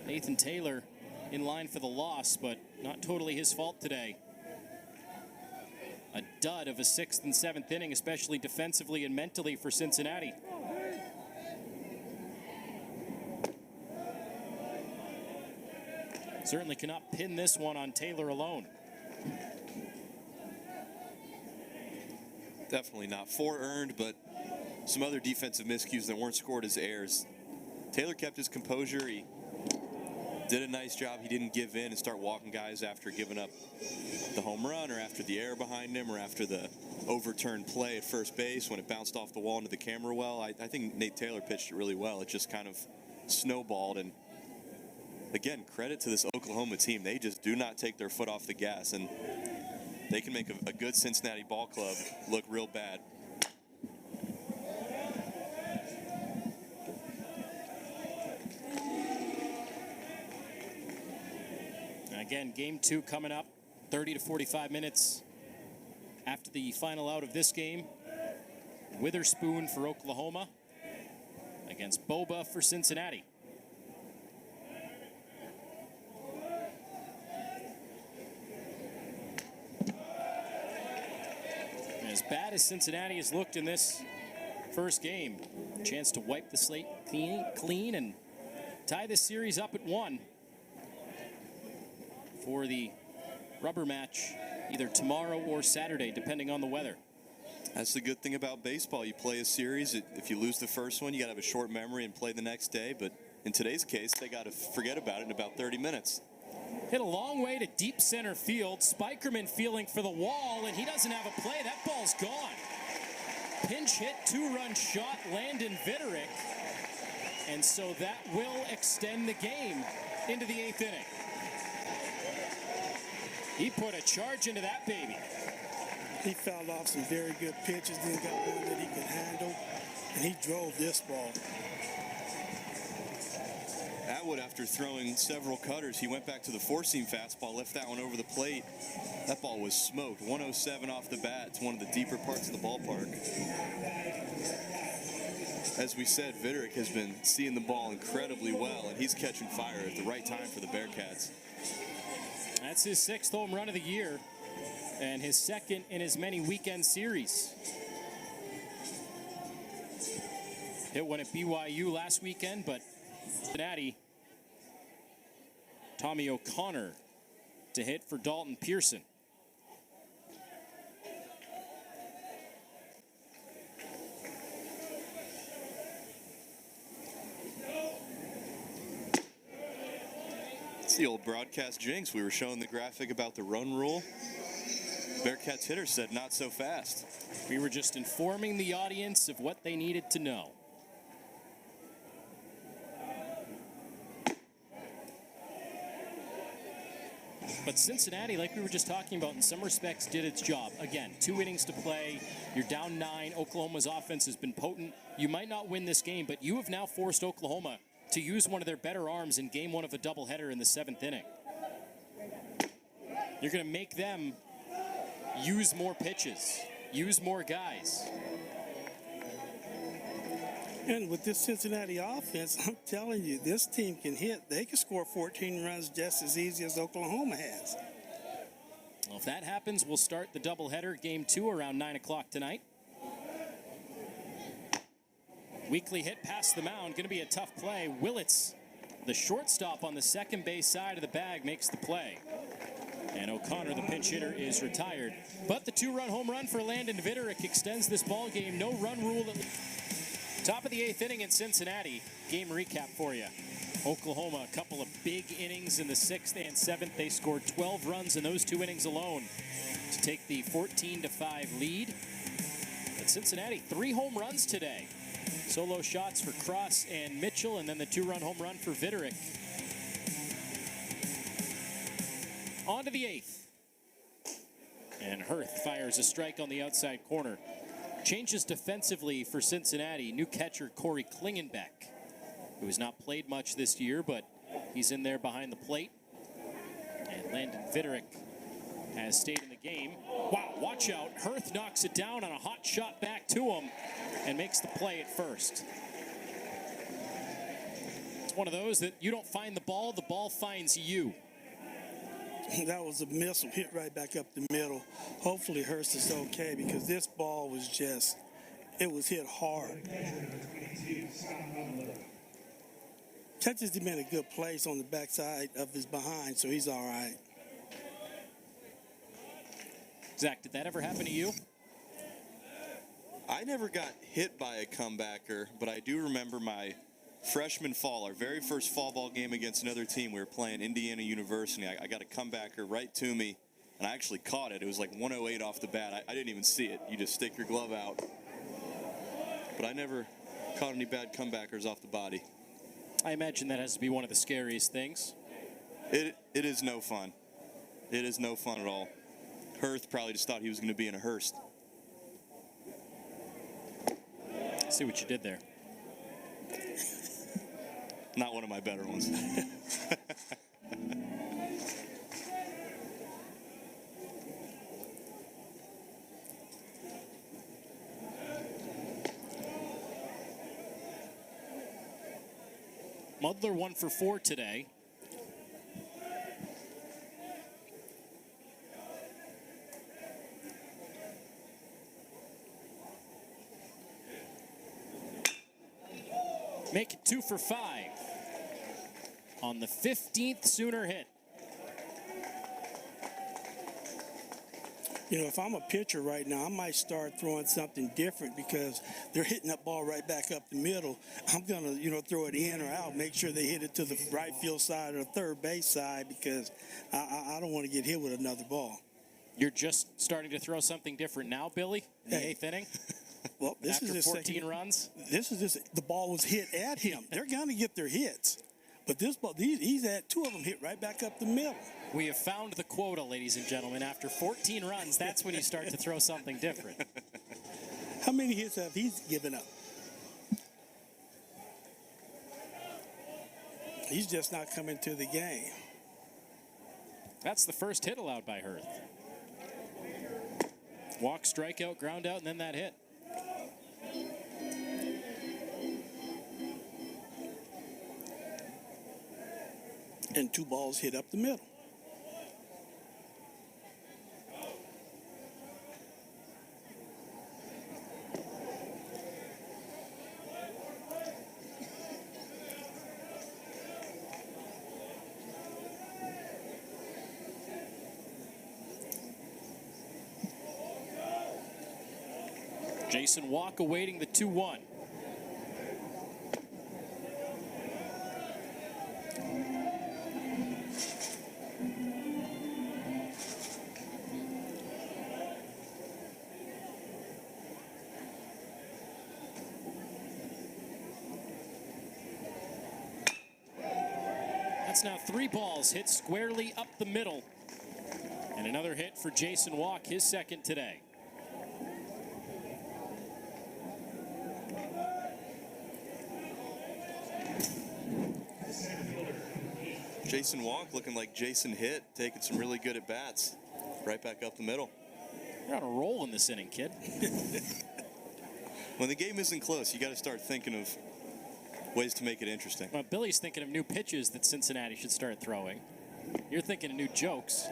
Nathan Taylor in line for the loss, but not totally his fault today. A dud of a 6th and 7th inning, especially defensively and mentally for Cincinnati. Certainly cannot pin this one on Taylor alone. Definitely not. 4 earned, but some other defensive miscues that weren't scored as errors. Taylor kept his composure. He did a nice job. He didn't give in and start walking guys after giving up the home run or after the error behind him or after the overturned play at first base when it bounced off the wall into the camera well. I think Nate Taylor pitched it really well. It just kind of snowballed. And again, credit to this Oklahoma team. They just do not take their foot off the gas, and they can make a good Cincinnati ball club look real bad. Again, game 2 coming up, 30 to 45 minutes after the final out of this game. Witherspoon for Oklahoma against Boba for Cincinnati. As bad as Cincinnati has looked in this first game, chance to wipe the slate clean and tie this series up at 1 for the rubber match either tomorrow or Saturday, depending on the weather. That's the good thing about baseball. You play a series. If you lose the first one, you got to have a short memory and play the next day. But in today's case, they got to forget about it in about 30 minutes. Hit a long way to deep center field. Spikerman feeling for the wall, and he doesn't have a play. That ball's gone. Pinch hit, 2-run shot, Landon Viderick. And so that will extend the game into the 8th inning. He put a charge into that baby. He fouled off some very good pitches, then got one that he could handle, and he drove this ball. Atwood, after throwing several cutters, he went back to the 4-seam fastball, left that one over the plate. That ball was smoked. 107 off the bat. It's one of the deeper parts of the ballpark. As we said, Viderick has been seeing the ball incredibly well, and he's catching fire at the right time for the Bearcats. That's his 6th home run of the year and his 2nd in as many weekend series. Hit one at BYU last weekend, but Cincinnati, Tommy O'Connor to hit for Dalton Pearson. It's the old broadcast jinx. We were showing the graphic about the run rule. Bearcats hitter said not so fast. We were just informing the audience of what they needed to know. But Cincinnati, like we were just talking about, in some respects did its job. Again, 2 innings to play. You're down 9. Oklahoma's offense has been potent. You might not win this game, but you have now forced Oklahoma to use one of their better arms in game 1 of a doubleheader in the 7th inning. You're going to make them use more pitches, use more guys. And with this Cincinnati offense, I'm telling you, this team can hit. They can score 14 runs just as easy as Oklahoma has. Well, if that happens, we'll start the doubleheader, game 2, around 9 o'clock tonight. Weekly hit past the mound. Going to be a tough play. Willits, the shortstop on the second base side of the bag, makes the play. And O'Connor, the pinch hitter, is retired. But the 2-run home run for Landon Vitterick extends this ball game. No run rule. Top of the 8th inning in Cincinnati. Game recap for you. Oklahoma, a couple of big innings in the 6th and 7th. They scored 12 runs in those 2 innings alone to take the 14-5 lead. But Cincinnati, 3 home runs today. Solo shots for Cross and Mitchell, and then the 2-run home run for Vitterick. On to the 8th. And Hurth fires a strike on the outside corner. Changes defensively for Cincinnati. New catcher Corey Klingenbeck, who has not played much this year, but he's in there behind the plate. And Landon Vitterick has stayed in the game. Wow, watch out. Hurth knocks it down on a hot shot back to him and makes the play at first. It's one of those that you don't find the ball finds you. That was a missile hit right back up the middle. Hopefully Hurst is okay, because this ball was just, it was hit hard. Catches him in a good place on the backside of his behind, so he's all right. Zach, did that ever happen to you? I never got hit by a comebacker, but I do remember my freshman fall, our very first fall ball game against another team. We were playing Indiana University. I got a comebacker right to me, and I actually caught it. It was like 108 off the bat. I didn't even see it. You just stick your glove out. But I never caught any bad comebackers off the body. I imagine that has to be one of the scariest things. It is no fun. It is no fun at all. Hurth probably just thought he was going to be in a Hurst. See what you did there. Not one of my better ones. Mudler 1 for 4 today. Make it 2 for 5 on the 15th Sooner hit. You know, if I'm a pitcher right now, I might start throwing something different, because they're hitting that ball right back up the middle. I'm going to, you know, throw it in or out, make sure they hit it to the right field side or third base side, because I don't want to get hit with another ball. You're just starting to throw something different now, Billy, in the 8th inning? Well, this After is his 14 runs? This is just, the ball was hit at him. They're going to get their hits. But this ball, he's at 2 of them hit right back up the middle. We have found the quota, ladies and gentlemen. After 14 runs, that's when you start to throw something different. How many hits have he given up? He's just not coming to the game. That's the first hit allowed by Hurth. Walk, strikeout, ground out, and then that hit. And 2 balls hit up the middle. Jason Walk awaiting the 2-1. That's now 3 balls hit squarely up the middle. And another hit for Jason Walk, his second today. Jason Walk looking like Jason Hitt, taking some really good at-bats. Right back up the middle. You're on a roll in this inning, kid. When the game isn't close, you got to start thinking of ways to make it interesting. Well, Billy's thinking of new pitches that Cincinnati should start throwing. You're thinking of new jokes.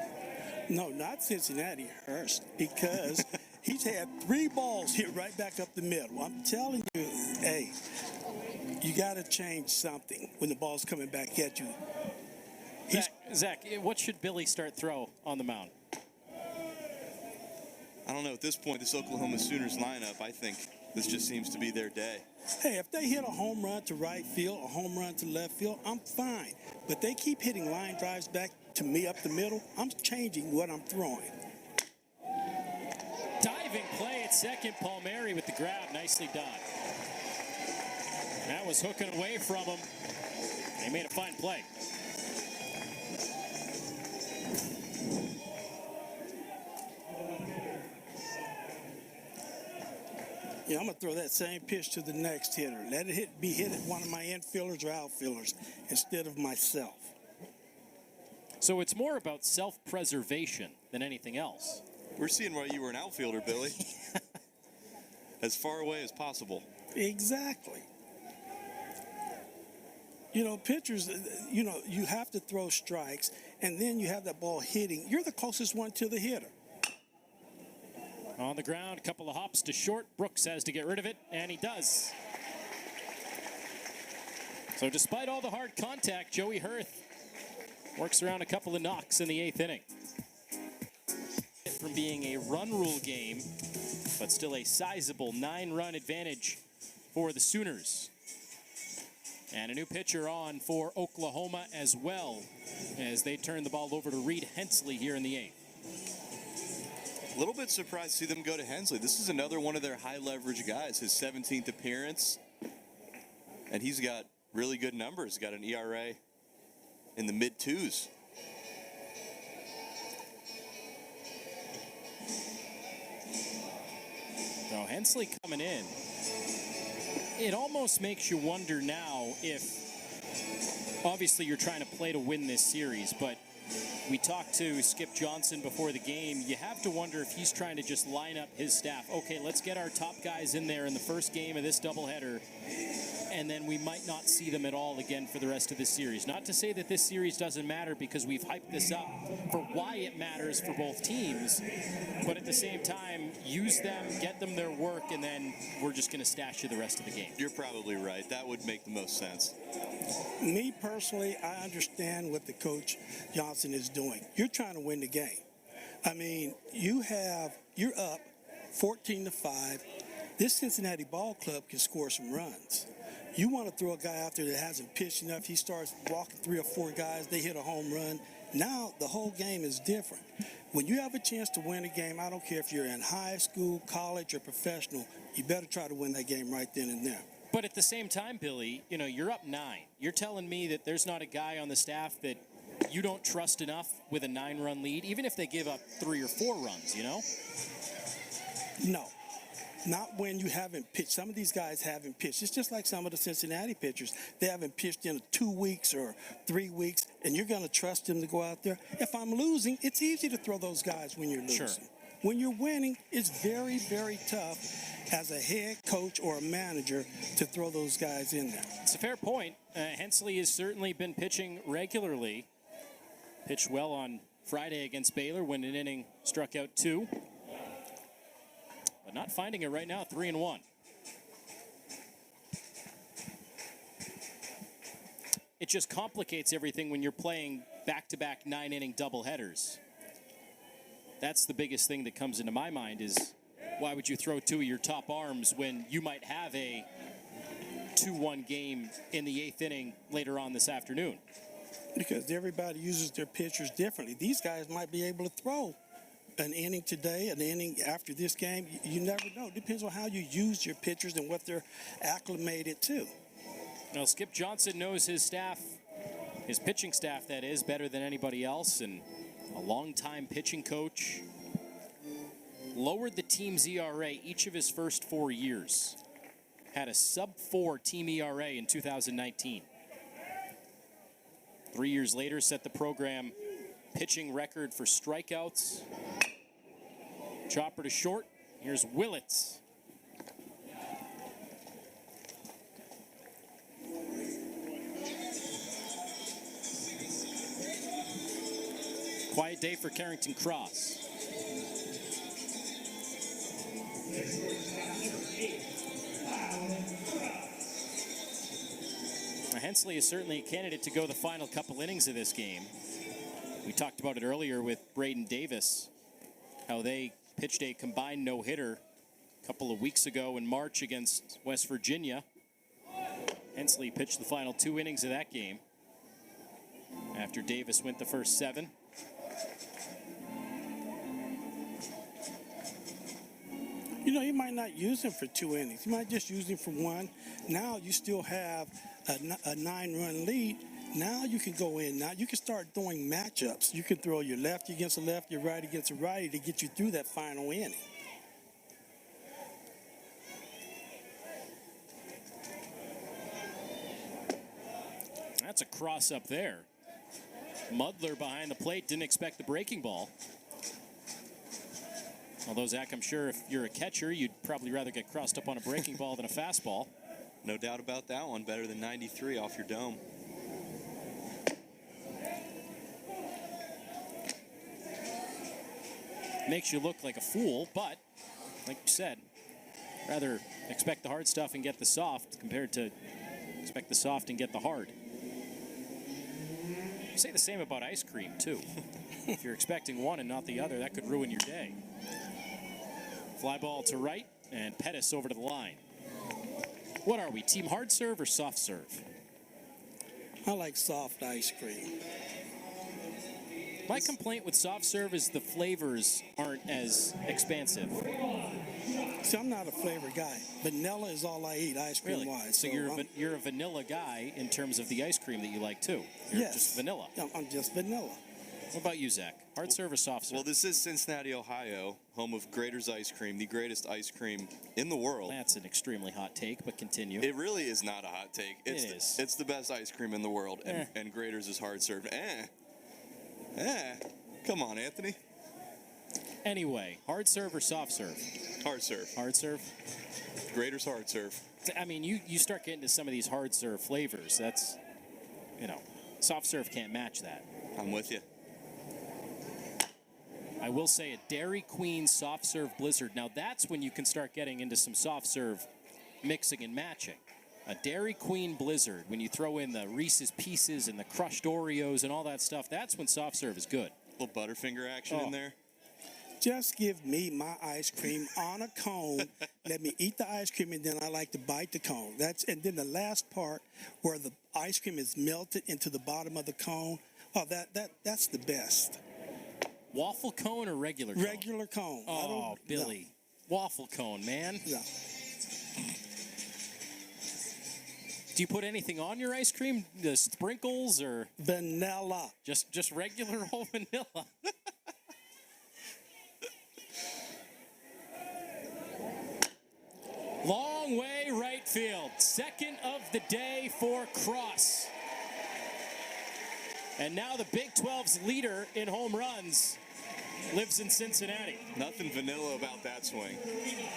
No, not Cincinnati, Hurst, because He's had 3 balls hit right back up the middle. I'm telling you, hey, you got to change something when the ball's coming back at you. Zach, what should Billy start throw on the mound? I don't know. At this point, this Oklahoma Sooners lineup, I think this just seems to be their day. Hey, if they hit a home run to right field, a home run to left field, I'm fine. But they keep hitting line drives back to me up the middle. I'm changing what I'm throwing. Diving play at second. Palmieri with the grab. Nicely done. That was hooking away from him. They made a fine play. Yeah, I'm going to throw that same pitch to the next hitter. Let it be hit at one of my infielders or outfielders instead of myself. So it's more about self-preservation than anything else. We're seeing why you were an outfielder, Billy. As far away as possible. Exactly. You know, pitchers, you know, you have to throw strikes, and then you have that ball hitting. You're the closest one to the hitter. On the ground, a couple of hops to short. Brooks has to get rid of it, and he does. So despite all the hard contact, Joey Hurth works around a couple of knocks in the 8th inning. From being a run rule game, but still a sizable 9-run advantage for the Sooners. And a new pitcher on for Oklahoma as well, as they turn the ball over to Reed Hensley here in the 8th. A little bit surprised to see them go to Hensley. This is another one of their high leverage guys, his 17th appearance. And he's got really good numbers. Got an ERA in the mid-2s. So Hensley coming in. It almost makes you wonder now if, obviously you're trying to play to win this series, but we talked to Skip Johnson before the game. You have to wonder if he's trying to just line up his staff. Okay, let's get our top guys in there in the first game of this doubleheader, and then we might not see them at all again for the rest of this series. Not to say that this series doesn't matter, because we've hyped this up for why it matters for both teams, but at the same time, use them, get them their work, and then we're just going to stash you the rest of the game. You're probably right. That would make the most sense. Me personally, I understand what the coach Johnson is doing. You're trying to win the game. I mean, you're up 14-5. This Cincinnati ball club can score some runs. You want to throw a guy out there that hasn't pitched enough. He starts walking 3 or 4 guys. They hit a home run. Now the whole game is different. When you have a chance to win a game, I don't care if you're in high school, college, or professional, you better try to win that game right then and there. But at the same time, Billy, you know, you're up 9. You're telling me that there's not a guy on the staff that you don't trust enough with a 9-run lead, even if they give up 3 or 4 runs, you know? No. Not when you haven't pitched. Some of these guys haven't pitched. It's just like some of the Cincinnati pitchers. They haven't pitched in 2 weeks or 3 weeks, and you're going to trust them to go out there. If I'm losing, it's easy to throw those guys when you're losing. Sure. When you're winning, it's very, very tough as a head coach or a manager to throw those guys in there. It's a fair point. Hensley has certainly been pitching regularly. Pitched well on Friday against Baylor when an inning struck out 2. But not finding it right now, 3-1. It just complicates everything when you're playing back-to-back 9-inning doubleheaders. That's the biggest thing that comes into my mind is, why would you throw 2 of your top arms when you might have a 2-1 game in the 8th inning later on this afternoon? Because everybody uses their pitchers differently. These guys might be able to throw an inning today, an inning after this game. You never know. It depends on how you use your pitchers and what they're acclimated to. Well, Skip Johnson knows his staff, his pitching staff, that is, better than anybody else, and a longtime pitching coach. Lowered the team's ERA each of his first 4 years. Had a sub-4 team ERA in 2019. 3 years later, set the program pitching record for strikeouts. Chopper to short. Here's Willits. Quiet day for Carrington Cross. Hensley is certainly a candidate to go the final couple innings of this game. We talked about it earlier with Braden Davis, how they pitched a combined no-hitter a couple of weeks ago in March against West Virginia. Hensley pitched the final 2 innings of that game after Davis went the first 7. You know, he might not use him for 2 innings. He might just use him for 1. Now you still have a 9-run lead. Now you can go in. Now you can start throwing matchups. You can throw your lefty against a lefty, your righty against a righty to get you through that final inning. That's a cross up there. Mudler behind the plate didn't expect the breaking ball. Although, Zach, I'm sure if you're a catcher, you'd probably rather get crossed up on a breaking ball than a fastball. No doubt about that one. Better than 93 off your dome. Makes you look like a fool, but like you said, rather expect the hard stuff and get the soft compared to expect the soft and get the hard. You say the same about ice cream, too. If you're expecting one and not the other, that could ruin your day. Fly ball to right, and Pettis over to the line. What are we, team hard serve or soft serve? I like soft ice cream. My complaint with soft serve is the flavors aren't as expansive. See, I'm not a flavor guy. Vanilla is all I eat, ice cream Really? wise. So you're a vanilla guy in terms of the ice cream that you like too. You're Yes. just vanilla. I'm just vanilla. What about you, Zach? Hard serve or soft serve? Well, this is Cincinnati, Ohio, home of Grater's Ice Cream, the greatest ice cream in the world. That's an extremely hot take, but continue. It really is not a hot take. It is. It's the best ice cream in the world, and Grater's is hard served. Come on, Anthony. Anyway, hard serve or soft serve? Hard serve. Hard serve? Grater's hard serve. I mean, you start getting to some of these hard serve flavors. That's, soft serve can't match that. I'm with you. I will say a Dairy Queen soft serve blizzard. Now that's when you can start getting into some soft serve mixing and matching. A Dairy Queen blizzard, when you throw in the Reese's Pieces and the crushed Oreos and all that stuff, that's when soft serve is good. A little Butterfinger action in there. Just give me my ice cream on a cone. Let me eat the ice cream, and then I like to bite the cone. And then the last part where the ice cream is melted into the bottom of the cone. Oh, that's the best. Waffle cone or regular cone? Regular cone. Oh, Billy. No. Waffle cone, man. Yeah. Do you put anything on your ice cream? The sprinkles or vanilla? Just regular old vanilla. Long way right field. Second of the day for Cross. And now the Big 12's leader in home runs lives in Cincinnati. Nothing vanilla about that swing.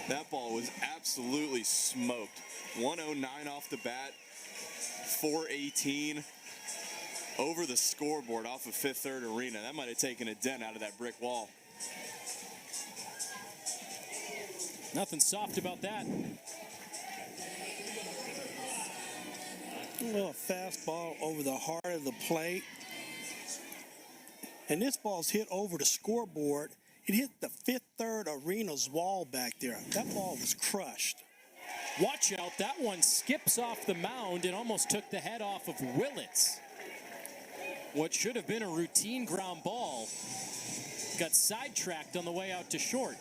That ball was absolutely smoked. 109 off the bat, 418 over the scoreboard off of Fifth Third Arena. That might have taken a dent out of that brick wall. Nothing soft about that. A little fastball over the heart of the plate. And this ball's hit over the scoreboard. It hit the Fifth Third Arena's wall back there. That ball was crushed. Watch out, that one skips off the mound and almost took the head off of Willits. What should have been a routine ground ball got sidetracked on the way out to short.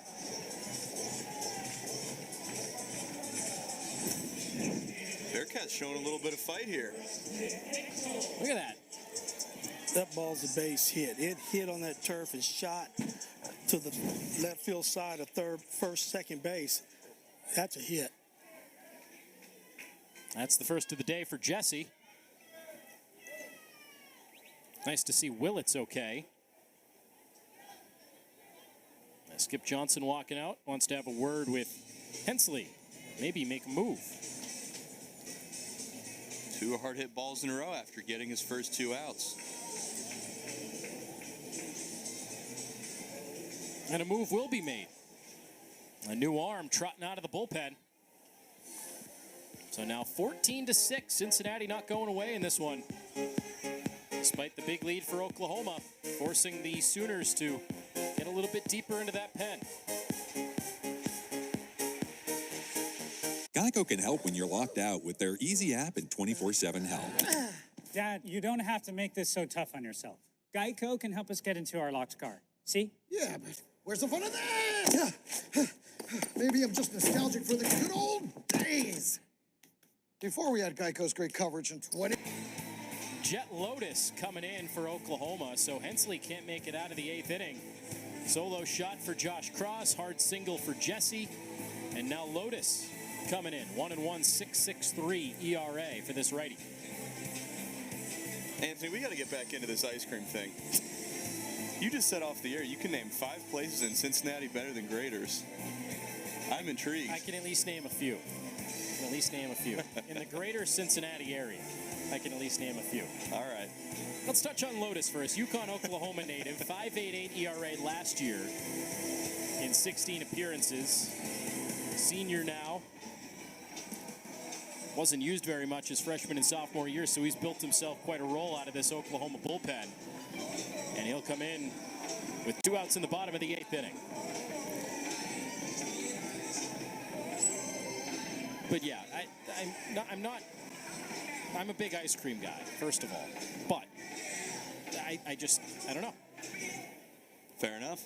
Bearcats showing a little bit of fight here. Look at that. That ball's a base hit. It hit on that turf and shot to the left field side of first, second base. That's a hit. That's the first of the day for Jesse. Nice to see Willits okay. Skip Johnson walking out. Wants to have a word with Hensley. Maybe make a move. 2 hard hit balls in a row after getting his first 2 outs. And a move will be made. A new arm trotting out of the bullpen. So now 14-6. Cincinnati not going away in this one. Despite the big lead for Oklahoma, forcing the Sooners to get a little bit deeper into that pen. Geico can help when you're locked out with their easy app and 24/7 help. Dad, you don't have to make this so tough on yourself. Geico can help us get into our locked car. See? Yeah, but where's the fun of that? Maybe I'm just nostalgic for the good old days. Before we had Geico's great coverage in 20. Jet Lotus coming in for Oklahoma, so Hensley can't make it out of the 8th inning. Solo shot for Josh Cross, hard single for Jesse, and now Lotus coming in. 1-1, 6.63 ERA for this righty. Anthony, we got to get back into this ice cream thing. You just said off the air you can name 5 places in Cincinnati better than Graders. I'm intrigued. I can at least name a few. In the greater Cincinnati area, I can at least name a few. All right. Let's touch on Lotus first. Yukon, Oklahoma native, 5.88 ERA last year in 16 appearances. Senior now. Wasn't used very much his freshman and sophomore year, so he's built himself quite a role out of this Oklahoma bullpen. And he'll come in with 2 outs in the bottom of the 8th inning. But yeah, I'm a big ice cream guy, first of all. But I don't know. Fair enough.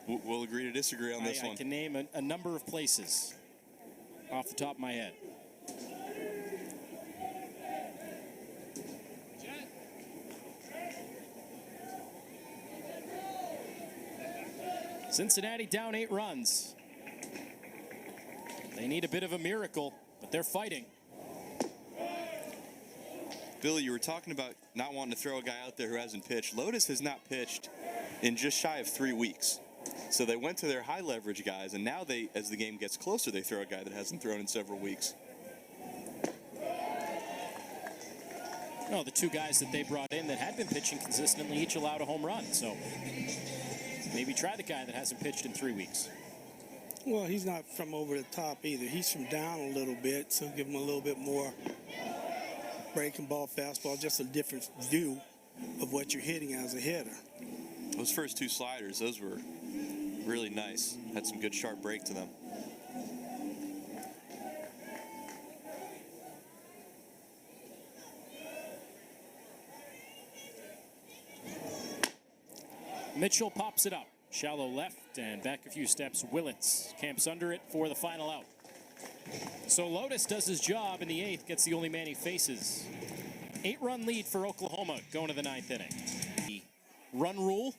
We'll agree to disagree on this one. I can name a number of places off the top of my head. Cincinnati down 8 runs. They need a bit of a miracle, but they're fighting. Billy, you were talking about not wanting to throw a guy out there who hasn't pitched. Lotus has not pitched in just shy of 3 weeks. So they went to their high leverage guys, and now as the game gets closer, they throw a guy that hasn't thrown in several weeks. No, the 2 guys that they brought in that had been pitching consistently each allowed a home run. So maybe try the guy that hasn't pitched in 3 weeks. Well, he's not from over the top either. He's from down a little bit, so give him a little bit more breaking ball, fastball, just a different view of what you're hitting as a hitter. Those first 2 sliders, those were really nice. Had some good sharp break to them. Mitchell pops it up. Shallow left and back a few steps. Willits camps under it for the final out. So Lotus does his job in the 8th, gets the only man he faces. 8-run lead for Oklahoma going to the 9th inning. The run rule.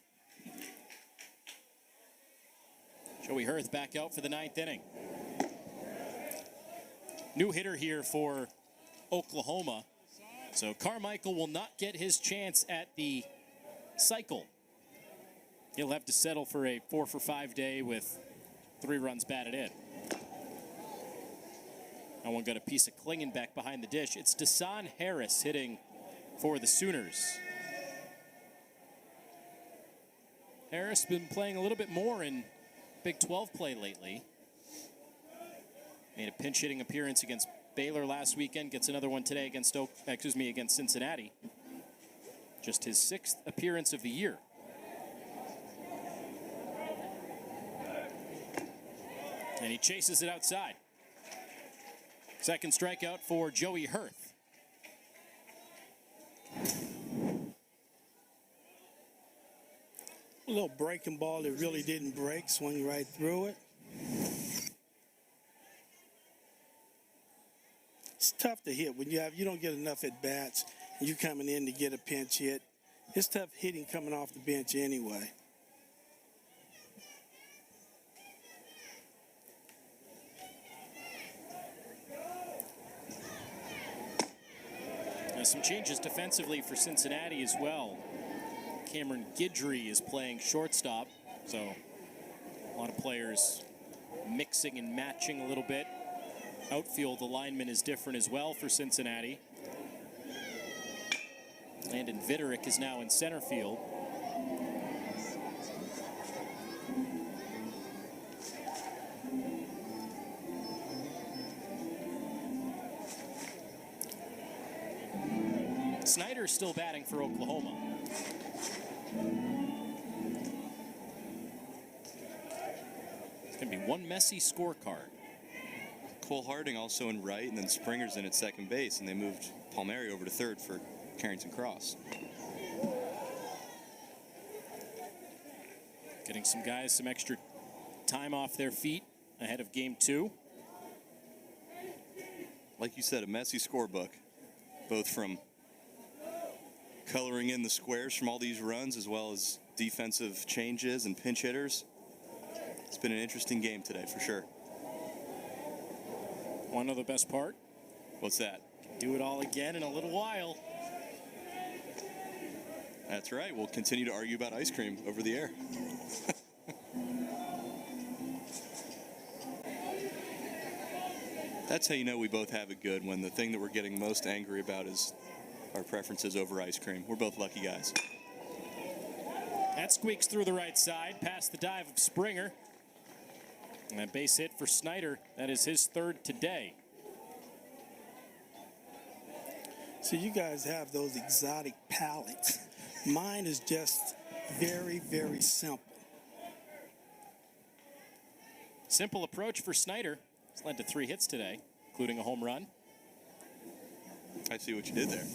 Joey Hurth back out for the 9th inning. New hitter here for Oklahoma. So Carmichael will not get his chance at the cycle. He'll have to settle for a 4-for-5 day with 3 runs batted in. No one got a piece of Klingenbeck behind the dish. It's Desan Harris hitting for the Sooners. Harris been playing a little bit more in Big 12 play lately. Made a pinch hitting appearance against Baylor last weekend. Gets another one today against Cincinnati. Just his 6th appearance of the year. And he chases it outside. Second strikeout for Joey Hurth. A little breaking ball that really didn't break, swung right through it. It's tough to hit when you don't get enough at bats and you coming in to get a pinch hit. It's tough hitting coming off the bench anyway. Some changes defensively for Cincinnati as well. Cameron Guidry is playing shortstop, so a lot of players mixing and matching a little bit. Outfield alignment is different as well for Cincinnati. Landon Vitterick is now in center field. Snyder still batting for Oklahoma. It's going to be one messy scorecard. Cole Harding also in right, and then Springer's in at second base, and they moved Palmieri over to third for Carrington Cross. Getting some guys some extra time off their feet ahead of game 2. Like you said, a messy scorebook, both from coloring in the squares from all these runs as well as defensive changes and pinch hitters. It's been an interesting game today for sure. Want to know the best part? What's that? Do it all again in a little while. That's right. We'll continue to argue about ice cream over the air. That's how you know we both have it good, when the thing that we're getting most angry about is our preferences over ice cream. We're both lucky guys. That squeaks through the right side, past the dive of Springer. And that base hit for Snyder. That is his third today. So you guys have those exotic palates. Mine is just very, very simple. Simple approach for Snyder. It's led to 3 hits today, including a home run. I see what you did there.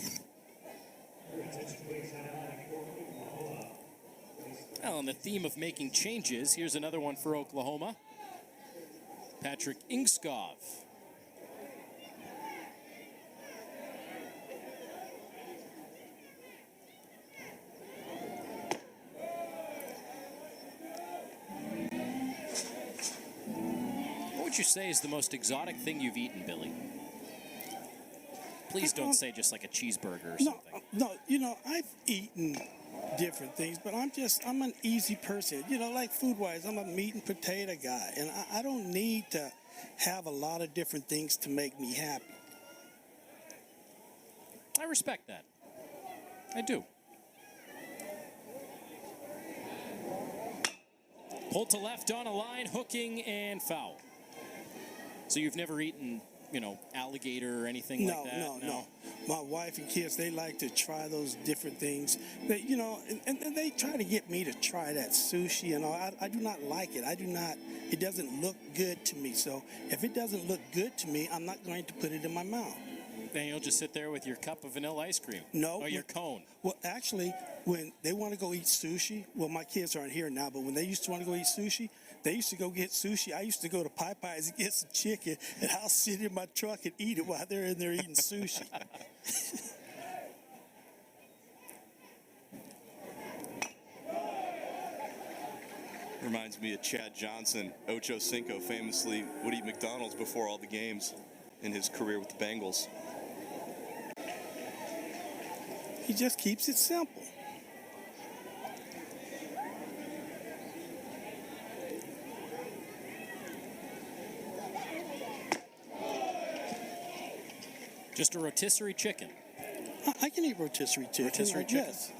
Well, on the theme of making changes, here's another one for Oklahoma. Patrick Ingskov. What would you say is the most exotic thing you've eaten, Billy? Please don't say just like a cheeseburger or something. No, you know, I've eaten different things, but I'm an easy person. You know, like food-wise, I'm a meat and potato guy, and I don't need to have a lot of different things to make me happy. I respect that. I do. Pulled to left on a line, hooking and foul. So you've never eaten, you know, alligator or anything like that? No. My wife and kids, they like to try those different things. They, you know, and they try to get me to try that sushi and all. I do not like it. It doesn't look good to me. So if it doesn't look good to me, I'm not going to put it in my mouth. Then you'll just sit there with your cup of vanilla ice cream. No. Or your cone. Well, actually, when they want to go eat sushi, well, my kids aren't here now, but when they used to want to go eat sushi, they used to go get sushi. I used to go to Popeyes and get some chicken, and I'll sit in my truck and eat it while they're in there eating sushi. Reminds me of Chad Johnson. Ocho Cinco famously would eat McDonald's before all the games in his career with the Bengals. He just keeps it simple. Just a rotisserie chicken. I can eat rotisserie chicken. Rotisserie chicken? Yes.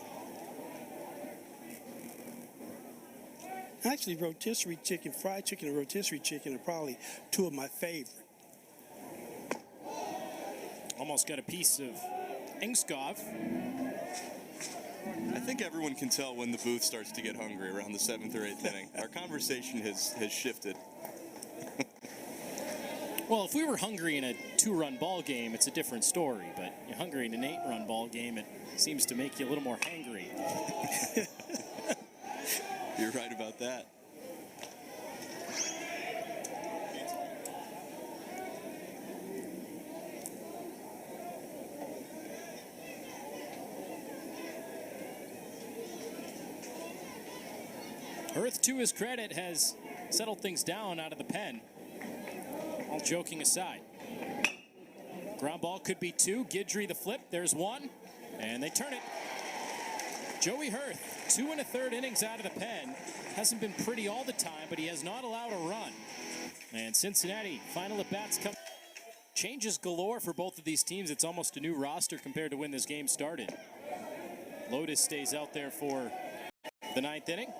Actually, rotisserie chicken, fried chicken, and rotisserie chicken are probably 2 of my favorite. Almost got a piece of Ingskov. I think everyone can tell when the booth starts to get hungry around the 7th or 8th inning. Our conversation has shifted. Well, if we were hungry in a 2-run ball game, it's a different story. But you're hungry in an 8-run ball game, it seems to make you a little more hangry. You're right about that. Earth, to his credit, has settled things down out of the pen. All joking aside. Ground ball could be 2. Guidry the flip. There's 1. And they turn it. Joey Hurth, 2 1/3 innings out of the pen. Hasn't been pretty all the time, but he has not allowed a run. And Cincinnati, final at-bats come. Changes galore for both of these teams. It's almost a new roster compared to when this game started. Lotus stays out there for the 9th inning.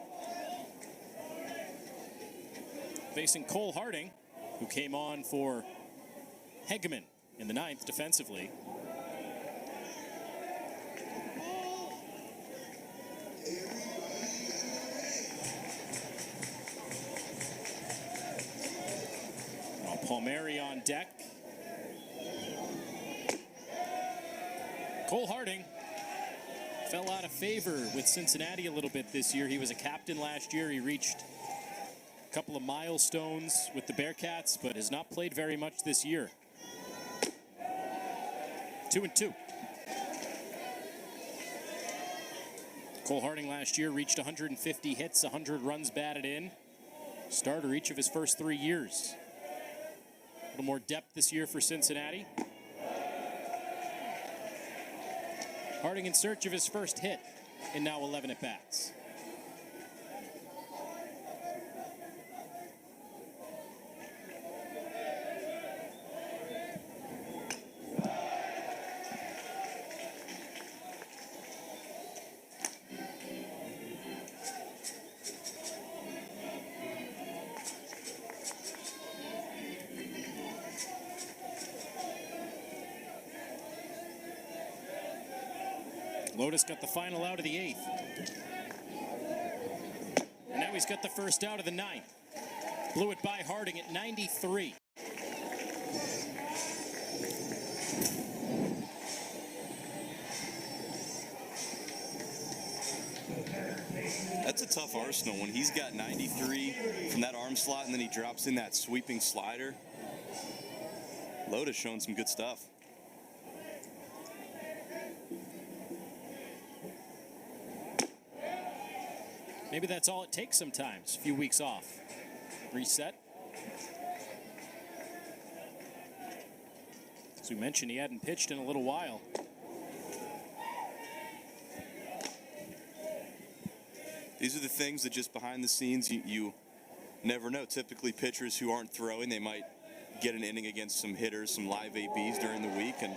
Facing Cole Harding, who came on for Hegeman in the 9th defensively. Palmieri on deck. Cole Harding fell out of favor with Cincinnati a little bit this year. He was a captain last year. He reached a couple of milestones with the Bearcats, but has not played very much this year. 2-2. Cole Harding last year reached 150 hits, 100 runs batted in. Starter each of his first 3 years. A little more depth this year for Cincinnati. Harding in search of his first hit in now 11 at-bats. Lotus got the final out of the 8th. And now he's got the first out of the 9th. Blew it by Harding at 93. That's a tough arsenal when he's got 93 from that arm slot and then he drops in that sweeping slider. Lotus showing some good stuff. Maybe that's all it takes sometimes. A few weeks off. Reset. As we mentioned, he hadn't pitched in a little while. These are the things that just behind the scenes you never know. Typically pitchers who aren't throwing, they might get an inning against some hitters, some live ABs during the week. And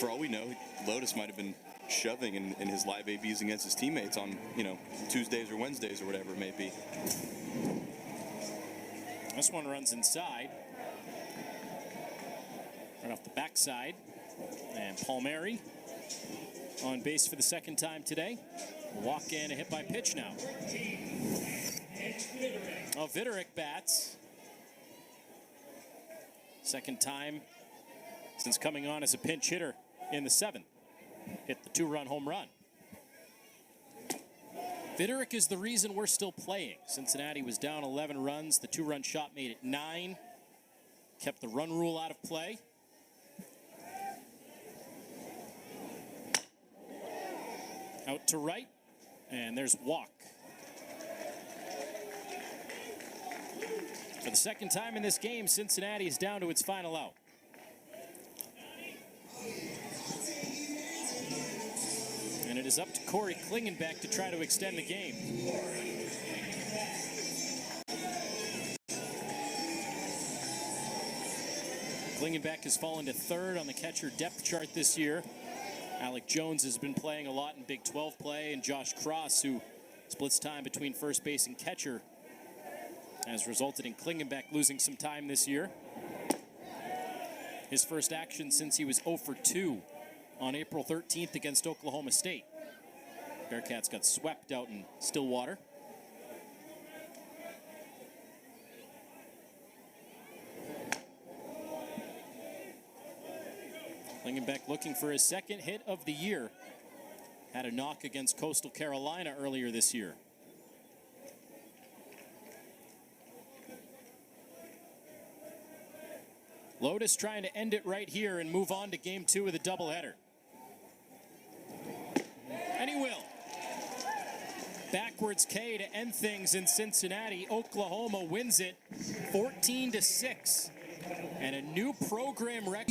for all we know, Lotus might have been shoving in his live ABs against his teammates on, Tuesdays or Wednesdays or whatever it may be. This one runs inside. Right off the backside. And Palmieri on base for the second time today. Walk in, a hit by pitch now. Oh, Viderick bats. Second time since coming on as a pinch hitter in the 7th. Hit the 2-run home run. Viderick is the reason we're still playing. Cincinnati was down 11 runs. The 2-run shot made it 9. Kept the run rule out of play. Out to right. And there's walk. For the second time in this game, Cincinnati is down to its final out. And it is up to Corey Klingenbeck to try to extend the game. Klingenbeck has fallen to 3rd on the catcher depth chart this year. Alec Jones has been playing a lot in Big 12 play, and Josh Cross, who splits time between first base and catcher, has resulted in Klingenbeck losing some time this year. His first action since he was 0 for 2 on April 13th against Oklahoma State. Bearcats got swept out in Stillwater. Klingenbeck looking for his second hit of the year. Had a knock against Coastal Carolina earlier this year. Lotus trying to end it right here and move on to game 2 of the doubleheader. And he will. Backwards K to end things in Cincinnati. Oklahoma wins it 14-6. And a new program record.